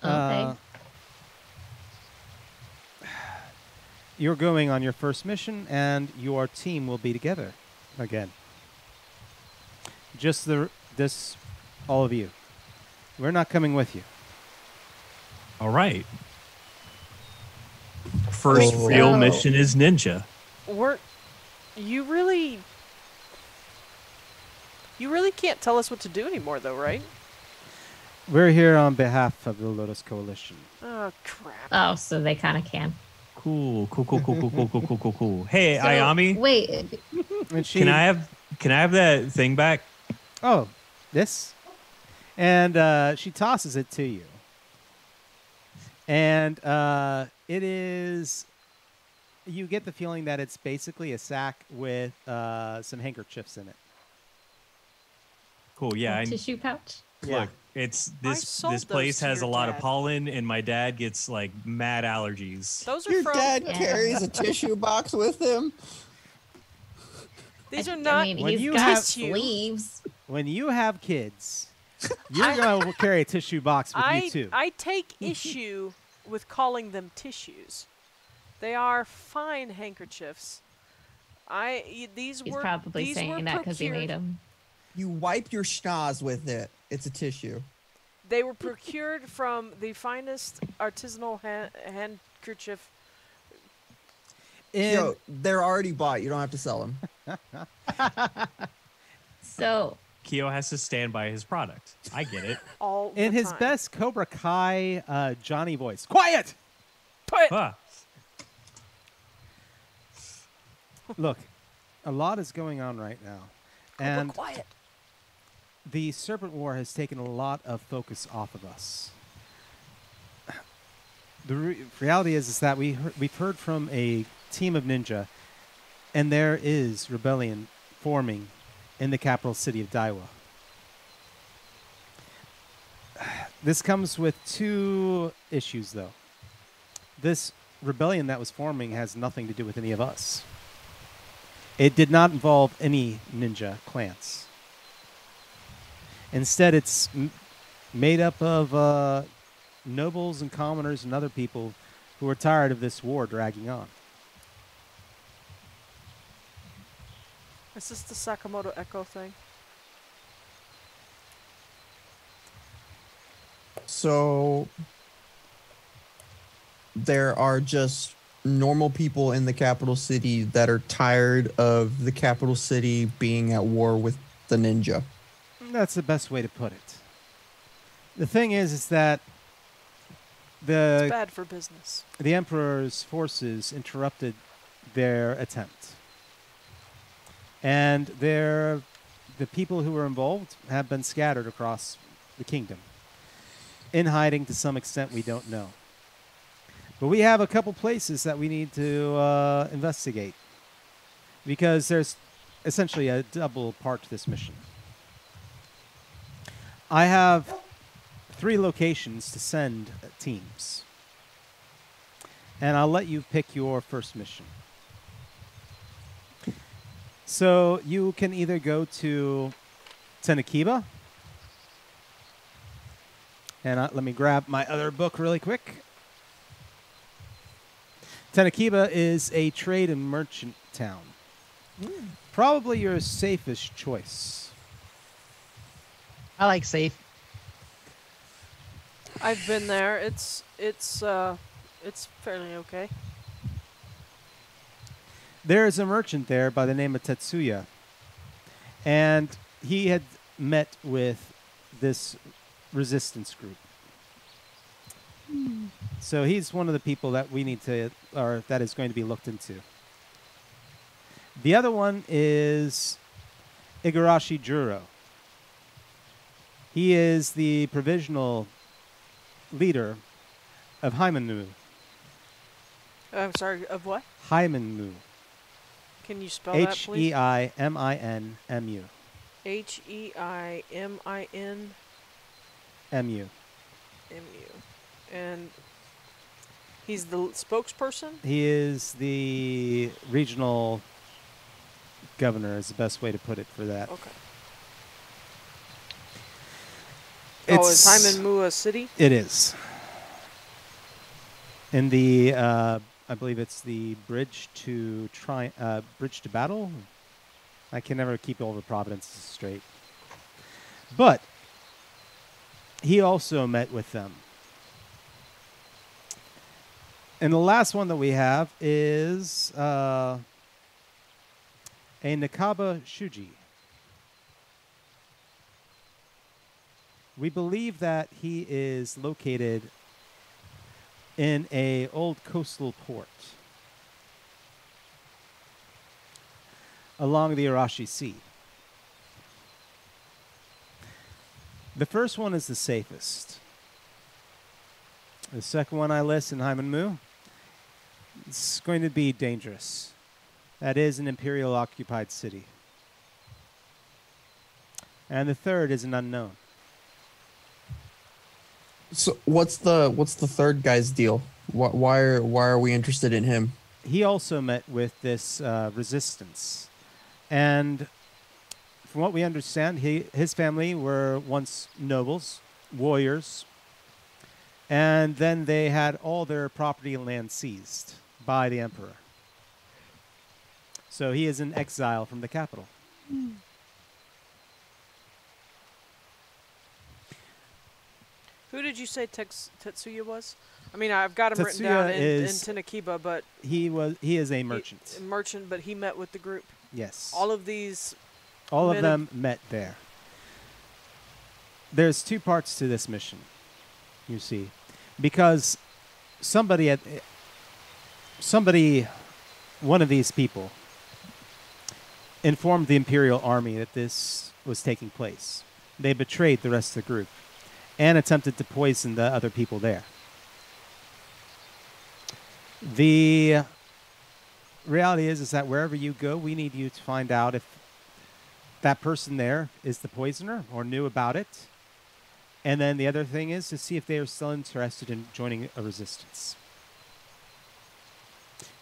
Okay. You're going on your first mission, and your team will be together again. Just all of you. We're not coming with you. All right. First Oh. real So- mission is ninja. You really can't tell us what to do anymore, though, right? We're here on behalf of the Lotus Coalition. Oh crap! Oh, so they kind of can. Cool. Hey, So, Ayami, Wait, And she, can I have that thing back? Oh, this? And she tosses it to you. And it is. You get the feeling that it's basically a sack with some handkerchiefs in it. Cool. Yeah. tissue pouch. Look, it's this sold this those place to has a your lot of dad. pollen, and my dad gets like mad allergies. Those are Your from. dad Yeah. carries a tissue box with him. These are I not. mean, When he's you got have- sleeves. When you have kids, you're going to carry a tissue box with you too. I take issue with calling them tissues. They are fine handkerchiefs. These He's were probably these were saying that because he procured- made them. You wipe your schnoz with it. It's a tissue. They were procured from the finest artisanal handkerchief. Yo, they're already bought. You don't have to sell them. So Kyou has to stand by his product. I get it. All In the his time. best Cobra Kai Johnny voice. Quiet! Put Ah, Look, a lot is going on right now. And quiet. the Serpent War has taken a lot of focus off of us. The reality is that we've heard from a team of ninja, and there is rebellion forming in the capital city of Daiwa. This comes with two issues, though. This rebellion that was forming has nothing to do with any of us. It did not involve any ninja clans. Instead, it's made up of nobles and commoners and other people who are tired of this war dragging on. Is this the Sakamoto Echo thing? So there are just normal people in the capital city that are tired of the capital city being at war with the ninja. That's the best way to put it. The thing is that It's bad for business. the Emperor's forces interrupted their attempt. And the people who were involved have been scattered across the kingdom. In hiding to some extent, we don't know. But we have a couple places that we need to investigate. Because there's essentially a double part to this mission. I have 3 locations to send teams. And I'll let you pick your first mission. So you can either go to Tenakiba. And let me grab my other book really quick. Tenakiba is a trade and merchant town. Probably your safest choice. I like safe. I've been there. It's fairly okay. There is a merchant there by the name of Tetsuya. And he had met with this resistance group. So he's one of the people that we need to, or that is going to be looked into. The other one is Igarashi Juro. He is the provisional leader of Haimanu. I'm sorry, of what? Haimanu. Can you spell that, please? Heiminmu. Heiminmu. Mu. And he's the spokesperson? He is the regional governor, is the best way to put it for that. Okay. Is It's- Heiminmu a city? It is. In the, I believe it's the bridge to battle. I can never keep all the provinces straight. But he also met with them. And the last one that we have is a Nakaba Shuji. We believe that he is located in a old coastal port along the Arashi Sea. The first one is the safest. The second one I list in Heiminmu, it's going to be dangerous. That is an imperial occupied city. And the third is an unknown. So what's the third guy's deal? Why are we interested in him? He also met with this resistance. And from what we understand, his family were once nobles, warriors, and then they had all their property and land seized by the emperor. So he is in exile from the capital. Who did you say Tetsuya was? I mean, I've got him written down in Tenakiba, but He is a merchant. A merchant, but he met with the group. Yes. All of these. All of them met there. There's 2 parts to this mission, you see, because one of these people informed the Imperial Army that this was taking place. They betrayed the rest of the group and attempted to poison the other people there. The reality is that wherever you go, we need you to find out if that person there is the poisoner or knew about it, And then the other thing is to see if they are still interested in joining a resistance.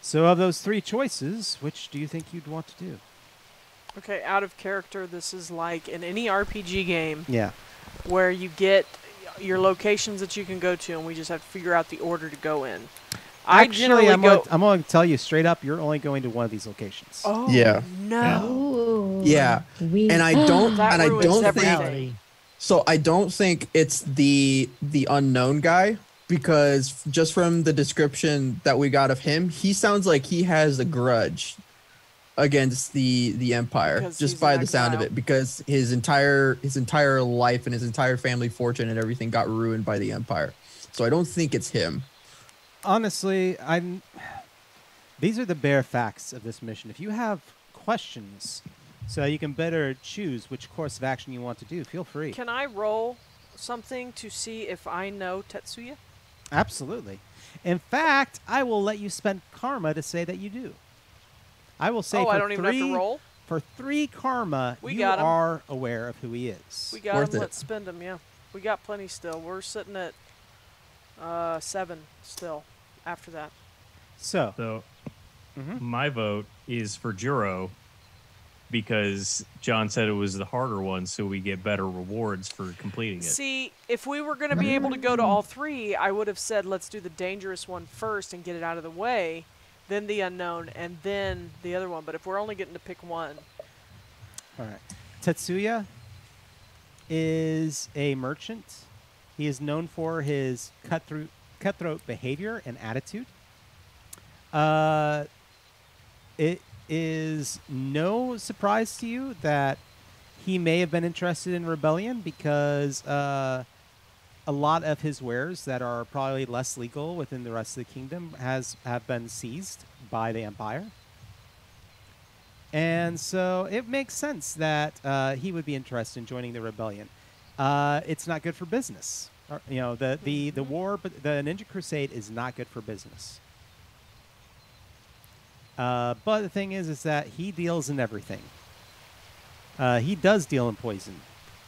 So of those 3 choices, which do you think you'd want to do? Okay, out of character, this is like in any RPG game Yeah. where you get your locations that you can go to, and we just have to figure out the order to go in. Actually, I'm going to tell you straight up, you're only going to one of these locations. Oh, Yeah. no. Ooh. Yeah. And I don't That and I ruins don't everything. think so I don't think it's the unknown guy, because just from the description that we got of him, he sounds like he has a grudge against the Empire, Because just he's by in the sound of exile. it, because his entire life and his entire family fortune and everything got ruined by the Empire. So I don't think it's him. Honestly, these are the bare facts of this mission. If you have questions so you can better choose which course of action you want to do, feel free. Can I roll something to see if I know Tetsuya? Absolutely. In fact, I will let you spend karma to say that you do. I will say Oh, for I don't even have to 3 roll? For 3 karma, We you got 'em. are aware of who he is. We got Worth him. it. Let's spend them, yeah. We got plenty still. We're sitting at 7 still after that. So, So Mhm. my vote is for Juro because John said it was the harder one, so we get better rewards for completing it. See, if we were going to be able to go to all 3, I would have said let's do the dangerous one first and get it out of the way, then the unknown, and then the other one. But if we're only getting to pick one, all right. Tetsuya is a merchant. He is known for his cutthroat behavior and attitude. It is no surprise to you that he may have been interested in rebellion because a lot of his wares that are probably less legal within the rest of the kingdom have been seized by the Empire. And so it makes sense that he would be interested in joining the rebellion. It's not good for business. You know, the war, but the Ninja Crusade is not good for business. But the thing is that he deals in everything. He does deal in poison.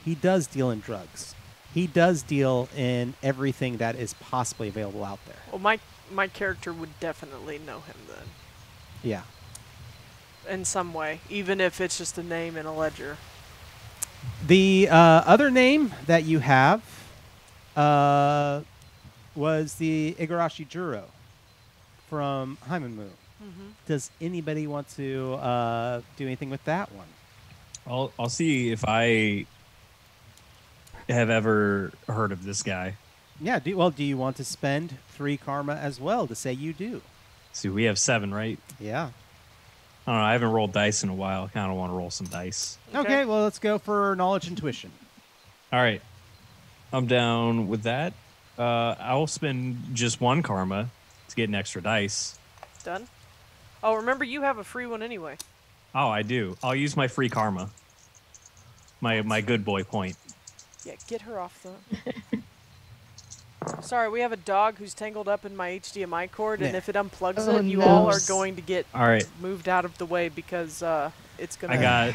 He does deal in drugs. He does deal in everything that is possibly available out there. well, my character would definitely know him then, Yeah. in some way, even if it's just a name in a ledger. The other name that you have was the Igarashi Juro from Haimanmu. Does anybody want to do anything with that one? I'll see if I have ever heard of this guy. Yeah. Do you want to spend 3 karma as well to say you do? See, we have 7, right? Yeah. I don't know. I haven't rolled dice in a while. I kind of want to roll some dice. Okay. Well, let's go for knowledge intuition. All right. I'm down with that. I'll spend just 1 karma to get an extra dice. Done? Oh, remember, you have a free one anyway. Oh, I do. I'll use my free karma. My good boy point. Yeah, get her off the... Sorry, we have a dog who's tangled up in my HDMI cord, and Yeah. if it unplugs Oh, it, you no. all are going to get All right. moved out of the way because it's going I to... got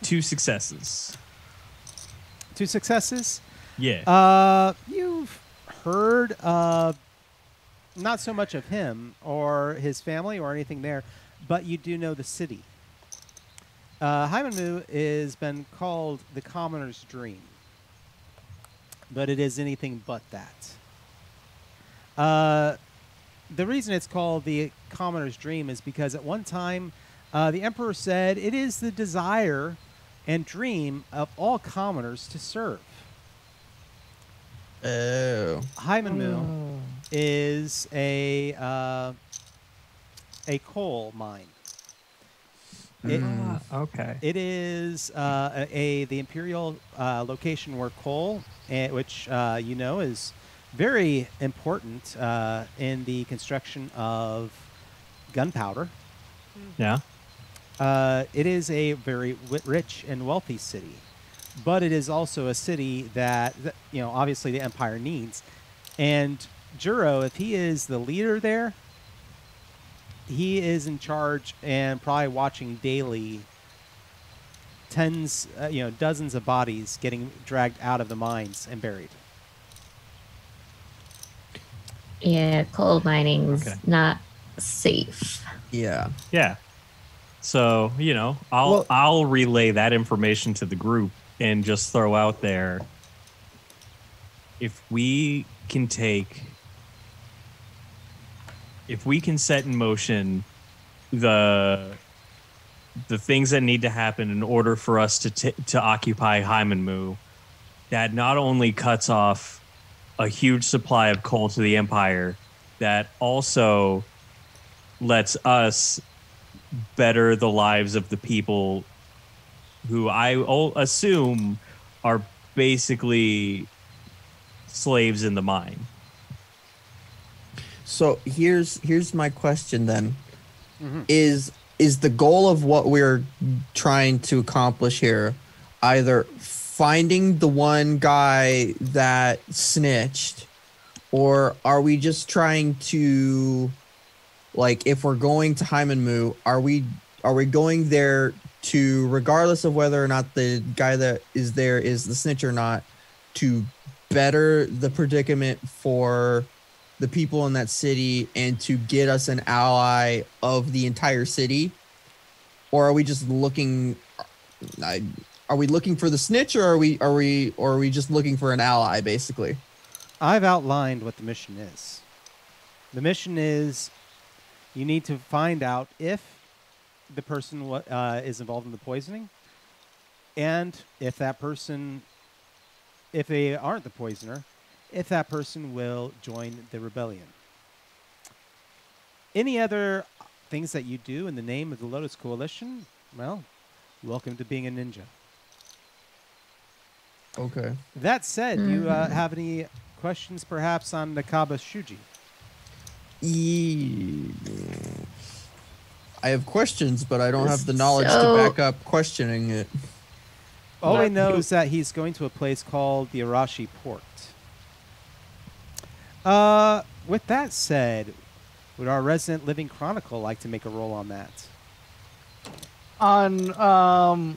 2 successes. 2 successes. Yeah. You've heard not so much of him or his family or anything there, but you do know the city. Haimanmu has been called the commoner's dream, but it is anything but that. The reason it's called the commoner's dream is because at one time the emperor said it is the desire and dream of all commoners to serve. Oh. Haimanmu is a coal mine. Okay. It is the imperial location where coal, which you know is very important in the construction of gunpowder. Yeah. It is a very rich and wealthy city, but it is also a city that you know obviously the empire needs. And Juro, if he is the leader there, he is in charge and probably watching daily dozens of bodies getting dragged out of the mines and buried. Yeah, coal mining's Okay. not safe. Yeah. Yeah. So, I'll relay that information to the group and just throw out there, if we can set in motion the things that need to happen in order for us to occupy Haimanmu, that not only cuts off a huge supply of coal to the Empire, that also lets us better the lives of the people who I assume are basically slaves in the mine. So here's my question then. Mm-hmm. Is the goal of what we're trying to accomplish here either finding the one guy that snitched, or are we just trying to, like, if we're going to Haimanmu, are we going there to, regardless of whether or not the guy that is there is the snitch or not, to better the predicament for the people in that city and to get us an ally of the entire city? Or are we just looking, are we looking for the snitch, or are we just looking for an ally, basically? I've outlined what the mission is. The mission is you need to find out if the person is involved in the poisoning, and if that person, if they aren't the poisoner, if that person will join the rebellion. Any other things that you do in the name of the Lotus Coalition, well, welcome to being a ninja. Okay. That said, do you have any questions perhaps on Nakaba Shuji? I have questions, but I don't have the knowledge to back up questioning it. All I know is that he's going to a place called the Arashi Port. With that said, would our resident living chronicle like to make a roll on that? On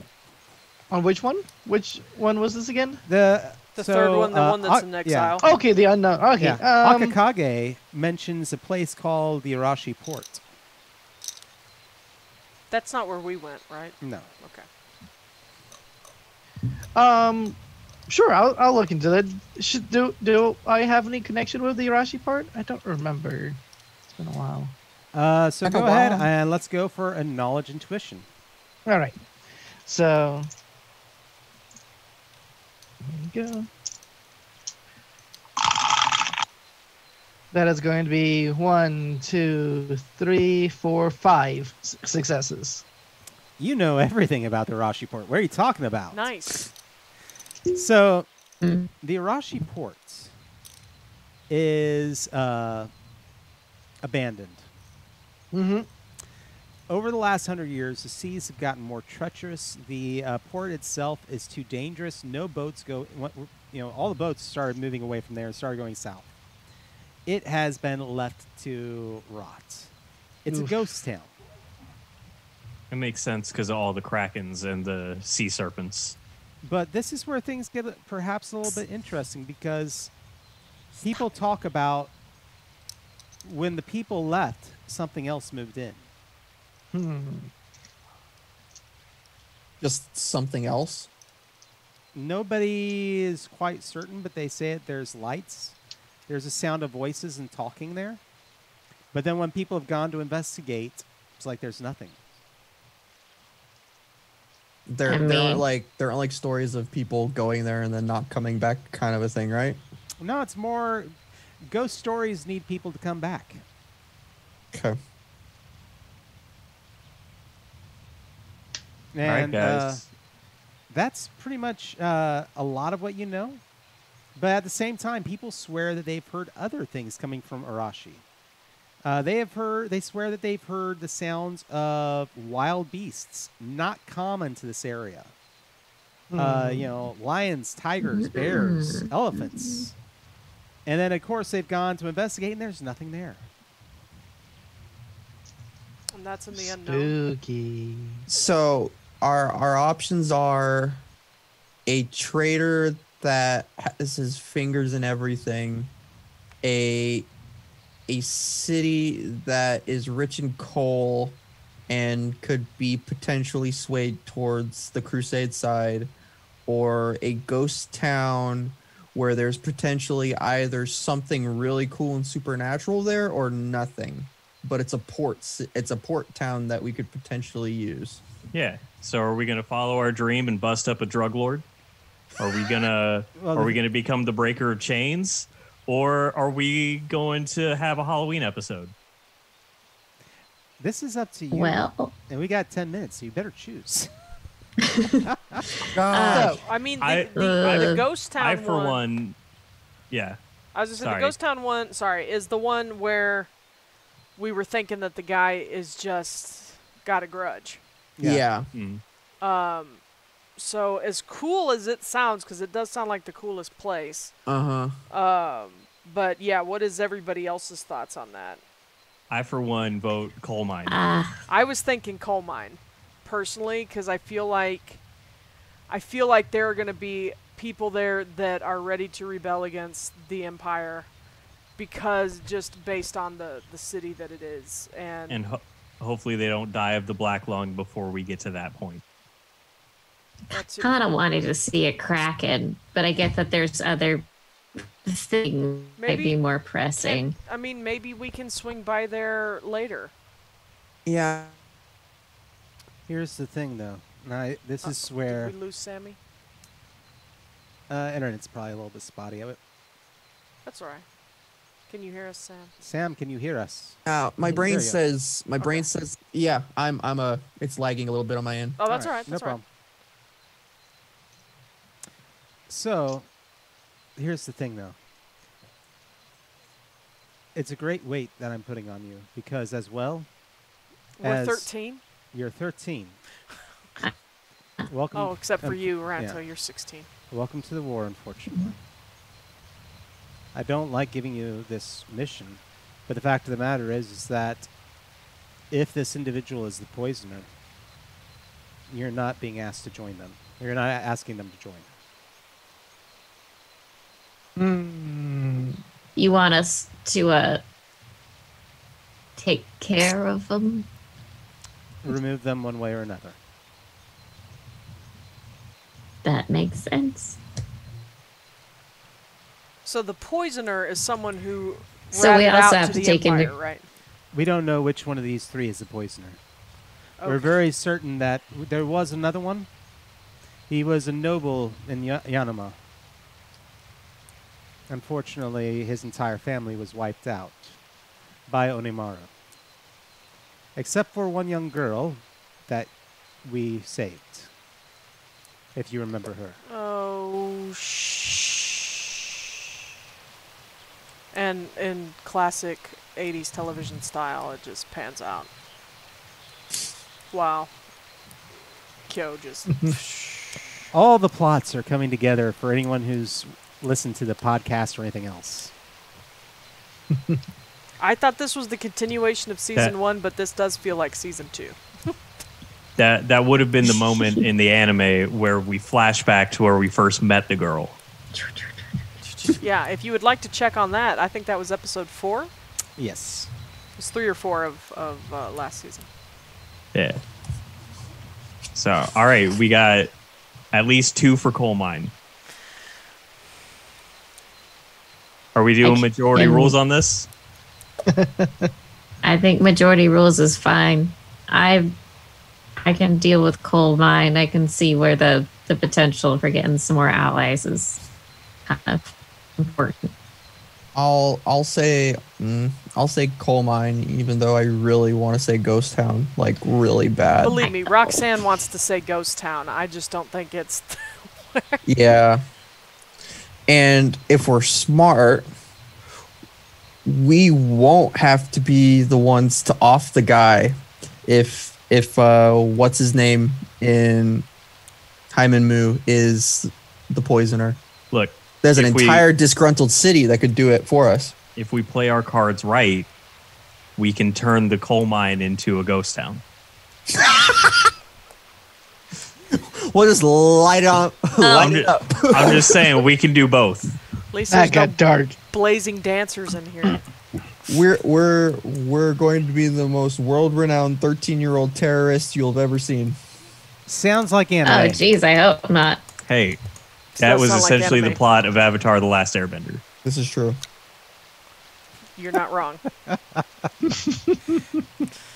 which one? Which one was this again? The third one, the one that's in exile. Yeah. Okay, the unknown. Okay. Yeah. Akakage mentions a place called the Arashi Port. That's not where we went, right? No. Okay. Sure, I'll look into that. Do I have any connection with the Arashi part? I don't remember. It's been a while. So go ahead and let's go for a knowledge intuition. All right. So here we go. That is going to be 1, 2, 3, 4, 5 successes. You know everything about the Arashi Port. What are you talking about? Nice. So, the Arashi Port is abandoned. Mm-hmm. Over the last 100 years, the seas have gotten more treacherous. The port itself is too dangerous. No boats go. All the boats started moving away from there and started going south. It has been left to rot. It's a ghost town. It makes sense because of all the krakens and the sea serpents. But this is where things get perhaps a little bit interesting, because people talk about when the people left, something else moved in. Just something else? Nobody is quite certain, but they say it. There's lights. There's a sound of voices and talking there. But then when people have gone to investigate, it's like there's nothing. There aren't like stories of people going there and then not coming back, kind of a thing, right? No, it's more ghost stories need people to come back. Okay. And all right, guys. That's pretty much a lot of what you know. But at the same time, people swear that they've heard other things coming from Arashi. They swear that they've heard the sounds of wild beasts, not common to this area. Lions, tigers, bears, elephants. And then, of course, they've gone to investigate, and there's nothing there. And that's in the unknown. Spooky. So, our options are a trader that has his fingers in everything, a city that is rich in coal and could be potentially swayed towards the Crusade side, or a ghost town where there's potentially either something really cool and supernatural there or nothing, but it's a port town that we could potentially use. Yeah. So are we gonna follow our dream and bust up a drug lord? Are we gonna become the breaker of chains, or are we going to have a Halloween episode? This is up to you. Well, And we got 10 minutes, so you better choose. I mean, the ghost town I, for one, yeah. I was just saying the ghost town one. Is the one where we were thinking that the guy is just got a grudge. Yeah. So as cool as it sounds, because it does sound like the coolest place. But yeah, what is everybody else's thoughts on that? I, for one, vote coal mine. I was thinking coal mine, personally, because I feel like there are going to be people there that are ready to rebel against the Empire, because just based on the city that it is, and hopefully they don't die of the black lung before we get to that point. Kind of wanted to see a Kraken, but I get that there's other things might be more pressing. Maybe we can swing by there later. Yeah. Here's the thing, though. Now, this is where... Did we lose Sammy? Internet's probably a little bit spotty. That's all right. Can you hear us, Sam? Sam, can you hear us? My brain says, yeah, it's lagging a little bit on my end. Oh, that's all right. No problem. So, here's the thing, though. It's a great weight that I'm putting on you, because as well... We're 13? You're 13. Welcome. Oh, except for you, Ranto, you're 16. Welcome to the war, unfortunately. I don't like giving you this mission, but the fact of the matter is that if this individual is the poisoner, you're not being asked to join them. You're not asking them to join. You want us to take care of them? Remove them one way or another. That makes sense. So the poisoner is someone who So we also have to to the take Empire, into right? We don't know which one of these three is the poisoner. Okay. We're very certain that there was another one. He was a noble in Yanama. Unfortunately, his entire family was wiped out by Onimaru. Except for one young girl that we saved. If you remember her. Oh, And in classic 80s television style, it just pans out. Wow. Kyou just... All the plots are coming together for anyone who's listened to the podcast or anything else. I thought this was the continuation of season 1, but this does feel like season 2. That would have been the moment in the anime where we flash back to where we first met the girl. Yeah, if you would like to check on that, I think that was episode 4. Yes. It was 3 or 4 of last season. Yeah. So, all right, we got at least 2 for coal mine. Are we doing majority rules on this? I think majority rules is fine. I can deal with coal mine. I can see where the potential for getting some more allies is kind of important. I'll say coal mine, even though I really want to say ghost town, like really bad. Believe me, Roxanne wants to say ghost town. I just don't think it's... Yeah. And if we're smart, we won't have to be the ones to off the guy if what's his name in Mu is the poisoner. Look, there's an entire disgruntled city that could do it for us. If we play our cards right, we can turn the coal mine into a ghost town. We'll just light up. Light it up. I'm just saying we can do both. At least That there's got no dark. blazing dancers in here. We're going to be the most world-renowned 13-year-old terrorists you'll have ever seen. Sounds like anime. Oh, geez, I hope not. Hey, Does that was sound like essentially the anime? plot of Avatar: The Last Airbender. This is true. You're not wrong.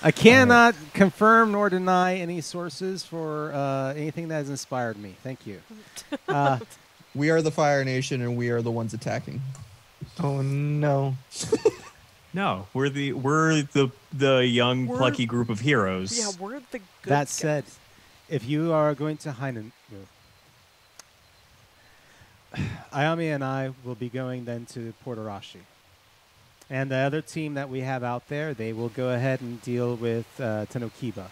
I cannot confirm nor deny any sources for anything that has inspired me. Thank you. We are the Fire Nation, and we are the ones attacking. Oh no. No, we're the young plucky group of heroes. Yeah, we're the good That guys. said, if you are going to Hainan, Ayami and I will be going then to Port Arashi. And the other team that we have out there, they will go ahead and deal with Tenokiba.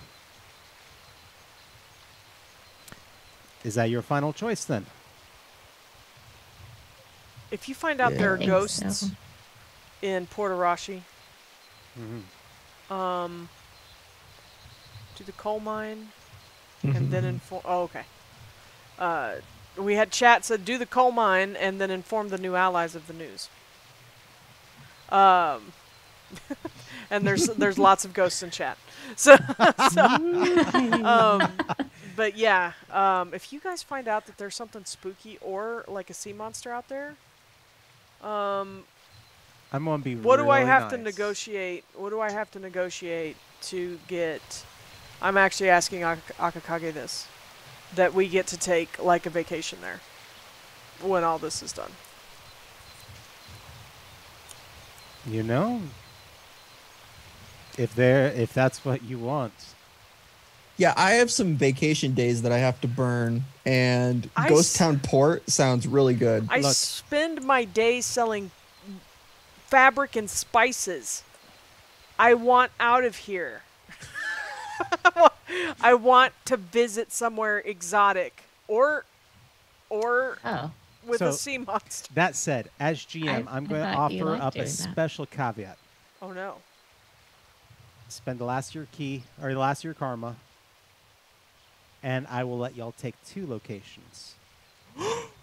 Is that your final choice then? If you find out Yeah. there I are think ghosts so. in Port Arashi, Mm-hmm. do the coal mine, and then inform. Oh, okay. We had chat said do the coal mine and then inform the new allies of the news. And there's lots of ghosts in chat. So, but yeah, if you guys find out that there's something spooky or like a sea monster out there, I'm gonna be. what do I really have to nice. negotiate? What do I have to negotiate to get? I'm actually asking Akakage this, that we get to take like a vacation there when all this is done. You know, if that's what you want. Yeah, I have some vacation days that I have to burn, and I Ghost s- Town Port sounds really good. I Look. spend my days selling fabric and spices. I want out of here. I want to visit somewhere exotic or Oh, with a So- sea monster. That said, as GM, I I'm going to thought you offer liked up a doing that. special caveat. Oh no. Spend the last year key or the last year karma, and I will let y'all take 2 locations.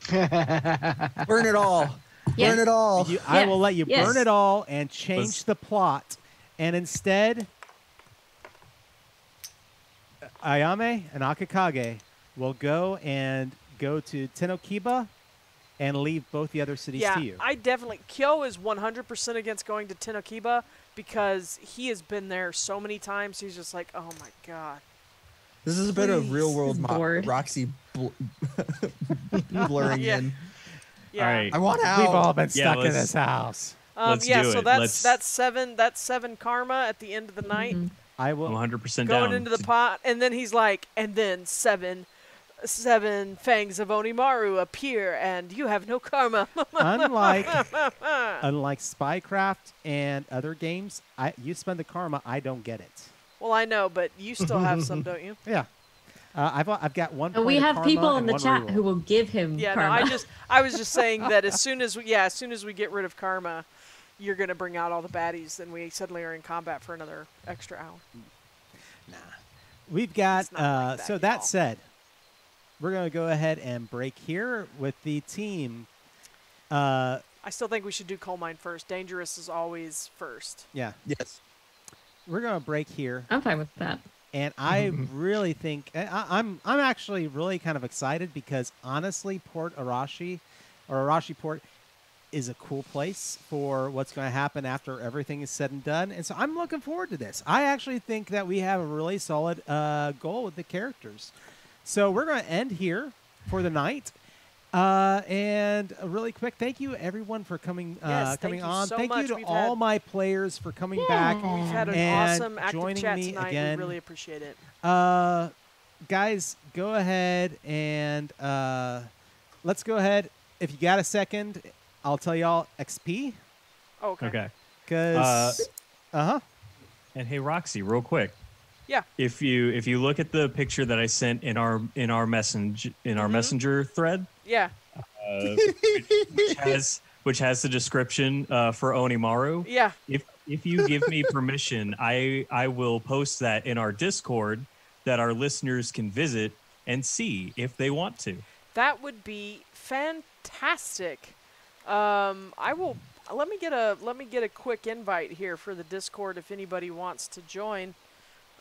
Burn it all. Yeah. Burn it all. I will let you Yes. burn it all and change Let's- the plot, and instead, Ayame and Akakage will go to Tenokiba and leave both the other cities Yeah, to you. I definitely. Kyou is 100% against going to Tenokiba because he has been there so many times. He's just like, oh my god. This is a bit of Please. real world He's bored. Roxy blurring Yeah. in. Yeah. All right. I want out. We've all been Yeah, stuck in let's- this house. Let's yeah, do so it. that's Let's- that's 7 karma at the end of the night. Mhm. I I'm will. 100% Going down. into the pot, and then he's like, and then seven fangs of Onimaru appear, and you have no karma. unlike Spycraft and other games, you spend the karma, I don't get it. Well, I know, but you still have some, don't you? Yeah, I've got 1 And point we of have karma people in and the 1 chat reroll. who will give him Yeah, karma. no, I was just saying that as soon as we get rid of karma, you're gonna bring out all the baddies, and we suddenly are in combat for another extra hour. We've got It's not like that, so y'all. that said, we're gonna go ahead and break here with the team. I still think we should do coal mine first. Dangerous is always first. Yeah, Yes. we're gonna break here. I'm fine with that. And I really think I'm actually really kind of excited because honestly, Port Arashi or Arashi Port is a cool place for what's going to happen after everything is said and done. And so I'm looking forward to this. I actually think that we have a really solid goal with the characters. So we're going to end here for the night. And really quick, thank you everyone for coming Yes, thank coming you on. so thank you much. to We've all had- my players for coming back. We've had an And awesome active joining chat me tonight. again. We really appreciate it. Guys, go ahead and let's go ahead. If you got a second, I'll tell y'all XP. Oh, okay. Okay. Because And hey, Roxy, real quick. Yeah. If you look at the picture that I sent in our messenger thread, Yeah. which has the description for Onimaru. Yeah. If you give me permission, I will post that in our Discord that our listeners can visit and see if they want to. That would be fantastic. I will. Let me get a quick invite here for the Discord if anybody wants to join.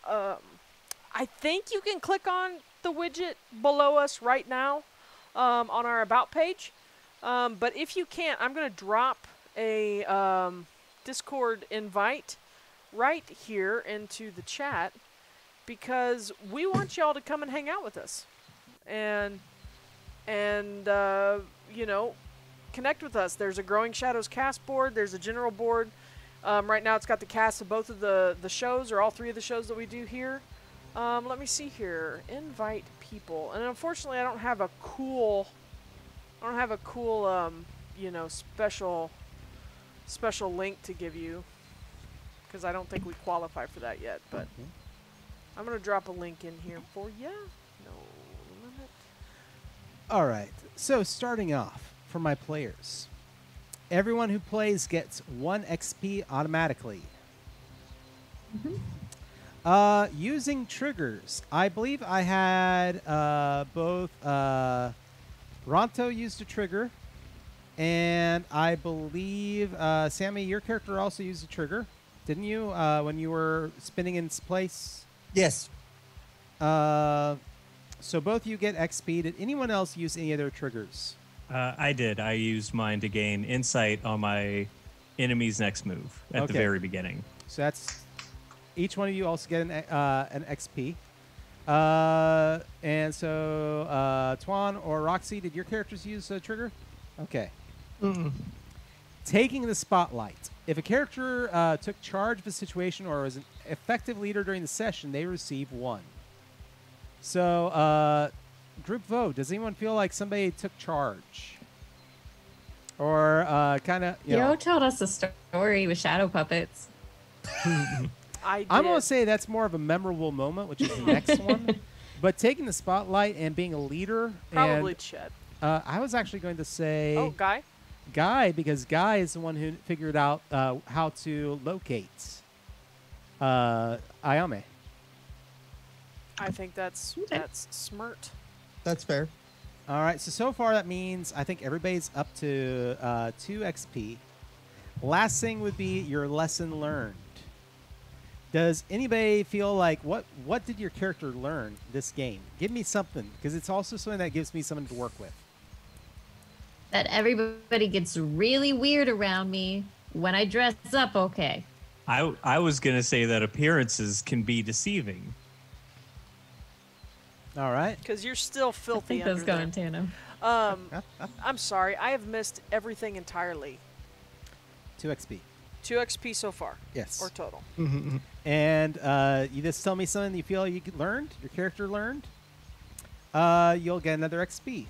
I think you can click on the widget below us right now on our About page. But if you can't, I'm going to drop a Discord invite right here into the chat because we want y'all to come and hang out with us and you know, connect with us. There's a Growing Shadows cast board. There's a general board. Right now it's got the cast of both of the shows, or all three of the shows that we do here. Let me see here. Invite people. And unfortunately I don't have a cool you know, special link to give you because I don't think we qualify for that yet, but I'm going to drop a link in here for you. No limit. All right. So starting off for my players, everyone who plays gets 1 XP automatically. Using triggers, I believe I had both Ranto used a trigger, and I believe Sammy, your character also used a trigger, didn't you? When you were spinning in place. Yes. So both you get XP. Did anyone else use any of their triggers? I did. I used mine to gain insight on my enemy's next move at the very beginning. So that's each one of you also get an XP. And so Toan or Roxy, did your characters use a trigger? Okay. Taking the spotlight. If a character took charge of a situation or was an effective leader during the session, they receive 1. So, group vote. Does anyone feel like somebody took charge? Or kind of, Yo told us a story with shadow puppets. I'm going to say that's more of a memorable moment, which is the next one. But taking the spotlight and being a leader. Probably and, Chet. I was actually going to say... Oh, Guy? Guy, because Guy is the one who figured out how to locate Ayame. I think that's smart. That's fair. All right, so far that means I think everybody's up to 2 XP. Last thing would be your lesson learned. Does anybody feel like what did your character learn this game? Give me something, because it's also something that gives me something to work with. That everybody gets really weird around me when I dress up okay. I was going to say that appearances can be deceiving. All right. Because you're still I filthy think those under go there. in tandem. I'm sorry. I have missed everything entirely. 2 XP. 2 XP so far. Yes. Or total. And you just tell me something you feel you learned, your character learned. You'll get another XP.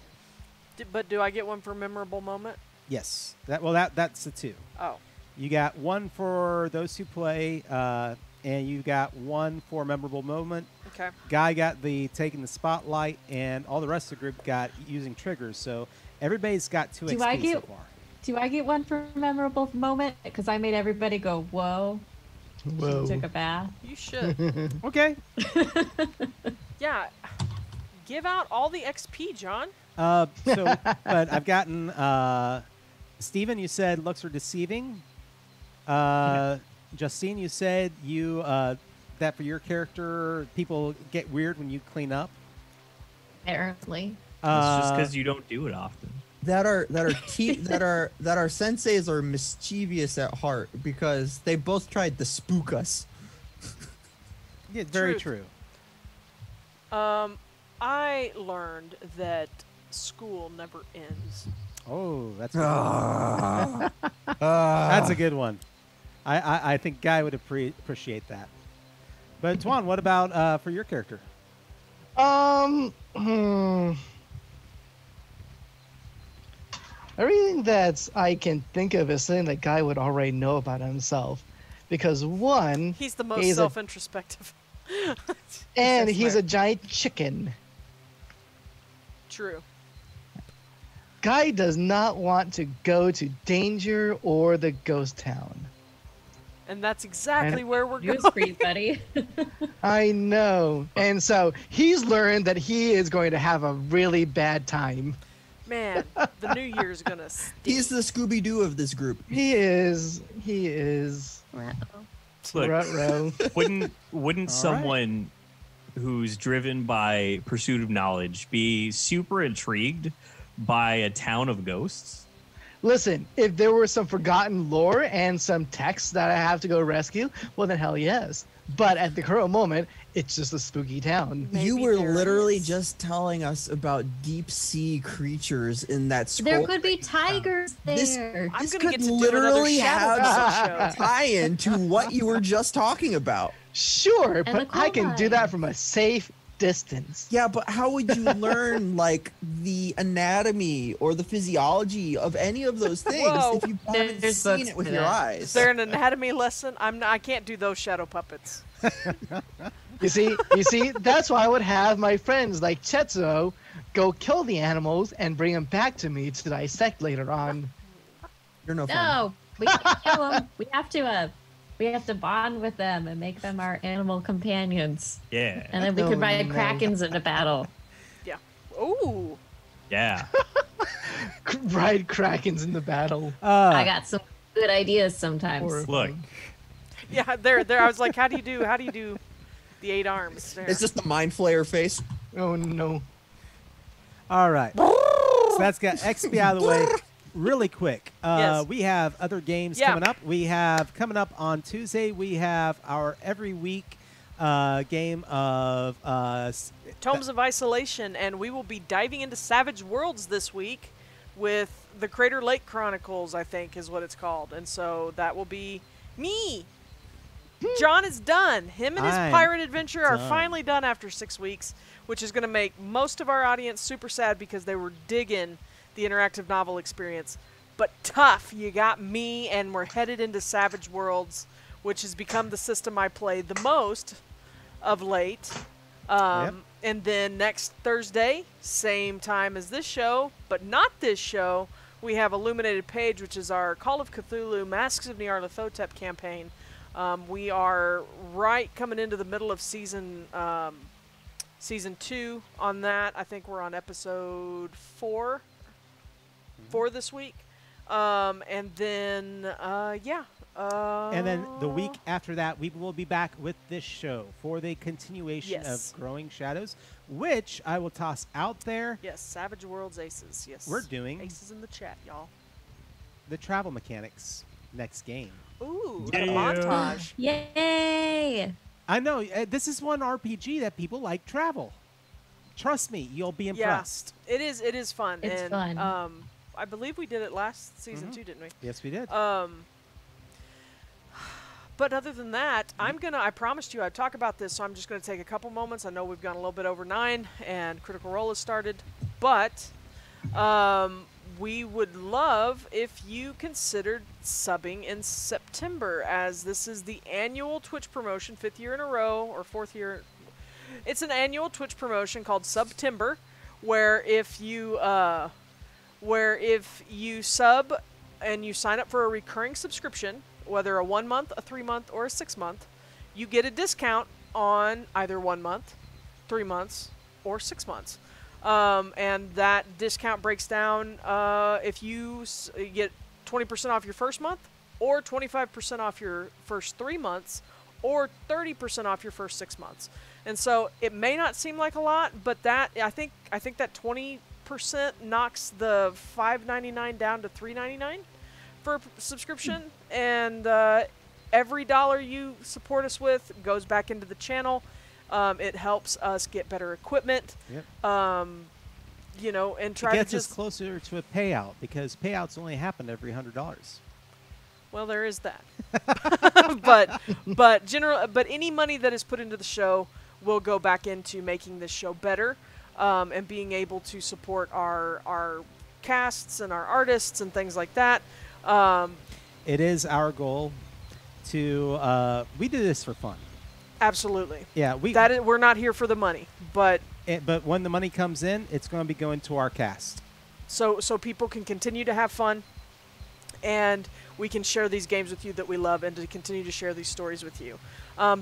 But do I get one for memorable moment? Yes. That's the 2. Oh. You got 1 for those who play, and you got 1 for memorable moment. Okay. Guy got the taking the spotlight, and all the rest of the group got using triggers. So everybody's got 2 XP so far. Do I get 1 for memorable moment? Because I made everybody go, whoa. Whoa. Took a bath. You should. Okay. Yeah. Give out all the XP, John. But I've gotten Steven, you said looks are deceiving. Justine, you said you that for your character, people get weird when you clean up. Apparently. It's just because you don't do it often. That are senseis are mischievous at heart because they both tried to spook us. Yeah, very Truth. true. I learned that school never ends. Oh, that's a good one. That's a good one. I think Guy would appreciate that. But Toan, what about for your character? Everything that I can think of is something that Guy would already know about himself, because one, He's the most he's self-introspective. and so he's a smart. giant chicken. True. Guy does not want to go to danger or the ghost town. And that's exactly where we're You going. was free, buddy. I know. And so he's learned that he is going to have a really bad time. Man, the new year's going to stink. He's the Scooby-Doo of this group. He is. He is. Look, Ruh-roh. wouldn't someone who's driven by pursuit of knowledge be super intrigued by a town of ghosts? Listen, if there were some forgotten lore and some texts that I have to go rescue, well then hell yes. But at the current moment, it's just a spooky town. Maybe You were there literally is. just telling us about deep sea creatures in that scroll. There could be tigers This- there. I'm This going to could get to do literally another Shadow have Puppet show. tie-in to what you were just talking about. Sure, the but I can do coal that mine. from a safe distance. Yeah, but how would you learn like the anatomy or the physiology of any of those things Whoa. if you haven't There's seen books it with for your that. eyes? Is there an anatomy lesson? I can't do those shadow puppets. You see, that's why I would have my friends like Chetsuo go kill the animals and bring them back to me to dissect later on. You're no fun. No, we can't kill them. We have to bond with them and make them our animal companions. Yeah. And then we Oh, could ride no. krakens into battle. Yeah. Ooh. Yeah. Ride krakens in the battle. I got some good ideas sometimes. Or- Look, Yeah, there. I was like, how do you do the 8 arms? There. It's just the mind flayer face. Oh no. All right. So that's got XP out of the way really quick. Yes. We have other games Yeah. coming up. We have coming up on Tuesday, we have our every week game of Tomes of Isolation, and we will be diving into Savage Worlds this week with the Crater Lake Chronicles, I think is what it's called. And so that will be me. John is done. Him and his I'm pirate adventure are done. finally done after 6 weeks, which is going to make most of our audience super sad because they were digging the interactive novel experience. But tough, you got me, and we're headed into Savage Worlds, which has become the system I play the most of late. Yep. And then next Thursday, same time as this show, but not this show, we have Illuminated Page, which is our Call of Cthulhu Masks of Nyarlathotep campaign. We are right coming into the middle of season 2 on that. I think we're on episode 4 this week. And then the week after that, we will be back with this show for the continuation Yes. of Growing Shadows, which I will toss out there. Yes, Savage Worlds Aces. Yes. We're doing- Aces in the chat, y'all. The travel mechanics next game. Ooh, Yeah. a montage. Yay! I know this is one RPG that people like travel. Trust me, you'll be impressed. Yeah, it is fun. It's and, fun. I believe we did it last season too, didn't we? Yes, we did. But other than that, I promised you I'd talk about this, so I'm just gonna take a couple moments. I know we've gone a little bit over 9 and Critical Role has started, but we would love if you considered subbing in September, as this is the annual Twitch promotion, 5th year in a row, or 4th year. It's an annual Twitch promotion called September, where if you sub and you sign up for a recurring subscription, whether a 1 month, a 3 month, or a 6 month, you get a discount on either 1 month, 3 months, or 6 months. And that discount breaks down if you get 20% off your first month, or 25% off your first 3 months, or 30% off your first 6 months. And so it may not seem like a lot, but that I think that 20% knocks the $5.99 down to $3.99 for a subscription, and every dollar you support us with goes back into the channel. It helps us get better equipment. Yep. And It try to gets us just closer to a payout because payouts only happen every $100. well, there is that. but any money that is put into the show will go back into making this show better, and being able to support our casts and our artists and things like that. It is our goal to we do this for fun. Absolutely. Yeah, We're not here for the money, but but when the money comes in, it's going to be going to our cast. so people can continue to have fun, and we can share these games with you that we love and to continue to share these stories with you.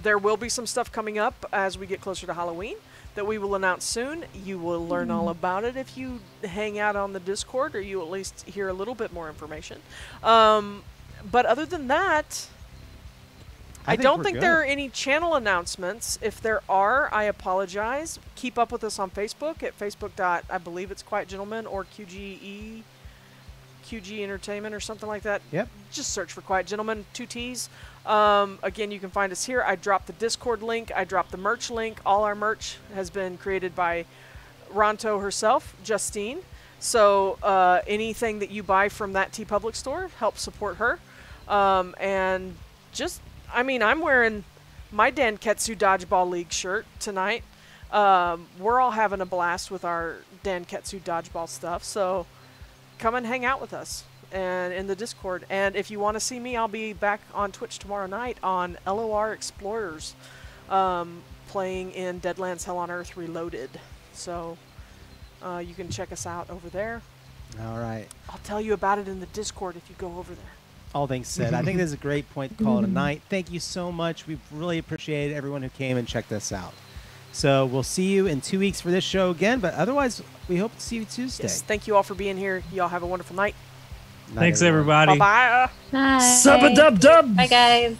There will be some stuff coming up as we get closer to Halloween that we will announce soon. You will learn all about it if you hang out on the Discord, or you at least hear a little bit more information. But other than that, I don't think there are any channel announcements. If there are, I apologize. Keep up with us on Facebook at Facebook. I believe it's Quiett Gentleman or QG Entertainment or something like that. Yep. Just search for Quiett Gentleman, 2 T's. Again, you can find us here. I dropped the Discord link. I dropped the merch link. All our merch has been created by Ranto herself, Justine. So anything that you buy from that TeePublic store, help support her. And just, I mean, I'm wearing my Danketsu Dodgeball League shirt tonight. We're all having a blast with our Danketsu Dodgeball stuff. So come and hang out with us and in the Discord. And if you want to see me, I'll be back on Twitch tomorrow night on LOR Explorers, playing in Deadlands Hell on Earth Reloaded. So you can check us out over there. All right. I'll tell you about it in the Discord if you go over there. All things said, I think this is a great point to call it a night. Thank you so much. We really appreciate everyone who came and checked us out. So we'll see you in 2 weeks for this show again, but otherwise, we hope to see you Tuesday. Yes, thank you all for being here. You all have a wonderful night. Thanks, everybody. Bye-bye. Bye. Sub-a-dub-dub. Bye, guys.